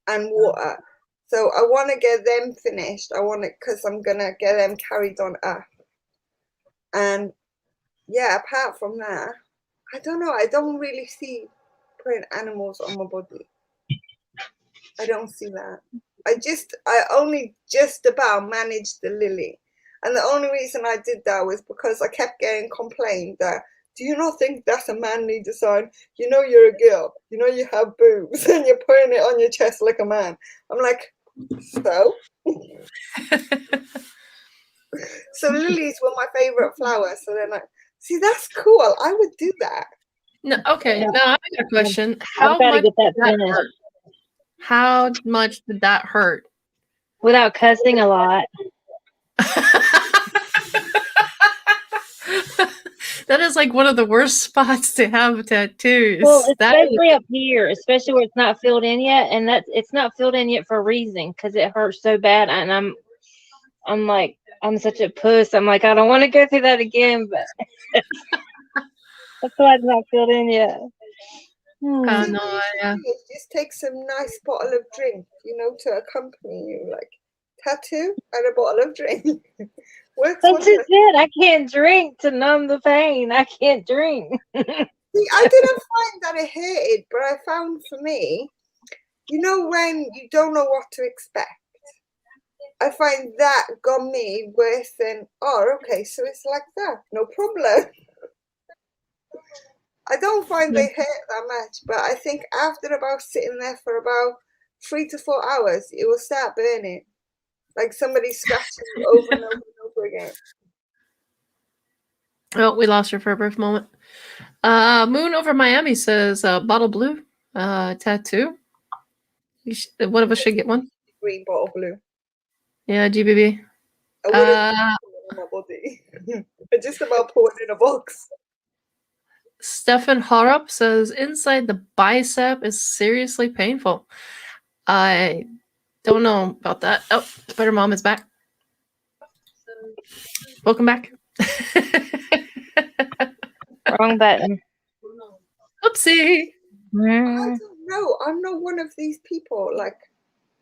And water. So I want to get them finished. I want it because I'm gonna get them carried on up. And yeah, apart from that, I don't know. I don't really see putting animals on my body. I don't see that. I only just about managed the lily. And the only reason I did that was because I kept getting complained that, do you not think that's a manly design? You know you're a girl. You know you have boobs and you're putting it on your chest like a man. I'm like, so? So lilies were my favorite flower. So then see, that's cool. I would do that. No, okay. Yeah. Now I got a question. I've got to get that did that finished hurt? How much did that hurt? without cussing a lot. That is like one of the worst spots to have tattoos. Well, especially up here, especially where it's not filled in yet, and it's not filled in yet for a reason because it hurts so bad, and I'm like, I'm such a puss. I'm like, I don't want to go through that again, but that's why it's not filled in yet. No, yeah. Just take some nice bottle of drink, to accompany you, like tattoo and a bottle of drink. Works. That's just it. I can't drink to numb the pain. I can't drink. See, I didn't find that it hurted, but I found for me, when you don't know what to expect, I find that got me worse than, okay, so it's like that, no problem. I don't find they hurt that much, but I think after about sitting there for about 3 to 4 hours, it will start burning. Like somebody scratching you over and over and over again. Oh, we lost her for a brief moment. Moon over Miami says bottle blue tattoo. One of us should get one. Green bottle blue. Yeah, GBB. I wouldn't put it on my body. I just about put it in a box. Stefan Horup says inside the bicep is seriously painful. I don't know about that. Oh, Spider Mom is back. Welcome back. Wrong button. Oopsie. I don't know. I'm not one of these people. Like,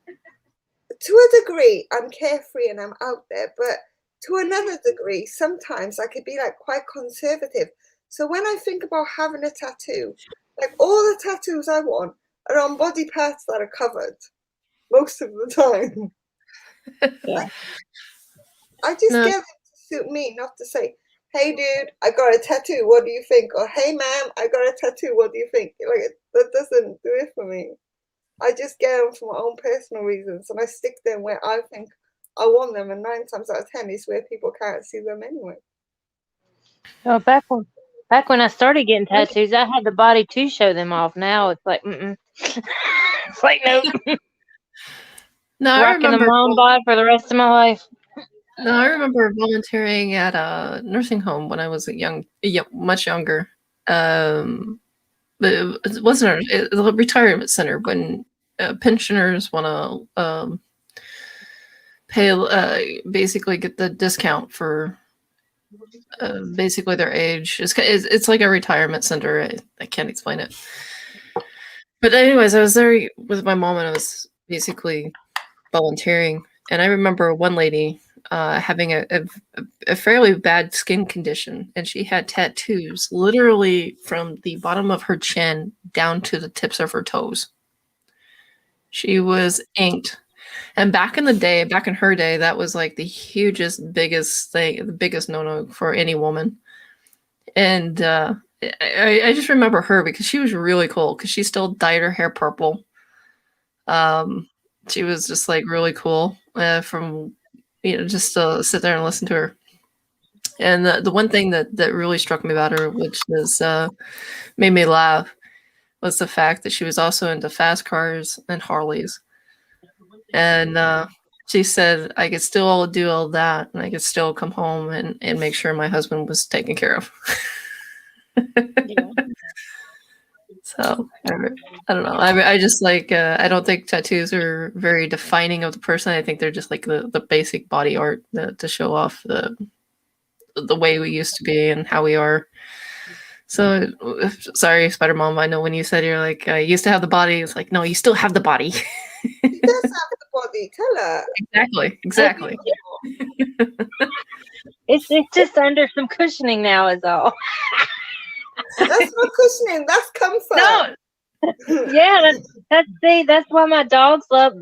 to a degree, I'm carefree and I'm out there, but to another degree, sometimes I could be like quite conservative. So when I think about having a tattoo, like all the tattoos I want are on body parts that are covered most of the time. Yeah. I just get it to suit me, not to say, hey dude, I got a tattoo, what do you think? Or hey ma'am, I got a tattoo, what do you think? Like, that doesn't do it for me. I just get them for my own personal reasons, and I stick them where I think I want them, and 9 times out of 10 is where people can't see them anyway. Oh, back when I started getting tattoos, I had the body to show them off. Now it's like, it's like nope. No, I Rocking a remember mom bod for the rest of my life. No, I remember volunteering at a nursing home when I was much younger. But it wasn't a retirement center when pensioners want to pay, basically get the discount for basically their age. It's like a retirement center. I can't explain it. But anyways, I was there with my mom and I was basically volunteering. And I remember one lady having a fairly bad skin condition, and she had tattoos literally from the bottom of her chin down to the tips of her toes. She was inked. And back in her day, that was like the biggest thing, the biggest no-no for any woman. And I just remember her because she was really cool because she still dyed her hair purple. She was just like really cool from, just to sit there and listen to her. And the one thing that really struck me about her, which was made me laugh, was the fact that she was also into fast cars and Harleys. And she said, I could still do all that and I could still come home and make sure my husband was taken care of. Yeah. So I don't know. I just like I don't think tattoos are very defining of the person. I think they're just like the basic body art to show off the way we used to be and how we are. So sorry, Spider Mom. I know when you said you're like I used to have the body. It's like no, you still have the body. She does have the body. Tell her. Exactly. It's just under some cushioning now, is all. That's not cushioning. That's comfort. No, Yeah, that's why my dogs at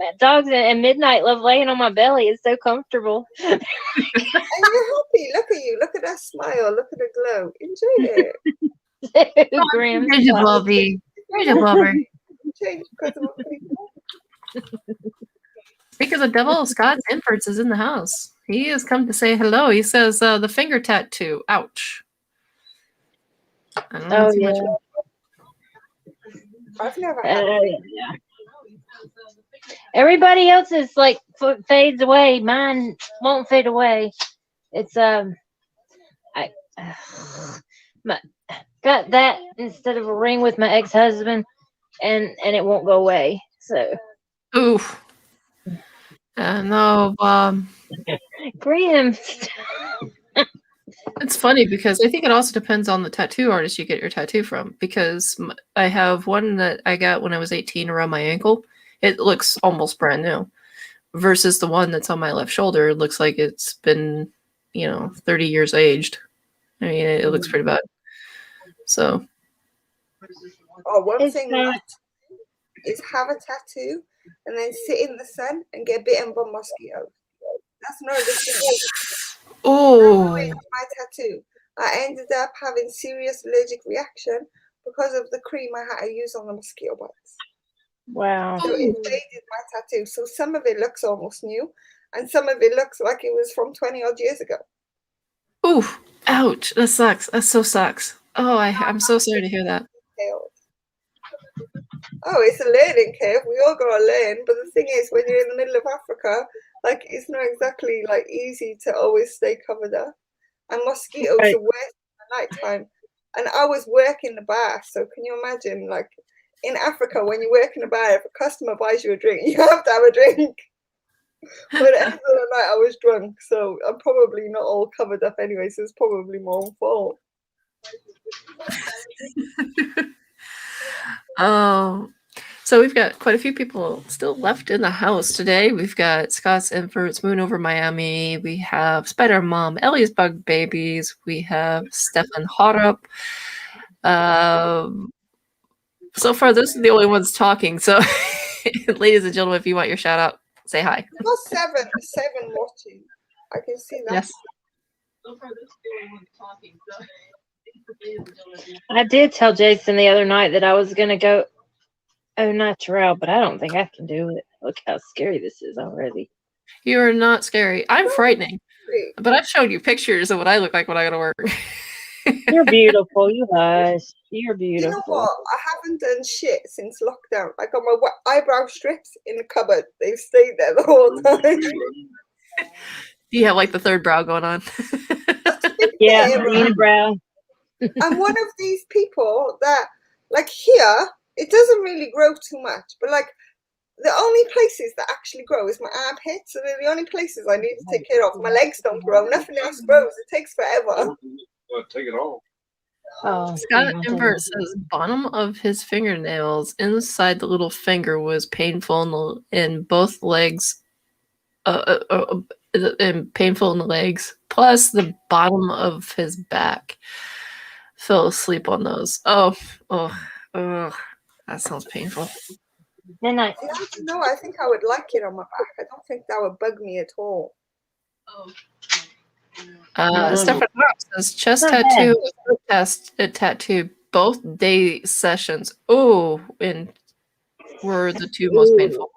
midnight love laying on my belly. It's so comfortable. And you're happy. Look at you. Look at that smile. Look at the glow. Enjoy it. Grim. Here's your Bobby. Here's your Bobber. Change because of other people. Speaking of the devil, Scott Inferts is in the house. He has come to say hello. He says the finger tattoo. Ouch. I don't know Oh too much. yeah. I've never had Yeah. Everybody else's like fades away. Mine won't fade away. It's I got that instead of a ring with my ex-husband, and it won't go away. So Oof. No, Grim. it's funny because I think it also depends on the tattoo artist you get your tattoo from. Because I have one that I got when I was 18 around my ankle. It looks almost brand new. Versus the one that's on my left shoulder. It looks like it's been, 30 years aged. I mean, it looks pretty bad. So. Oh, one It's thing not- not is have a tattoo and then sit in the sun and get bitten by mosquitoes. That's not a good thing. Oh. My tattoo. I ended up having serious allergic reaction because of the cream I had to use on the mosquito bites. Wow. So it faded my tattoo. So some of it looks almost new, and some of it looks like it was from 20 odd years ago. Oof. Ouch. That sucks. That so sucks. Oh, I'm so sorry to hear that. Oh, it's a learning curve. We all gotta learn. But the thing is, when you're in the middle of Africa, like it's not exactly like easy to always stay covered up. And mosquitoes Right. are worse at night time. And I was working the bar, so can you imagine, like in Africa, when you work in a bar, if a customer buys you a drink, you have to have a drink. But at the end of the night, I was drunk, so I'm probably not all covered up anyway. So it's probably my own fault. So we've got quite a few people still left in the house today. We've got Scott's Inferts, Moon over Miami. We have Spider Mom, Ellie's Bug Babies. We have Stefan Horup. So far, those are the only ones talking. So, ladies and gentlemen, if you want your shout out, say hi. I've got seven watching. I can see that. Yes. I did tell Jason the other night that I was gonna go au naturel, but I don't think I can do it. Look how scary this is already. You are not scary. I'm frightening. But I've showed you pictures of what I look like when I go to work. You're beautiful. You hush. You're beautiful. You know what? I haven't done shit since lockdown. Like on my eyebrow strips in the cupboard, they've stayed there the whole time. You have like the third brow going on. Yeah, unibrow. I'm one of these people that, like here, it doesn't really grow too much, but like the only places that actually grow is my armpits. So they're the only places I need to take care of. My legs don't grow. Nothing else grows. It takes forever. Take it off. Oh, Scott Invert says bottom of his fingernails inside the little finger was painful in both legs. And painful in the legs. Plus the bottom of his back. Fell asleep on those. Oh, that sounds painful. Then I don't know. I think I would like it on my back. I don't think that would bug me at all. Stefan says chest tattoo, test tattoo, both day sessions. Oh, and were the two most painful.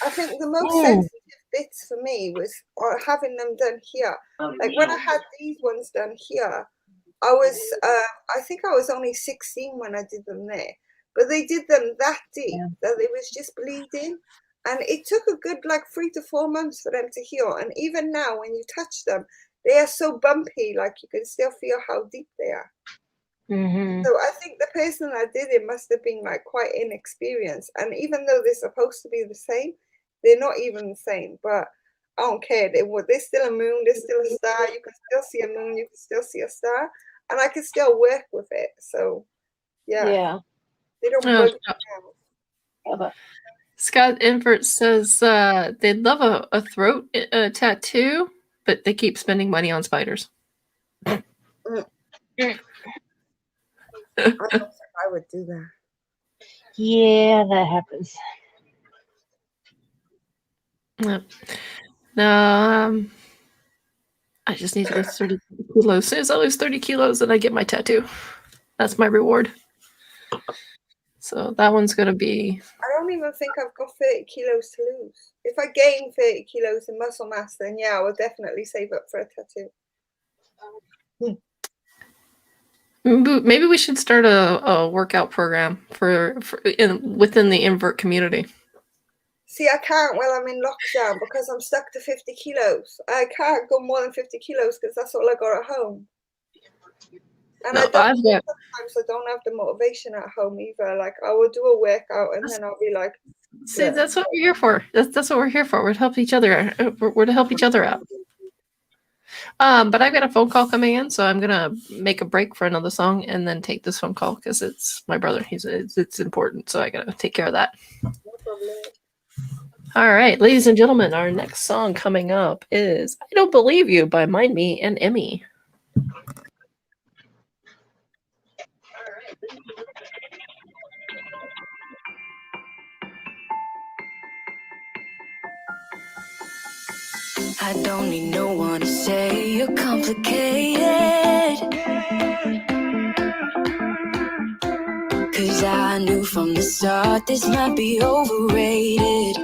I think the most sensitive bits for me was having them done here. Like when I had these ones done here, I was, I think I was only 16 when I did them there. But they did them that deep that it was just bleeding. And it took a good 3 to 4 months for them to heal. And even now, when you touch them, they are so bumpy, like you can still feel how deep they are. Mm-hmm. So I think the person that did it must have been quite inexperienced. And even though they're supposed to be the same, they're not even the same. But I don't care. There's still a moon. There's still a star. You can still see a moon. You can still see a star. And I can still work with it. So, yeah. They don't bug me out. Scott Invert says they'd love a throat tattoo, but they keep spending money on spiders. I don't think I would do that. Yeah, that happens. Yeah. No, I just need to lose 30 kilos. As soon as I lose 30 kilos, then I get my tattoo. That's my reward. So that one's going to be... I don't even think I've got 30 kilos to lose. If I gain 30 kilos in muscle mass, then yeah, I will definitely save up for a tattoo. Maybe we should start a workout program within the invert community. See, I can't while I'm in lockdown because I'm stuck to 50 kilos. I can't go more than 50 kilos because that's all I got at home. And No, sometimes I don't have the motivation at home either. Like, I will do a workout and then I'll be like... See, that's what we're here for. That's what we're here for. We're to help each other. We're to help each other out. But I've got a phone call coming in, so I'm gonna make a break for another song and then take this phone call because it's my brother. It's important, so I gotta take care of that. No problem. All right, ladies and gentlemen, our next song coming up is "I Don't Believe You" by Mind Me and Emmy. I don't need no one to say you're complicated, 'cause I knew from the start this might be overrated.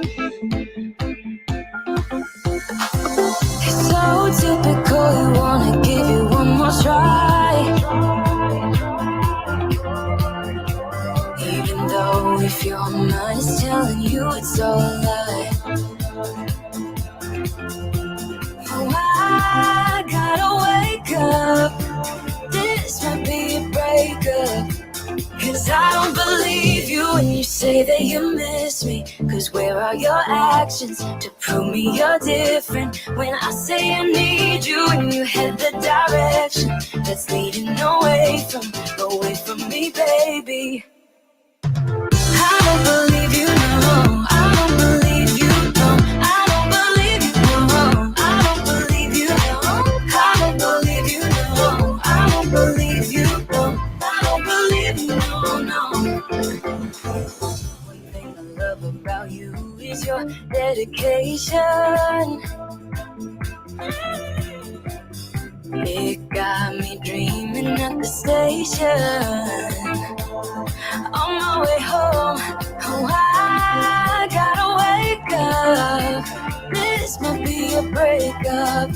It's so typical, you wanna give it one more try, even though if your mind is telling you it's all a lie. I gotta wake up, this might be a breakup, 'cause I don't believe you when you say that you miss me. 'Cause where are your actions to prove me you're different? When I say I need you and you head the direction that's leading away from me, baby. I don't believe you, no, I don't believe you, no, I don't believe you, no, I don't believe you, no, I don't believe you, no, I don't believe you, no, I don't believe you, no. One thing I love about you is your dedication. It got me dreaming at the station. On my way home, oh, I gotta wake up, this might be a breakup,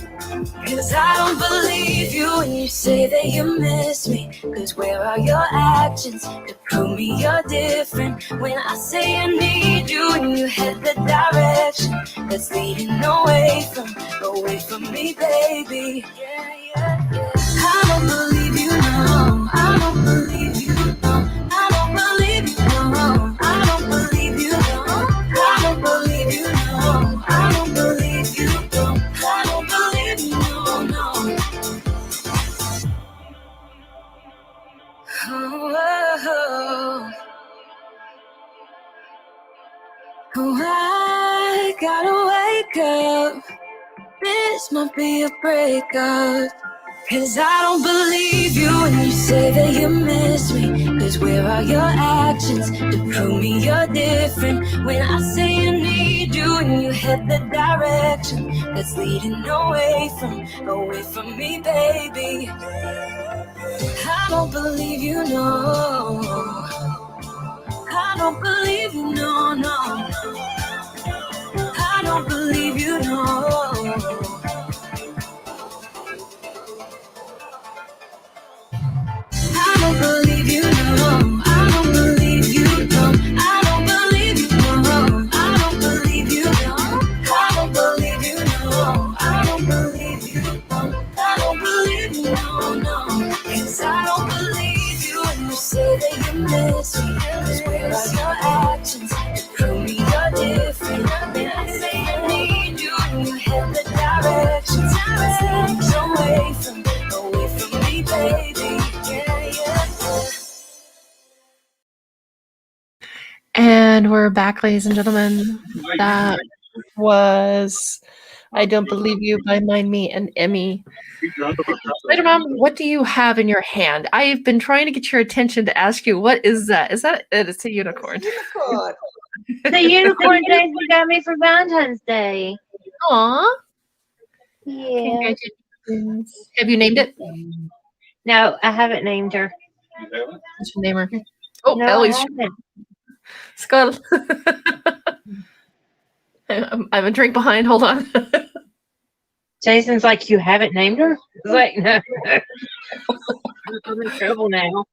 'cause I don't believe you when you say that you miss me. 'Cause where are your actions to prove me you're different? When I say I need you and you head the direction that's leading away from me, baby. I don't believe you, no, I don't believe you, no, I don't believe you, no, I don't believe you, no, I don't believe you, no, I don't believe you, no, I don't believe you, no. Oh, I gotta wake up, this might be a breakup, 'cause I don't believe you when you say that you miss me. 'Cause where are your actions to prove me you're different? When I say I need you and you head the direction that's leading away from me, baby. I don't believe you, no, I don't believe you, no, I don't believe you, no. I don't believe you, no, I don't believe you, no, I don't believe you, no, I don't believe you, no, I don't believe you, no, I don't believe you, no, I don't believe you, no, 'cause I don't believe you when you say that you miss me. 'Cause where are your actions to prove me you're different? When I say I need you and you head the direction that's leading away from me, baby. And we're back, ladies and gentlemen. That was I Don't Believe You by Mind Me and Emmy. Spider Mom, what do you have in your hand? I've been trying to get your attention to ask you, what is that? Is that it's a unicorn? Unicorn. The unicorn Jason got me for Valentine's Day. Aw. Yeah. Congratulations. Have you named it? No, I haven't named her. What's your name her? Oh, No, I Ellie's haven't. Skull. I'm a drink behind. Hold on. Jason's like, you haven't named her? I was like, no. I'm in trouble now.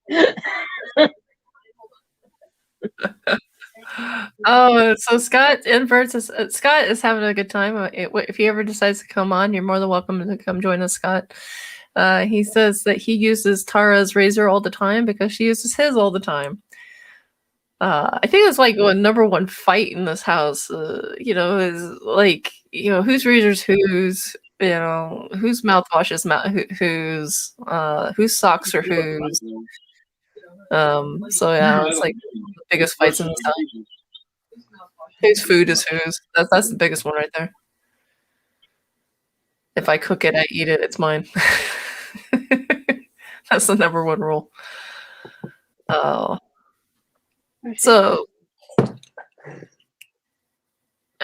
Oh, so Scott inverts is Scott is having a good time. If he ever decides to come on, you're more than welcome to come join us, Scott. He says that he uses Tara's razor all the time because she uses his all the time. I think it's like a number one fight in this house. Is like, whose razor's whose, whose mouthwash is whose socks are whose. So yeah, it's like the biggest fights in this house. Whose food is whose. That's the biggest one right there. If I cook it, I eat it. It's mine. That's the number one rule. So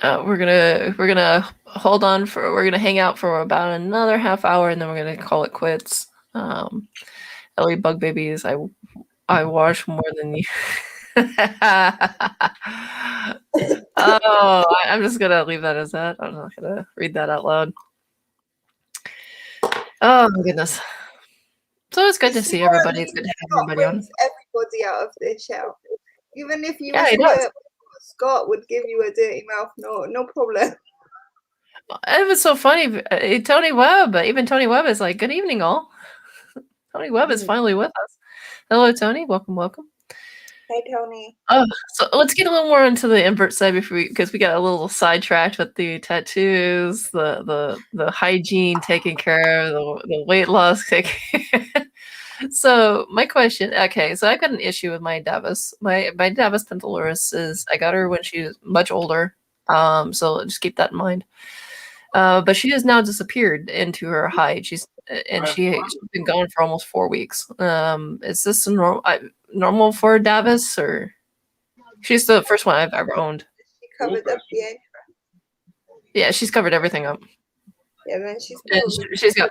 we're gonna hold on we're gonna hang out for about another half hour, and then we're gonna call it quits. Ellie Bug Babies, I wash more than you. Oh, I'm just gonna leave that as that. I'm not gonna read that out loud. Oh my goodness. So it's good to see everybody. It's good to have everybody on. Everybody out of their shell. Even if you Scott would give you a dirty mouth, no problem. It was so funny. Tony Webb, even Tony Webb is like, good evening, all. Tony Webb is finally with us. Hello, Tony. Welcome. Hey, Tony. Oh, so let's get a little more into the invert side because we got a little sidetracked with the tattoos, the hygiene taken care of, the weight loss taken. So my question, okay, so I've got an issue with my Davis. My Davis pentaurus I got her when she was much older. So just keep that in mind. But she has now disappeared into her hide. She's been gone for almost 4 weeks. Is this normal for Davis, or she's the first one I've ever owned? She covered up the end. Yeah, she's covered everything up. Yeah, then she's got.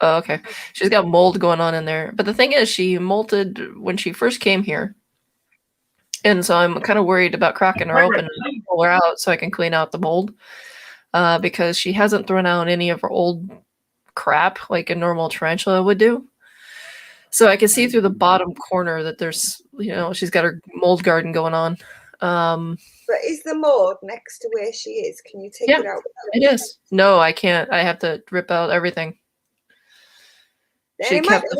Oh, okay. She's got mold going on in there. But the thing is, she molted when she first came here. And so I'm kind of worried about cracking her open and pull her out so I can clean out the mold. Because she hasn't thrown out any of her old crap like a normal tarantula would do. So I can see through the bottom corner that there's, she's got her mold garden going on. But is the mold next to where she is? Can you take it out? It is. No, I can't. I have to rip out everything. It might be worth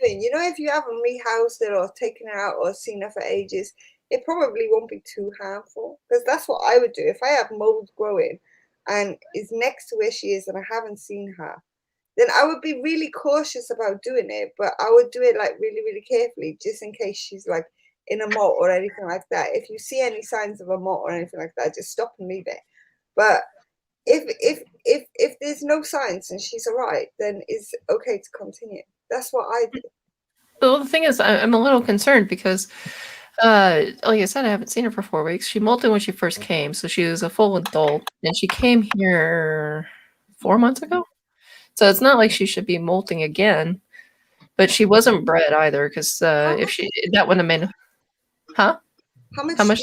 doing. If you haven't rehoused it or taken it out or seen her for ages, it probably won't be too harmful. Because that's what I would do. If I have mold growing and is next to where she is and I haven't seen her, then I would be really cautious about doing it. But I would do it like really, really carefully, just in case she's like in a mold or anything like that. If you see any signs of a mold or anything like that, just stop and leave it. But if there's no signs and she's all right, then it's okay to continue. That's what I do. Well, the thing is, I'm a little concerned because, like I said, I haven't seen her for 4 weeks. She molted when she first came, so she was a full adult, and she came here 4 months ago. So it's not like she should be molting again, but she wasn't bred either because that wouldn't have made. Huh? How much?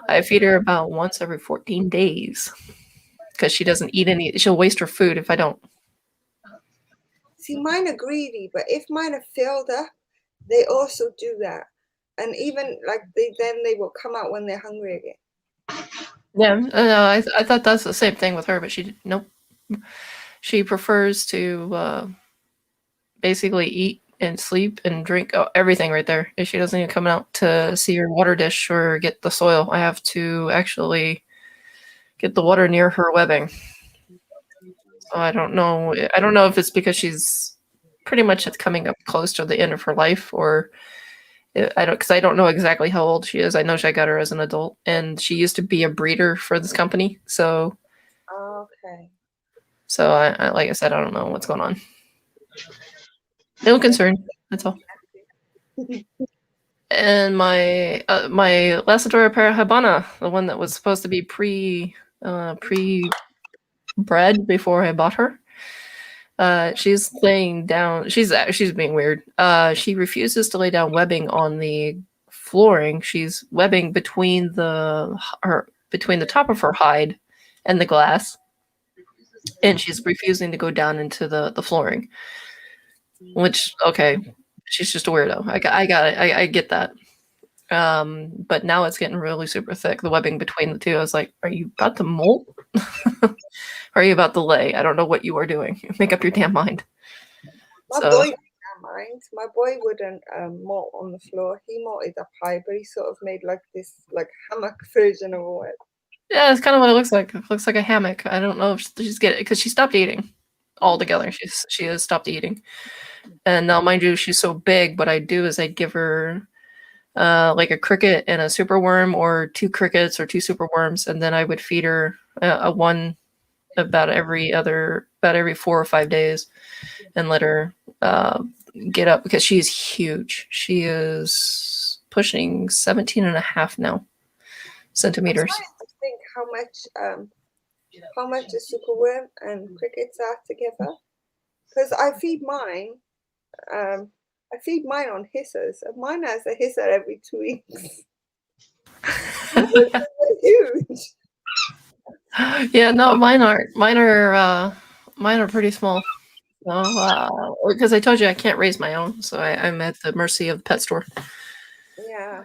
I feed her about once every 14 days because she doesn't eat any. She'll waste her food if I don't. See, mine are greedy, but if mine are filled up, they also do that. And even like they will come out when they're hungry again. Yeah, I thought that's the same thing with her, but nope. She prefers to basically eat and sleep and drink everything right there. If she doesn't even come out to see her water dish or get the soil, I have to actually get the water near her webbing. So I don't know. I don't know if it's because she's pretty much coming up close to the end of her life, or I don't know exactly how old she is. I know I got her as an adult, and she used to be a breeder for this company. So Okay. I like I said, I don't know what's going on. No concern. That's all. And my Lasadora Parahabana, the one that was supposed to be pre bred before I bought her. She's laying down. She's being weird. She refuses to lay down webbing on the flooring. She's webbing between the top of her hide and the glass, and she's refusing to go down into the flooring. Which, okay, she's just a weirdo. I got it. I get that. But now it's getting really super thick. The webbing between the two. I was like, are you about to molt? Or are you about to lay? I don't know what you are doing. Make up your damn mind. My boy didn't mind. My boy wouldn't molt on the floor. He molted up high, but he sort of made like this like hammock version of it. Yeah, it's kind of what it looks like. It looks like a hammock. I don't know if she's getting it because she stopped eating altogether. She has stopped eating. And now, mind you, she's so big. What I'd do is I'd give her like a cricket and a superworm, or 2 crickets or 2 superworms, and then I would feed her a one about every 4 or 5 days, and let her get up because she's huge. She is pushing 17 and a half now centimeters. I'm trying to think how much a superworm and crickets are together, because I feed mine on hissers, and mine has a hisser every 2 weeks. Huge. Yeah, no, mine are pretty small. So, because I told you I can't raise my own, so I'm at the mercy of the pet store. Yeah.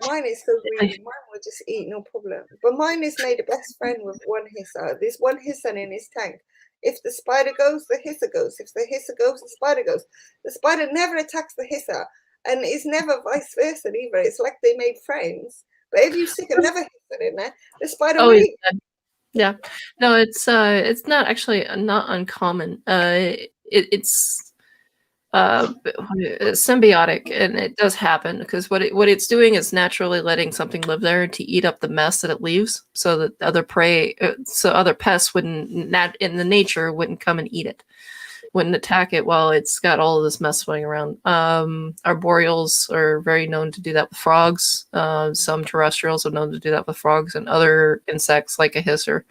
Mine is so greedy. Mine will just eat, no problem. But mine is made a best friend with one hisser. There's one hisser in his tank. If the spider goes, the hisser goes. If the hisser goes, the spider goes. The spider never attacks the hisser, and it's never vice versa either. It's like they made friends. But if you stick another hisser in there, the spider will eat. Yeah, no, it's not actually not uncommon. It's symbiotic, and it does happen because what it's doing is naturally letting something live there to eat up the mess that it leaves, so that other prey, so other pests wouldn't in the nature wouldn't come and eat it, wouldn't attack it while it's got all of this mess swimming around. Arboreals are very known to do that with frogs. Some terrestrials are known to do that with frogs and other insects like a hisser.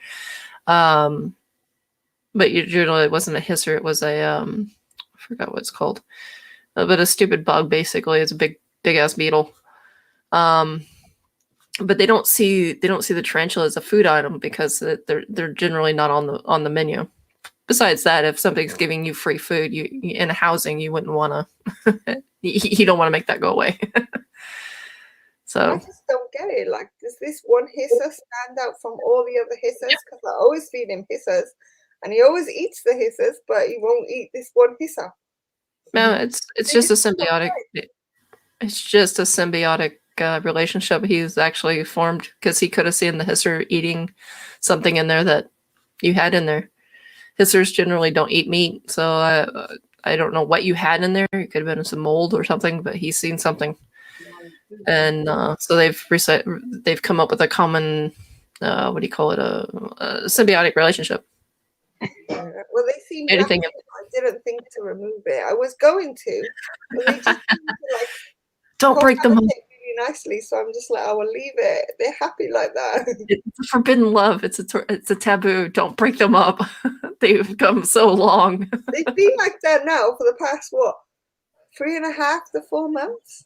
But usually it wasn't a hisser; it was a I forgot what it's called, but a stupid bug. Basically, it's a big ass beetle. But they don't see the tarantula as a food item because they're generally not on the menu. Besides that, if something's giving you free food, you in housing, you wouldn't want to. You don't want to make that go away. So I just don't get it. Like, does this one hisser stand out from all the other hissers? Because I always feed him hissers, and he always eats the hissers, but he won't eat this one hisser. no, it's just a symbiotic. It's just a symbiotic relationship he's actually formed because he could have seen the hisser eating something in there that you had in there. Hissers generally don't eat meat, so I don't know what you had in there. It could have been some mold or something, but he's seen something, and so they've come up with a common what do you call it, a symbiotic relationship. Well, they seem Anything. happy. I didn't think to remove it. I was going to, but they just seem to, like, Don't break them up. really nicely. So I'm just like, I will leave it. They're happy like that. It's a forbidden love. It's a taboo. Don't break them up. They've come so long. They've been like that now for the past, what, 3.5 to 4 months?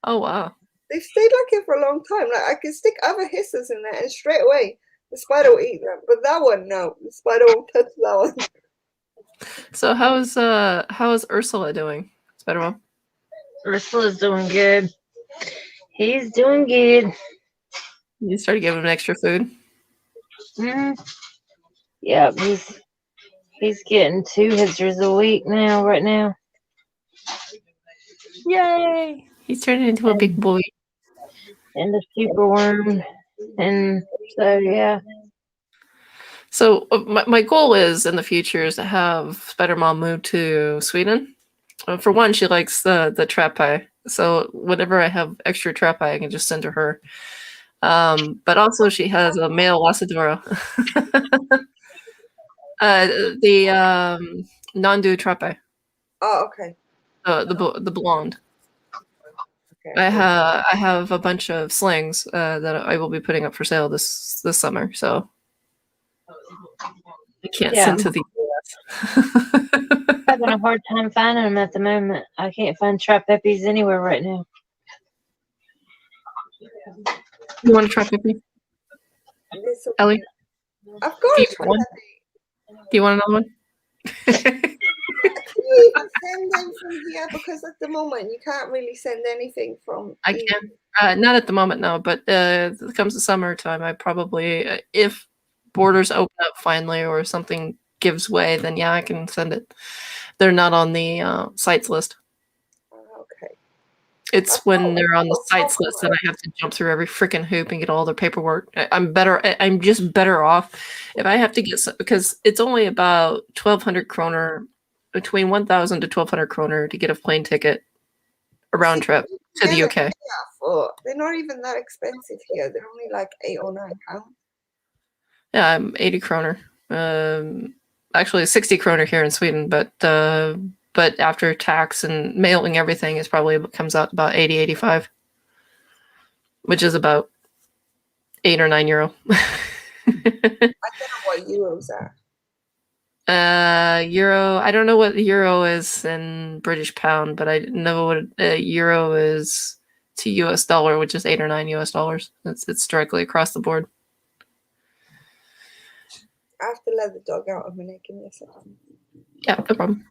Oh, wow. They've stayed like it for a long time. Like, I can stick other hissers in there and straight away the spider will eat them. But that one, no. The spider won't touch that one. So how is Ursula doing? Spider-Mom? Ursula's doing good. He's doing good. You started giving him extra food? Yeah, he's getting 2 hissers a week now, right now. Yay! He's turning into a big boy. And a superworm. And so, yeah. So my goal is in the future is to have Spider-Mom move to Sweden For one, she likes the trap pie. So whenever I have extra trap pie, I can just send to her. But also she has a male Lasadora. The non-do trap pie. Oh, okay. The blonde. Okay. I have a bunch of slings that I will be putting up for sale this summer. So I can't Yeah. send to the US. I'm having a hard time finding them at the moment. I can't find trap peppies anywhere right now. You want to try Pippi? This- Ellie? I've got Do a you want one? Do you want another one? Can you even send them from here? Because at the moment you can't really send anything from. I can. Not at the moment, no. But it comes the summertime, I probably, if borders open up finally or something gives way, then yeah, I can send it. They're not on the sites list. Okay. It's when they're on the sites list that I have to jump through every freaking hoop and get all their paperwork. I'm just better off if I have to get some, because it's only about 1,200 kroner, between 1,000 to 1,200 kroner to get a plane ticket, a round trip to the UK. Yeah, they're not even that expensive here. They're only like £8 or £9. Yeah, I'm 80 kroner. Actually 60 kroner here in Sweden, but after tax and mailing everything, it probably comes out about 80, 85, which is about €8 or €9. I don't know what euros are. Euro. I don't know what the euro is in British pound, but I know what a euro is to US dollar, which is $8 or $9 US. It's directly across the board. I have to let the dog out. I'm making this up. Yeah, no problem.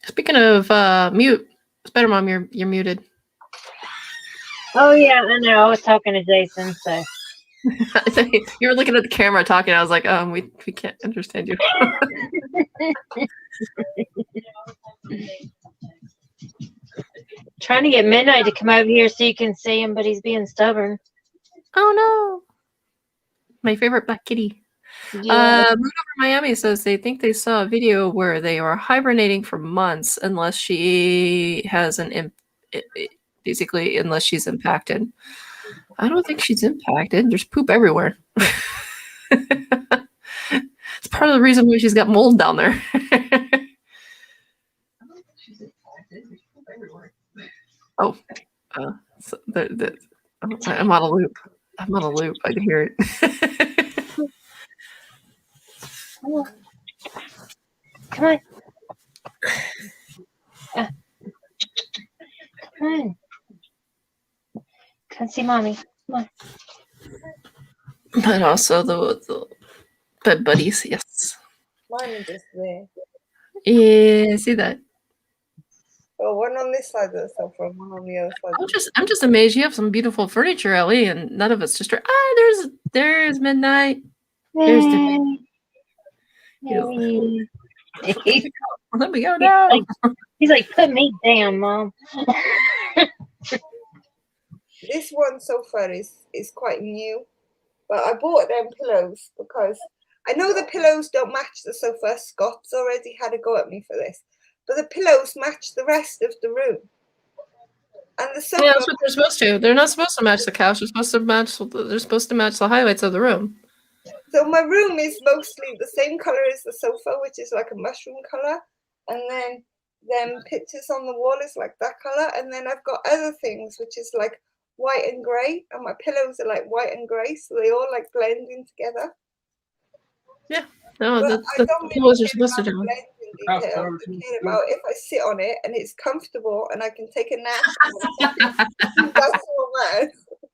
Speaking of mute, Spider Mom, you're muted. Oh yeah, I know. I was talking to Jason, so You were looking at the camera talking. I was like, we can't understand you. trying to get Midnight to come over here so you can see him, but he's being stubborn. Oh no, my favorite black kitty. Yeah. Moon over Miami says they think they saw a video where they are hibernating for months unless she has basically unless she's impacted. I don't think she's impacted. There's poop everywhere. It's part of the reason why she's got mold down there. Oh, so I'm on a loop. I'm on a loop. I can hear it. Come on. Come on. Come see mommy. Come on. But also the bed buddies, yes. Mine are just there. Yeah, see that. Oh, one on this side of the sofa and one on the other side. I'm just amazed. You have some beautiful furniture, Ellie, and none of it's just there's Midnight. There's the let me go now. He's like, put me down, Mom. This one sofa is quite new, but I bought them pillows because I know the pillows don't match the sofa. Scott's already had a go at me for this, but the pillows match the rest of the room. And the sofa. Yeah, that's what they're supposed to. They're not supposed to match the couch. They're supposed to match the highlights of the room. So my room is mostly the same color as the sofa, which is like a mushroom color, and then pictures on the wall is like that color, and then I've got other things which is like white and grey, and my pillows are like white and grey, so they all like blend in together. Yeah, no, But the pillows are supposed to do. I care about if I sit on it and it's comfortable and I can take a nap. That's all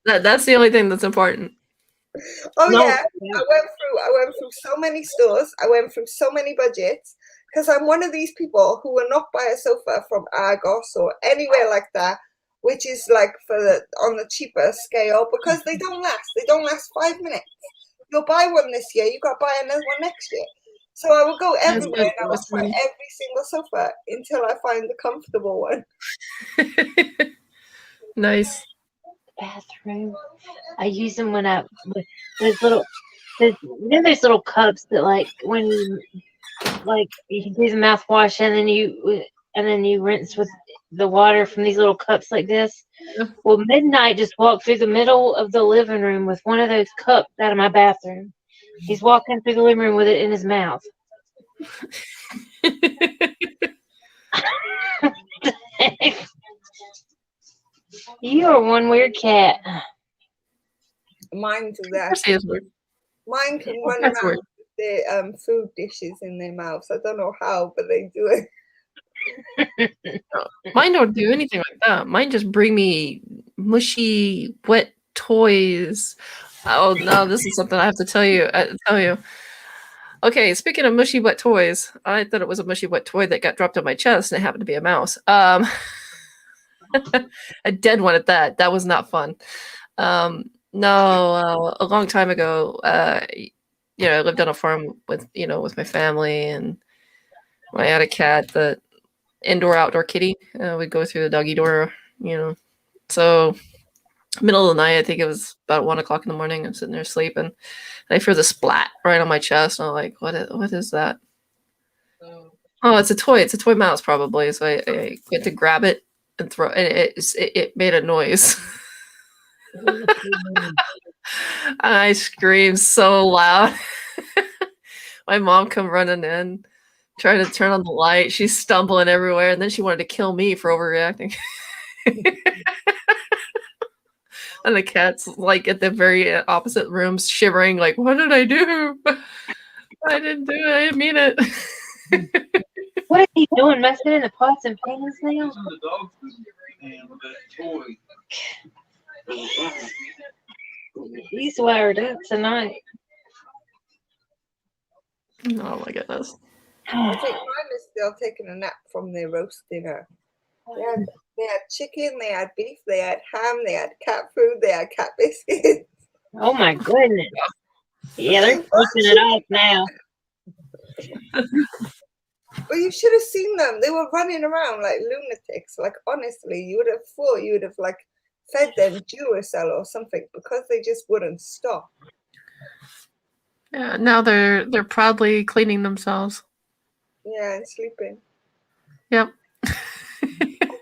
that. That's the only thing that's important. Oh no, yeah, I went through so many stores. I went through so many budgets because I'm one of these people who will not buy a sofa from Argos or anywhere like that, which is like on the cheaper scale, because they don't last. They don't last 5 minutes. You'll buy one this year, you got to buy another one next year. So I will go everywhere and I will try every single sofa until I find the comfortable one. Nice. Bathroom. I use them when there's those little cups that like when you can do the mouthwash and then you rinse with the water from these little cups like this. Yeah. Well, Midnight just walked through the middle of the living room with one of those cups out of my bathroom. He's walking through the living room with it in his mouth. You are one weird cat. Mine do Of that. course he is weird. Mine can run That's around weird. with their food dishes in their mouths. I don't know how, but they do it. Mine don't do anything like that. Mine just bring me mushy, wet toys. Oh no, this is something I have to tell you. Okay, speaking of mushy, wet toys, I thought it was a mushy, wet toy that got dropped on my chest, and it happened to be a mouse. A dead one at that. That was not fun. No, a long time ago, I lived on a farm with my family, and I had a cat, the indoor outdoor kitty. We'd go through the doggy door, So middle of the night, I think it was about 1 o'clock in the morning. I'm sitting there sleeping, and I feel the splat right on my chest. And I'm like, what is that? Oh, it's a toy. It's a toy mouse, probably. So I went to grab it and throw it. It made a noise. I screamed so loud. My mom come running in, trying to turn on the light. She's stumbling everywhere, and then she wanted to kill me for overreacting. And the cat's like at the very opposite rooms, shivering, like, "What did I do? I didn't do it. I didn't mean it." What is he doing? Messing in the pots and pans now? He's wired up tonight. Oh my goodness. I think mine is still taking a nap from their roast dinner. They had chicken, they had beef, they had ham, they had cat food, they had cat biscuits. Oh my goodness. Yeah, they're sleeping it off now. But you should have seen them. They were running around like lunatics. Like, honestly, you would have thought you would have like fed them Duracell or something, because they just wouldn't stop. Yeah, now they're proudly cleaning themselves. Yeah, and sleeping. Yep. I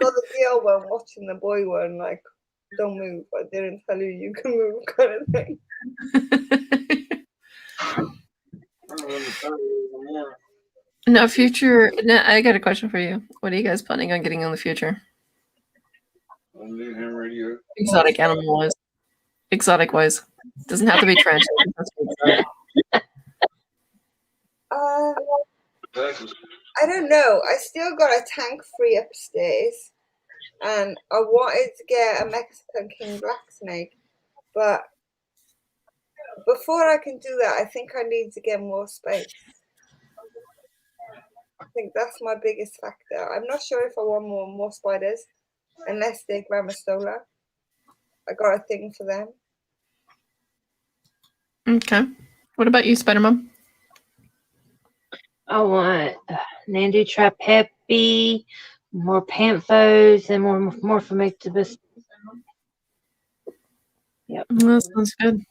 got the girl one watching the boy one, like, don't move. I didn't tell you can move, kind of thing. No, future. No, I got a question for you. What are you guys planning on getting in the future? Exotic animal wise. Exotic wise. Doesn't have to be trench. I don't know. I still got a tank free upstairs, and I wanted to get a Mexican king black snake, but before I can do that, I think I need to get more space. I think that's my biggest factor. I'm not sure if I want more spiders, unless they're Gramastola. I got a thing for them. Okay. What about you, Spider Mom? I want Nandu Trapepi, more Panthos, and more Morphomictibus. Yep. That sounds good.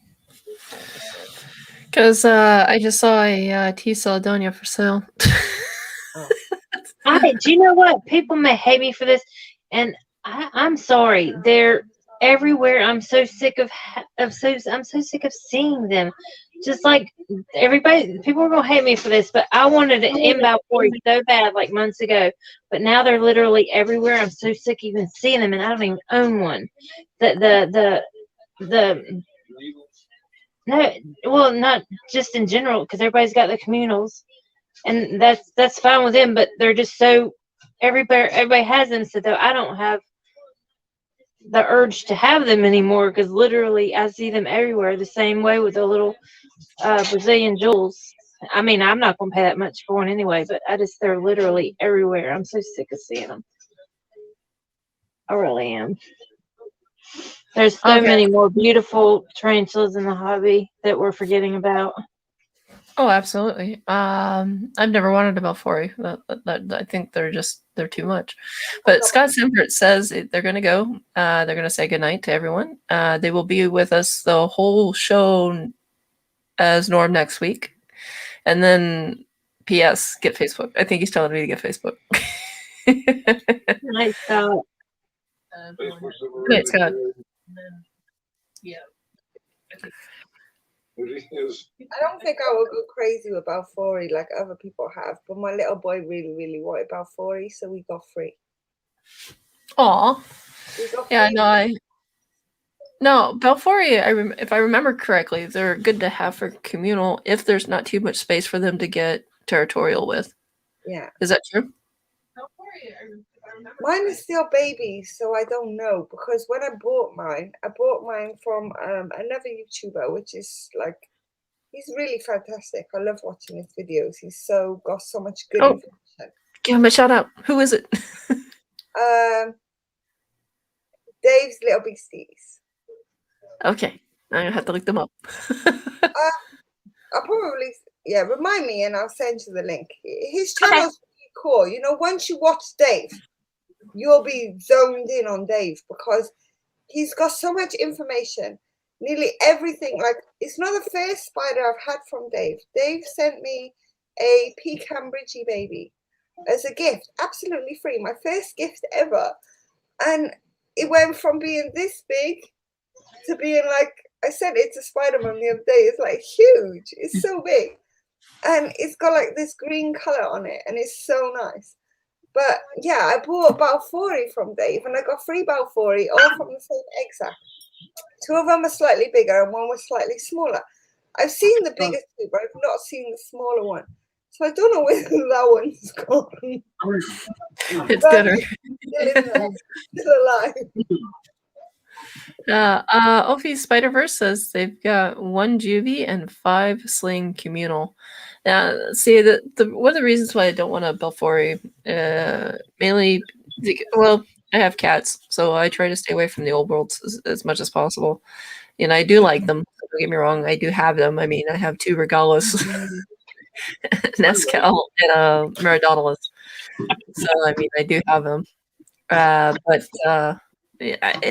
Because I just saw a T. Celadonia for sale. Do you know what? People may hate me for this, and I'm sorry. They're everywhere. I'm so sick I'm so sick of seeing them. Just like everybody, people are gonna hate me for this, but I wanted an inbound Bori so bad, like months ago. But now they're literally everywhere. I'm so sick of even seeing them, and I don't even own one. No, well, not just in general, because everybody's got the communals, and that's fine with them. But they're just so everybody has them, so I don't have the urge to have them anymore, because literally I see them everywhere. The same way with the little Brazilian jewels. I mean, I'm not gonna pay that much for one anyway, but they're literally everywhere. I'm so sick of seeing them. I really am. There's so many more beautiful tarantulas in the hobby that we're forgetting about. Oh, absolutely. I've never wanted a Belfori. I think they're too much. But Scott Simpert says they're going to go. They're going to say goodnight to everyone. They will be with us the whole show as Norm next week. And then, P.S., get Facebook. I think he's telling me to get Facebook. Nice out. Good night, Scott. I don't think I will go crazy with Balfouri like other people have, but my little boy really, really wanted Balfouri, so we got free. Aw. We got Yeah, free. no, Balfouri, if I remember correctly, they're good to have for communal if there's not too much space for them to get territorial with. Yeah. Is that true? Mine is still babies, so I don't know, because when I bought mine from another YouTuber, which is like, he's really fantastic. I love watching his videos. He's got so much good information. Give him a shout out. Who is it? Dave's Little Beasties. Okay, I'm gonna have to look them up. I'll probably, remind me and I'll send you the link. His channel's really cool. You know, once you watch Dave, you'll be zoned in on Dave because he's got so much information. Nearly everything, like, it's not the first spider I've had from Dave. Dave sent me a pecan bridgie baby as a gift, absolutely free, my first gift ever. And it went from being this big to being like, I said it to Spider-Man the other day, it's like huge, it's so big. And it's got like this green color on it and it's so nice. But yeah, I bought Balfouri from Dave and I got 3 Balfouri, all from the same egg sac. 2 of them are slightly bigger and 1 was slightly smaller. I've seen the biggest 2, but I've not seen the smaller one. So I don't know where that one's gone. It's better. Still alive. Ophi's Spider-Verse says they've got 1 juvie and 5 sling communal. Now, see, one of the reasons why I don't want a Balfouri, mainly, well, I have cats, so I try to stay away from the old worlds as much as possible. And I do like them. Don't get me wrong, I do have them. I mean, I have 2 Regalis, an Escal, and a Meridonalus. So, I mean, I do have them. But I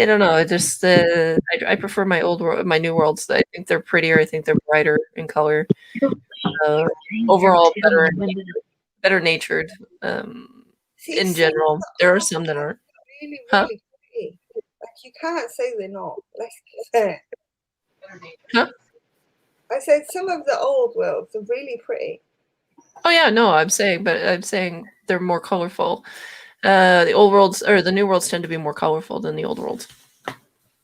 don't know. Just I prefer my old world, my new worlds. I think they're prettier. I think they're brighter in color. Overall, better natured. In general, there are some that aren't. Really, really pretty. Like, you can't say they're not. Let's say. Huh? I said some of the old worlds are really pretty. Oh yeah, no, I'm saying they're more colorful. The old worlds or the new worlds tend to be more colorful than the old worlds.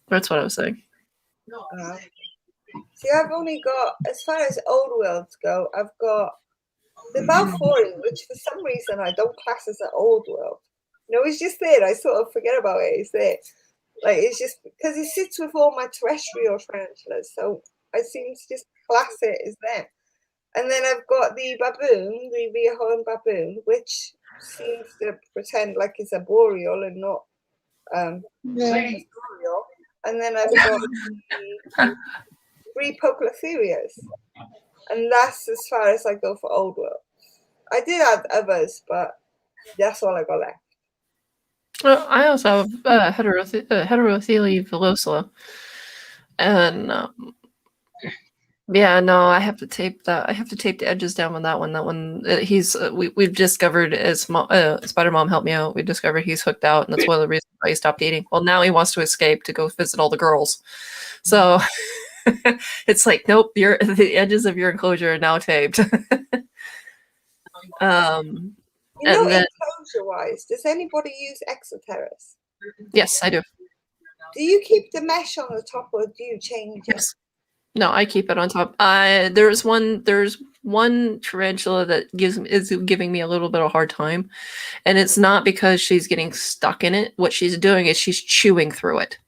That's what I was saying. See, I've only got, as far as old worlds go, I've got the Balfouri, which for some reason I don't class as an old world. You know, it's just there. I sort of forget about it. It's there. Like, it's just because it sits with all my terrestrial tarantulas, so I seem to just class it as them. And then I've got the baboon, the Viahoan baboon, which seems to pretend like it's a boreal and not boreal. And then I've got the 3 Poeclotherias. And that's as far as I go for old world. I did add others, but that's all I got left. Well, I also have Heterothelia villosa. And yeah, no, I have to tape that. I have to tape the edges down on that one. That one, we've discovered as Spider Mom helped me out. We discovered he's hooked out, and that's one of the reasons why he stopped eating. Well, now he wants to escape to go visit all the girls. So it's like, nope, the edges of your enclosure are now taped. You know, enclosure-wise, does anybody use Exoterrace? Yes, I do. Do you keep the mesh on the top, or do you change it? Yes. No, I keep it on top. There's one tarantula that is giving me a little bit of a hard time, and it's not because she's getting stuck in it. What she's doing is she's chewing through it.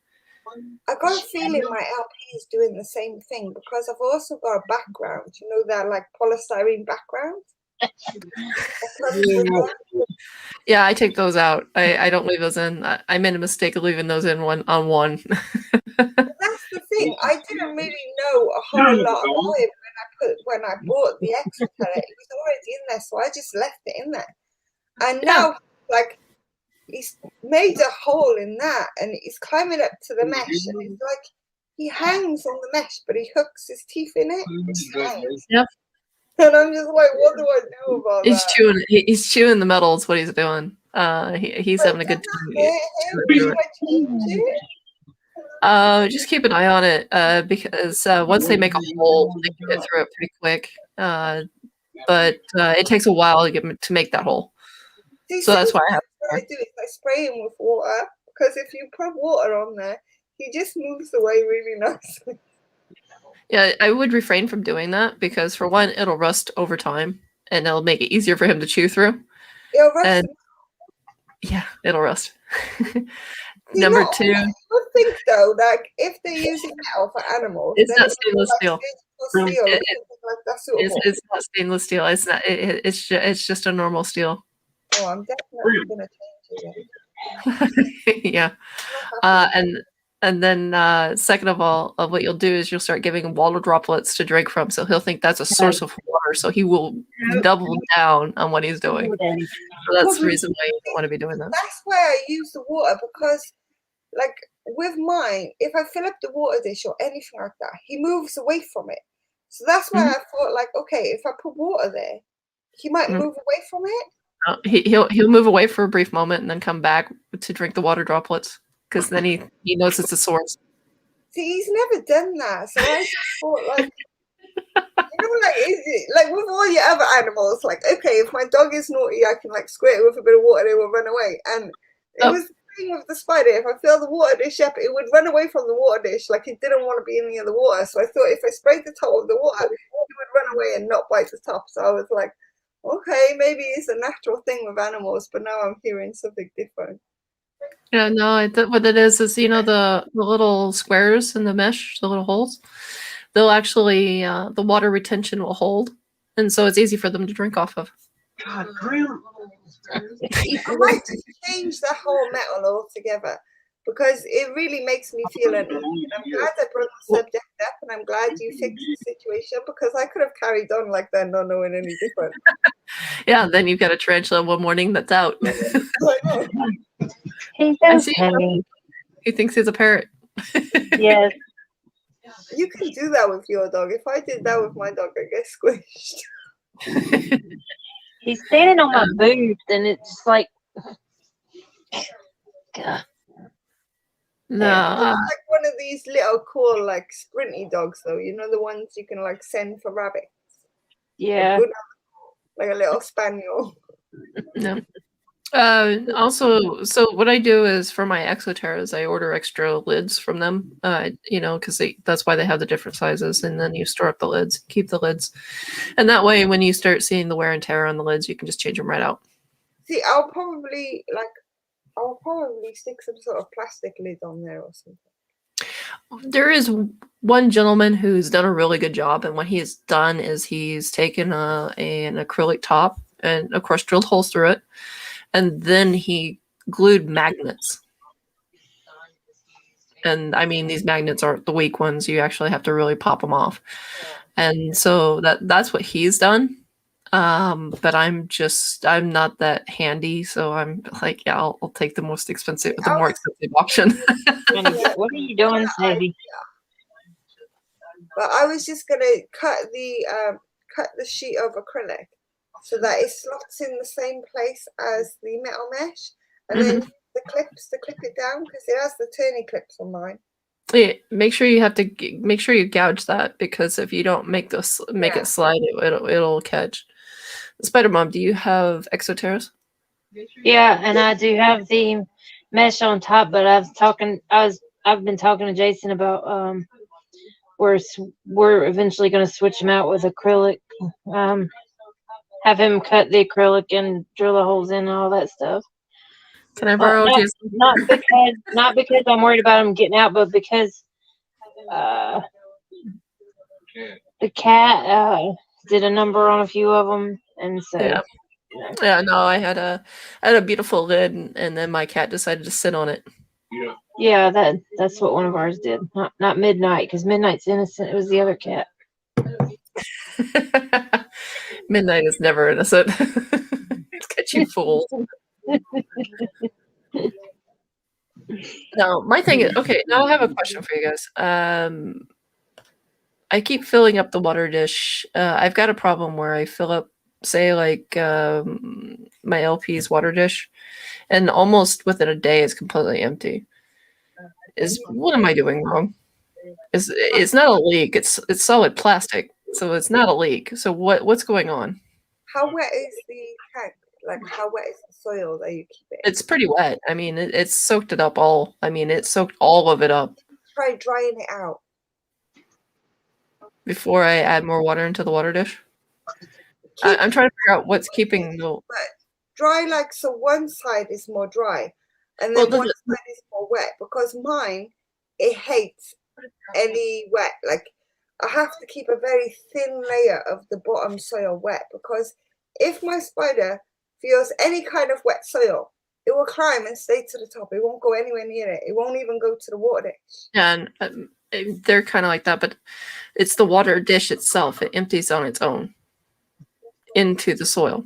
I got a feeling my LP is doing the same thing because I've also got a background. You know, that like polystyrene background. Yeah, I take those out. I don't leave those in. I made a mistake of leaving those in one. That's the thing. I didn't really know a whole lot about it when I bought the extra palette. It was already in there, so I just left it in there. And now, like, he's made a hole in that, and he's climbing up to the mesh, and it's like he hangs on the mesh, but he hooks his teeth in it. Yep. And I'm just like, what do I know about he's that? He's chewing the metal is what he's doing. He's having a good time. Should I change it? Just keep an eye on it because once they make a hole, they can get through it pretty quick. But it takes a while to get to make that hole. See, So that's why I have. what I do is I spray him with water, because if you put water on there, he just moves away really nicely. Yeah, I would refrain from doing that because for one, it'll rust over time and it'll make it easier for him to chew through. It'll rust. And yeah, it'll rust. See, Number not- 2, I would think though, like if they're using metal for animals, it's then not stainless steel. steel, steel It- something like that's suitable. It's not stainless steel. It's not. It's just a normal steel. Oh, I'm definitely gonna change it. Yeah. And then second of all, what you'll do is you'll start giving him water droplets to drink from. So he'll think that's a source of water. So he will double down on what he's doing. So that's the reason why you don't want to be doing that. That's why I use the water, because like with mine, if I fill up the water dish or anything like that, he moves away from it. So that's why I thought, like, okay, if I put water there, he might move away from it. He'll move away for a brief moment and then come back to drink the water droplets because then he knows it's a source. See, he's never done that. So I just thought, like, like, is it like with all your other animals, like, okay, if my dog is naughty, I can like squirt it with a bit of water, they will run away. And it was the thing with the spider. If I fill the water dish up, it would run away from the water dish, like it didn't want to be near the water. So I thought if I sprayed the top of the water, it would run away and not bite the top. So I was like, okay, maybe it's a natural thing with animals, but now I'm hearing something different. Yeah, no, what it is the little squares in the mesh, the little holes, they'll actually, the water retention will hold. And so it's easy for them to drink off of. I might just change the whole metal altogether, because it really makes me feel uneasy. And I'm glad I brought the subject up, and I'm glad you fixed the situation, because I could have carried on like that, not knowing any different. Yeah, then you've got a tarantula one morning that's out. He's I see. okay. He thinks he's a parrot. Yes. You can do that with your dog. If I did that with my dog, I get squished. He's standing on my boobs, and it's like, God. No, It's like one of these little cool, like sprinty dogs, though. You know, the ones you can like send for rabbits. Yeah. Like a little spaniel. no. Also, so what I do is for my exoterras, I order extra lids from them, because that's why they have the different sizes, and then you store up the lids, keep the lids, and that way when you start seeing the wear and tear on the lids, you can just change them right out. See, I'll probably stick some sort of plastic lid on there or something. There is one gentleman who's done a really good job, and what he has done is he's taken an acrylic top and, of course, drilled holes through it, and then he glued magnets. And I mean, these magnets aren't the weak ones. You actually have to really pop them off. And so that's what he's done. But I'm not that handy. So I'm like, yeah, I'll take the more expensive option. What are you doing, Sadie? But I was just gonna cut the sheet of acrylic so that it slots in the same place as the metal mesh, and then the clips to clip it down, because it has the turny clips on mine. Yeah, make sure you gouge that, because if you don't make it slide, it'll catch. Spider Mom, do you have exoterras? Yeah, and I do have the mesh on top, but I've been talking to Jason about we're eventually going to switch them out with acrylic. Have him cut the acrylic and drill the holes in and all that stuff. Can I borrow Jason? Not because I'm worried about him getting out, but because the cat did a number on a few of them, and so yeah. No, I had a beautiful lid, and then my cat decided to sit on it. Yeah, that's what one of ours did. Not Midnight, because Midnight's innocent. It was the other cat. Midnight is never innocent. Get you fooled. No, my thing is, okay, now I have a question for you guys. I keep filling up the water dish. I've got a problem where I fill up say like my LP's water dish, and almost within a day it's completely empty. What am I doing wrong? It's not a leak. It's solid plastic, so it's not a leak. So what's going on? How wet is the tank? Like, how wet is the soil that you keep it in? It's pretty wet. I mean, it's soaked it up all. I mean, it soaked all of it up Try drying it out. before I add more water into the water dish. I'm trying to figure out what's keeping the. But dry, like, so one side is more dry, and then one side is more wet. Because mine, it hates any wet. Like, I have to keep a very thin layer of the bottom soil wet, because if my spider feels any kind of wet soil, it will climb and stay to the top. It won't go anywhere near it. It won't even go to the water dish. Yeah, and they're kind of like that, but it's the water dish itself. It empties on its own into the soil.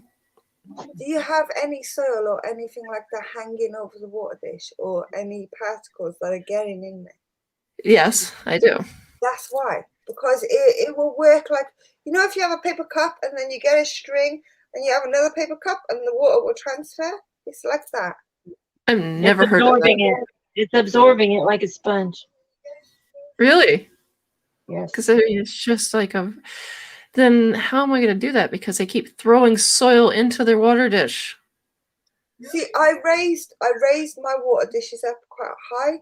Do you have any soil or anything like that hanging over the water dish, or any particles that are getting in there? Yes, I do. That's why. Because it will work like, you know, if you have a paper cup and then you get a string and you have another paper cup and the water will transfer. It's like that. I've never heard of that. It's absorbing it like a sponge. Really? Yes. Because it's just like a. Then how am I going to do that? Because they keep throwing soil into their water dish. See, I raised my water dishes up quite high,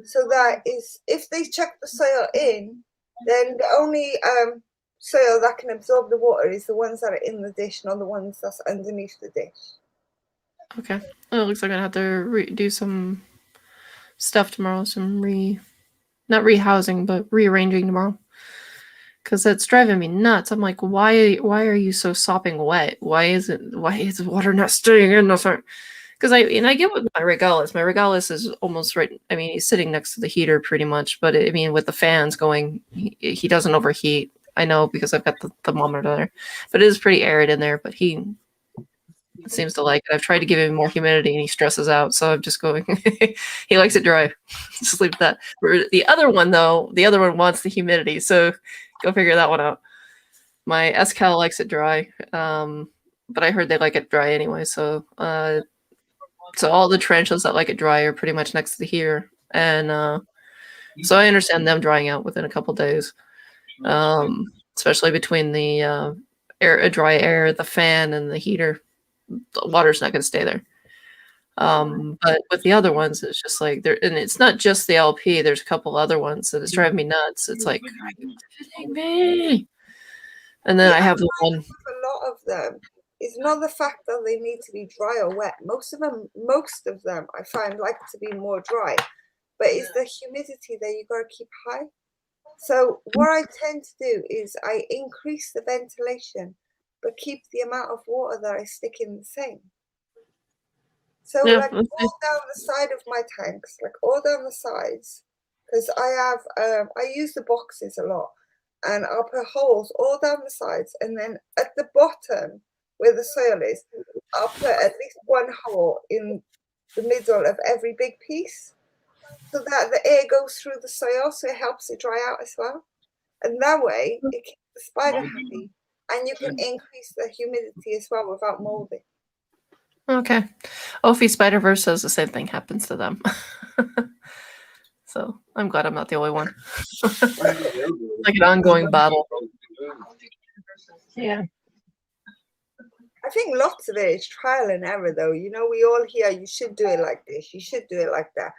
so that is, if they chuck the soil in, then the only soil that can absorb the water is the ones that are in the dish, not the ones that's underneath the dish. Okay. Well, it looks like I'm going to have to do some stuff tomorrow. Not rehousing, but rearranging tomorrow. Because that's driving me nuts. I'm like, why are you so sopping wet? Why is the water not staying in? Because I get with my regalis. My regalis is almost right. I mean, he's sitting next to the heater pretty much. But I mean, with the fans going, he doesn't overheat. I know because I've got the thermometer there. But it is pretty arid in there. But he seems to like it. I've tried to give him more humidity and he stresses out. So I'm just going, he likes it dry. Just leave that. The other one wants the humidity. So go figure that one out. My SCAL likes it dry. But I heard they like it dry anyway. So all the tarantulas that like it dry are pretty much next to the heater. And so I understand them drying out within a couple days. Especially between the dry air, the fan, and the heater. The water's not going to stay there. But with the other ones, it's just like and it's not just the LP. There's a couple other ones that is driving me nuts. It's like, are you kidding me? And then I have the one. A lot of them. It's not the fact that they need to be dry or wet. Most of them, I find like to be more dry. But it's the humidity that you got to keep high. So what I tend to do is I increase the ventilation, but keep the amount of water that I stick in the same. So like all down the side of my tanks, like all down the sides, because I have, I use the boxes a lot, and I'll put holes all down the sides, and then at the bottom where the soil is, I'll put at least one hole in the middle of every big piece, so that the air goes through the soil, so it helps it dry out as well. And that way, it keeps the spider happy, and you can increase the humidity as well without molding. Okay. Ophi Spider-Verse says the same thing happens to them. So I'm glad I'm not the only one. Like an ongoing battle. Yeah. I think lots of it is trial and error, though. You know, we all hear you should do it like this, you should do it like that.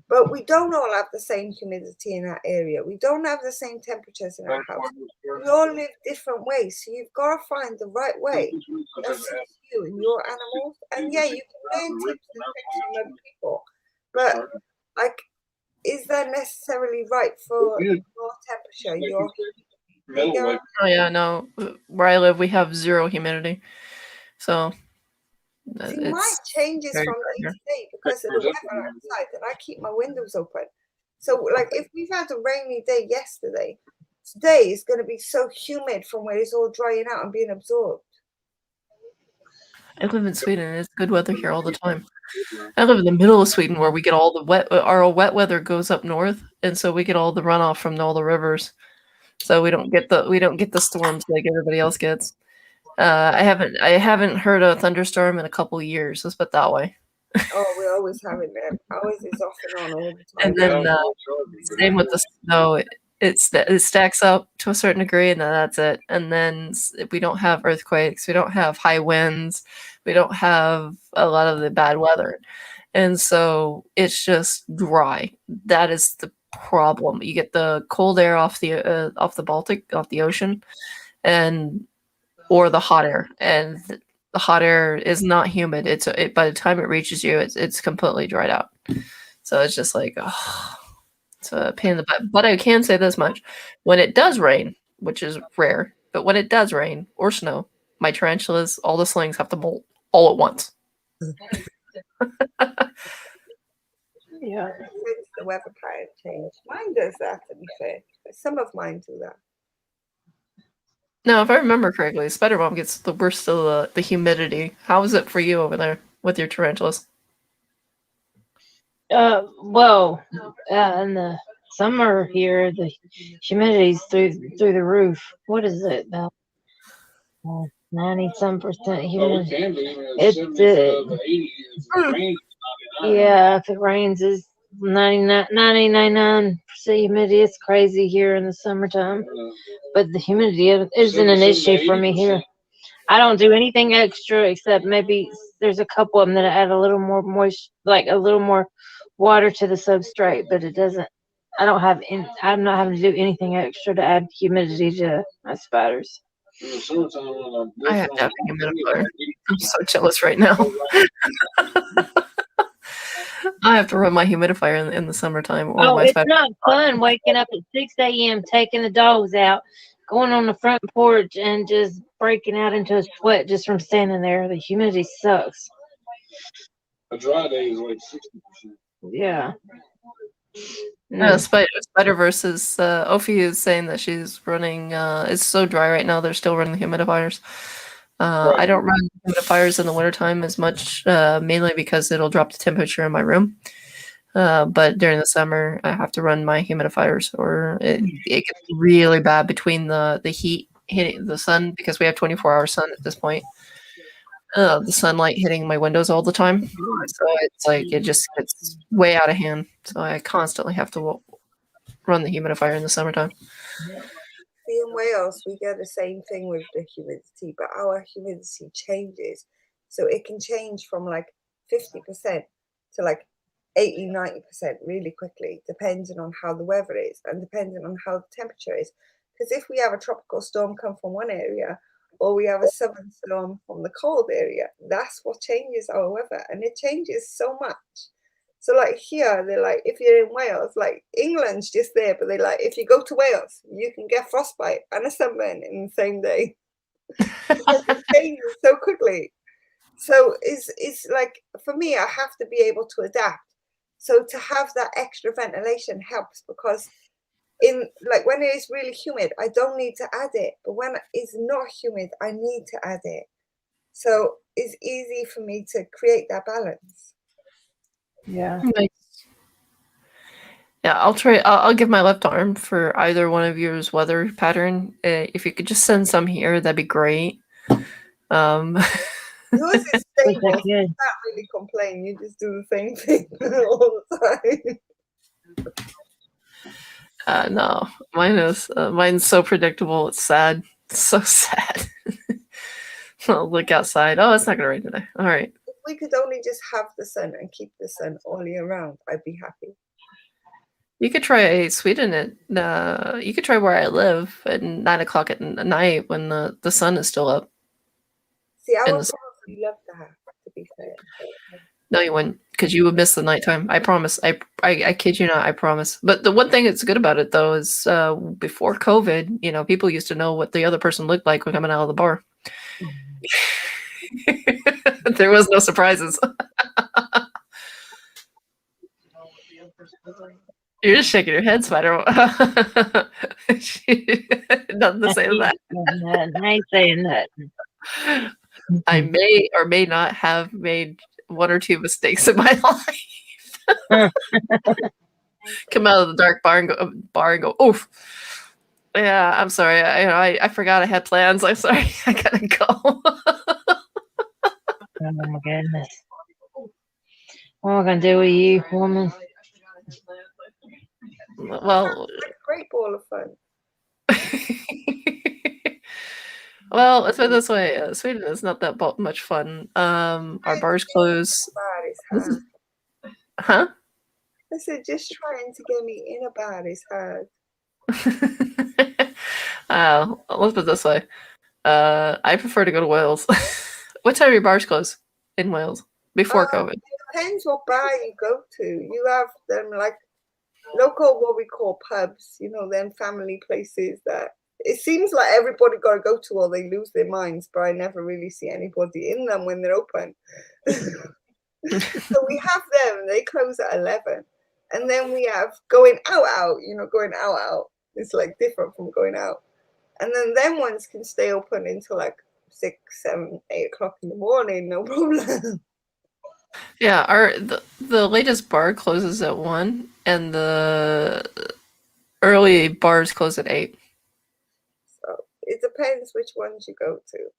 But we don't all have the same humidity in our area. We don't have the same temperatures in our house. We all live different ways. So you've got to find the right way that suits you and your animals. And yeah, you can learn tips and tricks from other people. But like, is that necessarily right for your temperature, your humidity? Oh yeah, no. Where I live, we have zero humidity. So see, mine changes from day to day because of the weather outside, and I keep my windows open. So like if we've had a rainy day yesterday, today is going to be so humid from where it's all drying out and being absorbed. I live in Sweden and it's good weather here all the time. I live in the middle of Sweden where we get all the our wet weather goes up north, and so we get all the runoff from all the rivers. So we don't get the storms like everybody else gets. I haven't heard a thunderstorm in a couple years. Let's put it that way. Oh, we're always having them. Ours is off and on all the And time. then same with the snow. It stacks up to a certain degree, and then that's it. And then we don't have earthquakes. We don't have high winds. We don't have a lot of the bad weather. And so it's just dry. That is the problem. You get the cold air off the Baltic, off the ocean, or the hot air, and the hot air is not humid. By the time it reaches you, it's completely dried out. So it's just like, oh, it's a pain in the butt. But I can say this much: when it does rain, which is rare, but when it does rain or snow, my tarantulas, all the slings have to bolt all at once. Yeah. Since the weather pattern changed, mine does that. To be fair, some of mine do that. Now, if I remember correctly, Spider Mom gets the worst of the humidity. How is it for you over there with your tarantulas? Well, in the summer here, the humidity's through the roof. What is it? About 90-some% humidity. Yeah, if it rains, it's 99% humidity. It's crazy here in the summertime. But the humidity isn't an issue for me here. I don't do anything extra except maybe there's a couple of them that I add a little more like a little more water to the substrate, but it doesn't. I'm not having to do anything extra to add humidity to my spiders. I have to have a humidifier. I'm so jealous right now. I have to run my humidifier in the summertime. It's not fun waking up at 6 a.m., taking the dogs out, going on the front porch, and just breaking out into a sweat just from standing there. The humidity sucks. A dry day is like 60%. Yeah. Spider-Verse is Ophi is saying that she's running. It's so dry right now. They're still running the humidifiers. Right. I don't run humidifiers in the wintertime as much, mainly because it'll drop the temperature in my room. But during the summer, I have to run my humidifiers, or it gets really bad between the heat hitting the sun, because we have 24-hour sun at this point. The sunlight hitting my windows all the time. So it's like it just gets way out of hand. So I constantly have to run the humidifier in the summertime. See, in Wales, we get the same thing with the humidity, but our humidity changes. So it can change from like 50% to like 80-90% really quickly, depending on how the weather is and depending on how the temperature is. Because if we have a tropical storm come from one area, or we have a southern storm from the cold area, that's what changes our weather, and it changes so much. So like here, they're like, if you're in Wales, like England's just there, but they're like, if you go to Wales, you can get frostbite and a sunburn in the same day. It changes so quickly. So it's like, for me, I have to be able to adapt. So to have that extra ventilation helps, because when it is really humid, I don't need to add it, but when it's not humid, I need to add it. So it's easy for me to create that balance. Yeah. Nice. Yeah, I'll try. I'll give my left arm for either one of yours weather pattern. If you could just send some here, that'd be great. Yours is stable. You can't really complain. You just do the same thing all the time. No, mine's so predictable. It's sad. It's so sad. I'll look outside. Oh, it's not gonna rain today. All right. If we could only just have the sun and keep the sun all year round, I'd be happy. You could try Sweden. You could try where I live at 9 o'clock at night when the sun is still up. See, I would probably love that, to be fair. No, you wouldn't, because you would miss the nighttime. I promise. I kid you not. I promise. But the one thing that's good about it, though, is before COVID, people used to know what the other person looked like when coming out of the bar. There was no surprises. You're just shaking your head, Spider. Nothing to say to that. I ain't saying that. I may or may not have made one or two mistakes in my life. Come out of the dark bar and go, oof. Yeah, I'm sorry. I forgot I had plans. I'm sorry. I gotta go. Oh my goodness. What am I gonna do with you, woman? Well, Like a great ball of fun. well, let's put it this way. Sweden is not that much fun. Our bars close. Bad is This hard. is, huh? I said, just trying to get me in a bar is hard. Let's put it this way. I prefer to go to Wales. What time are your bars close in Wales before COVID? It depends what bar you go to. You have them like local, what we call pubs, you know, them family places that it seems like everybody got to go to or they lose their minds, but I never really see anybody in them when they're open. So we have them, they close at 11. And then we have going out, you know, going out. It's like different from going out. And then them ones can stay open until like 6, 7, 8 o'clock in the morning, no problem. Yeah, the latest bar closes at 1, and the early bars close at 8. So it depends which ones you go to.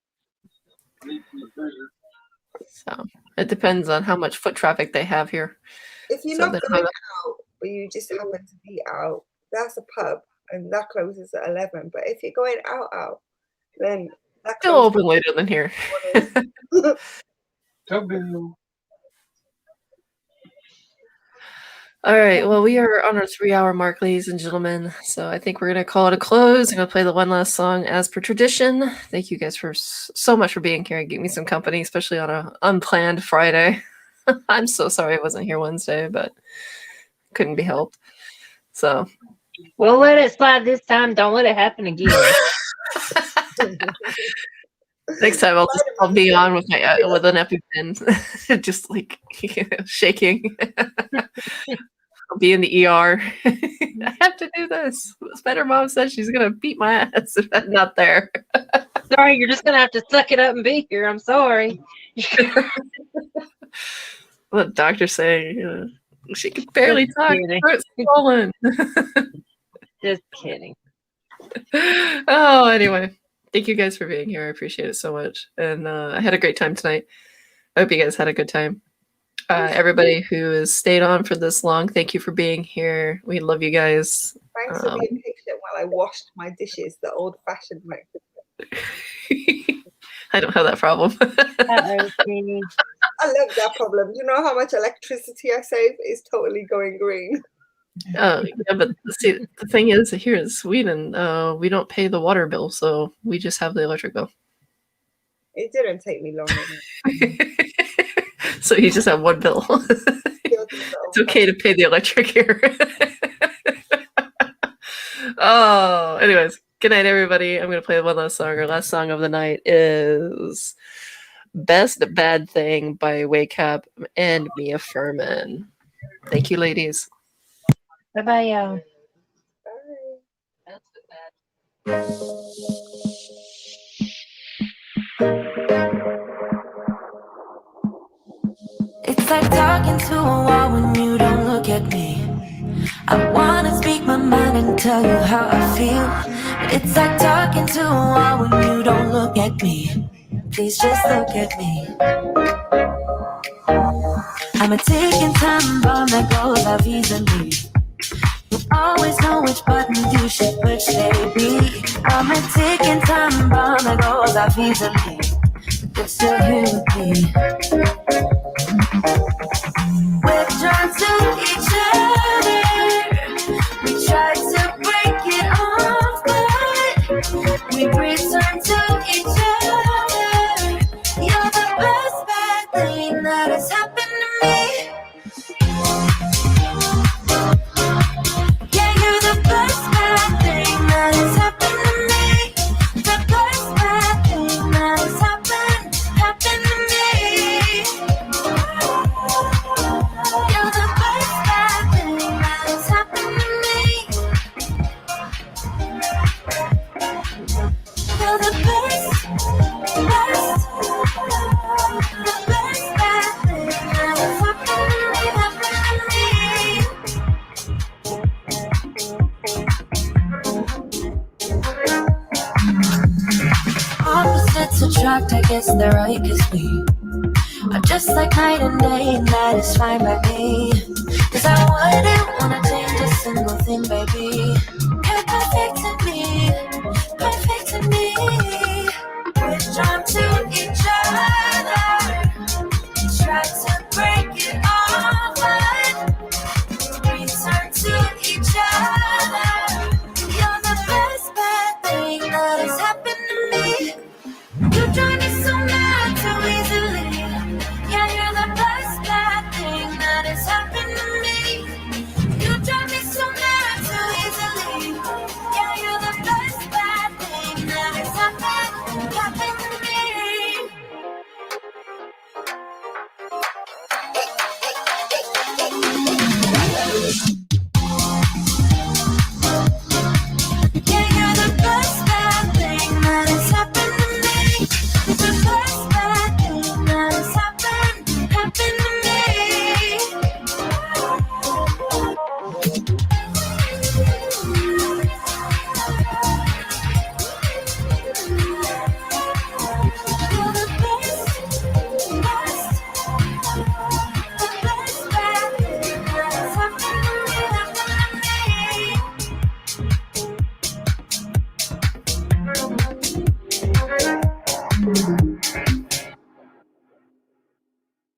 So it depends on how much foot traffic they have here. If you're not going out, but you just happen to be out, that's a pub, and that closes at 11. But if you're going out, then that still open later than here. All right, well, we are on our 3-hour mark, ladies and gentlemen. So I think we're going to call it a close. I'm going to play the one last song as per tradition. Thank you guys for so much for being here and giving me some company, especially on an unplanned Friday. I'm so sorry I wasn't here Wednesday, but couldn't be helped. So we'll let it slide this time. Don't let it happen again. Next time I'll be on with my with an EpiPen, just like shaking. I'll be in the ER. I have to do this. Spider Mom said she's gonna beat my ass if I'm not there. Sorry, you're just gonna have to suck it up and be here. I'm sorry. The doctor's saying she can barely talk. It's swollen. Just kidding. Oh, anyway. Thank you guys for being here. I appreciate it so much. And I had a great time tonight. I hope you guys had a good time. Everybody who has stayed on for this long, thank you for being here. We love you guys. Thanks for being patient while I washed my dishes the old-fashioned way. I don't have that problem. I love that problem. You know how much electricity I save? It's totally going green. Yeah, but see, the thing is, here in Sweden, we don't pay the water bill, so we just have the electric bill. It didn't take me long. So you just have one bill. It's okay to pay the electric here. Oh, anyways, good night, everybody. I'm going to play one last song. Our last song of the night is Best Bad Thing by Wake Up and Mia Furman. Thank you, ladies. Bye-bye, y'all. It's like talking to a wall when you don't look at me. I wanna speak my mind and tell you how I feel, but it's like talking to a wall when you don't look at me. Please just look at me. I'm a ticking time bomb that goes off easily. You always know which button you should push, baby. I'm a ticking time bomb that goes off easily. But you're here with me. We're drawn to each other. We try to break it off, but we return to each other. You're the best bad thing that has happened to me. Yeah, you're the best bad thing that has happened to me. The best bad thing that has happened to me. You're the best bad thing that has happened to me. You're the best bad thing. shocked, I guess they're right, 'cause we are just like night and day, and that is fine by me. 'Cause I wouldn't wanna change a single thing, baby. You're perfect to me, perfect to me. We're drawn to each other, try to break it off, but return to each other. You're the best bad thing that has happened to me. You drive me so mad so easily. Yeah, you're the best bad thing that has happened to me. You drive me so mad so easily. Yeah, you're the best bad thing that has happened to me.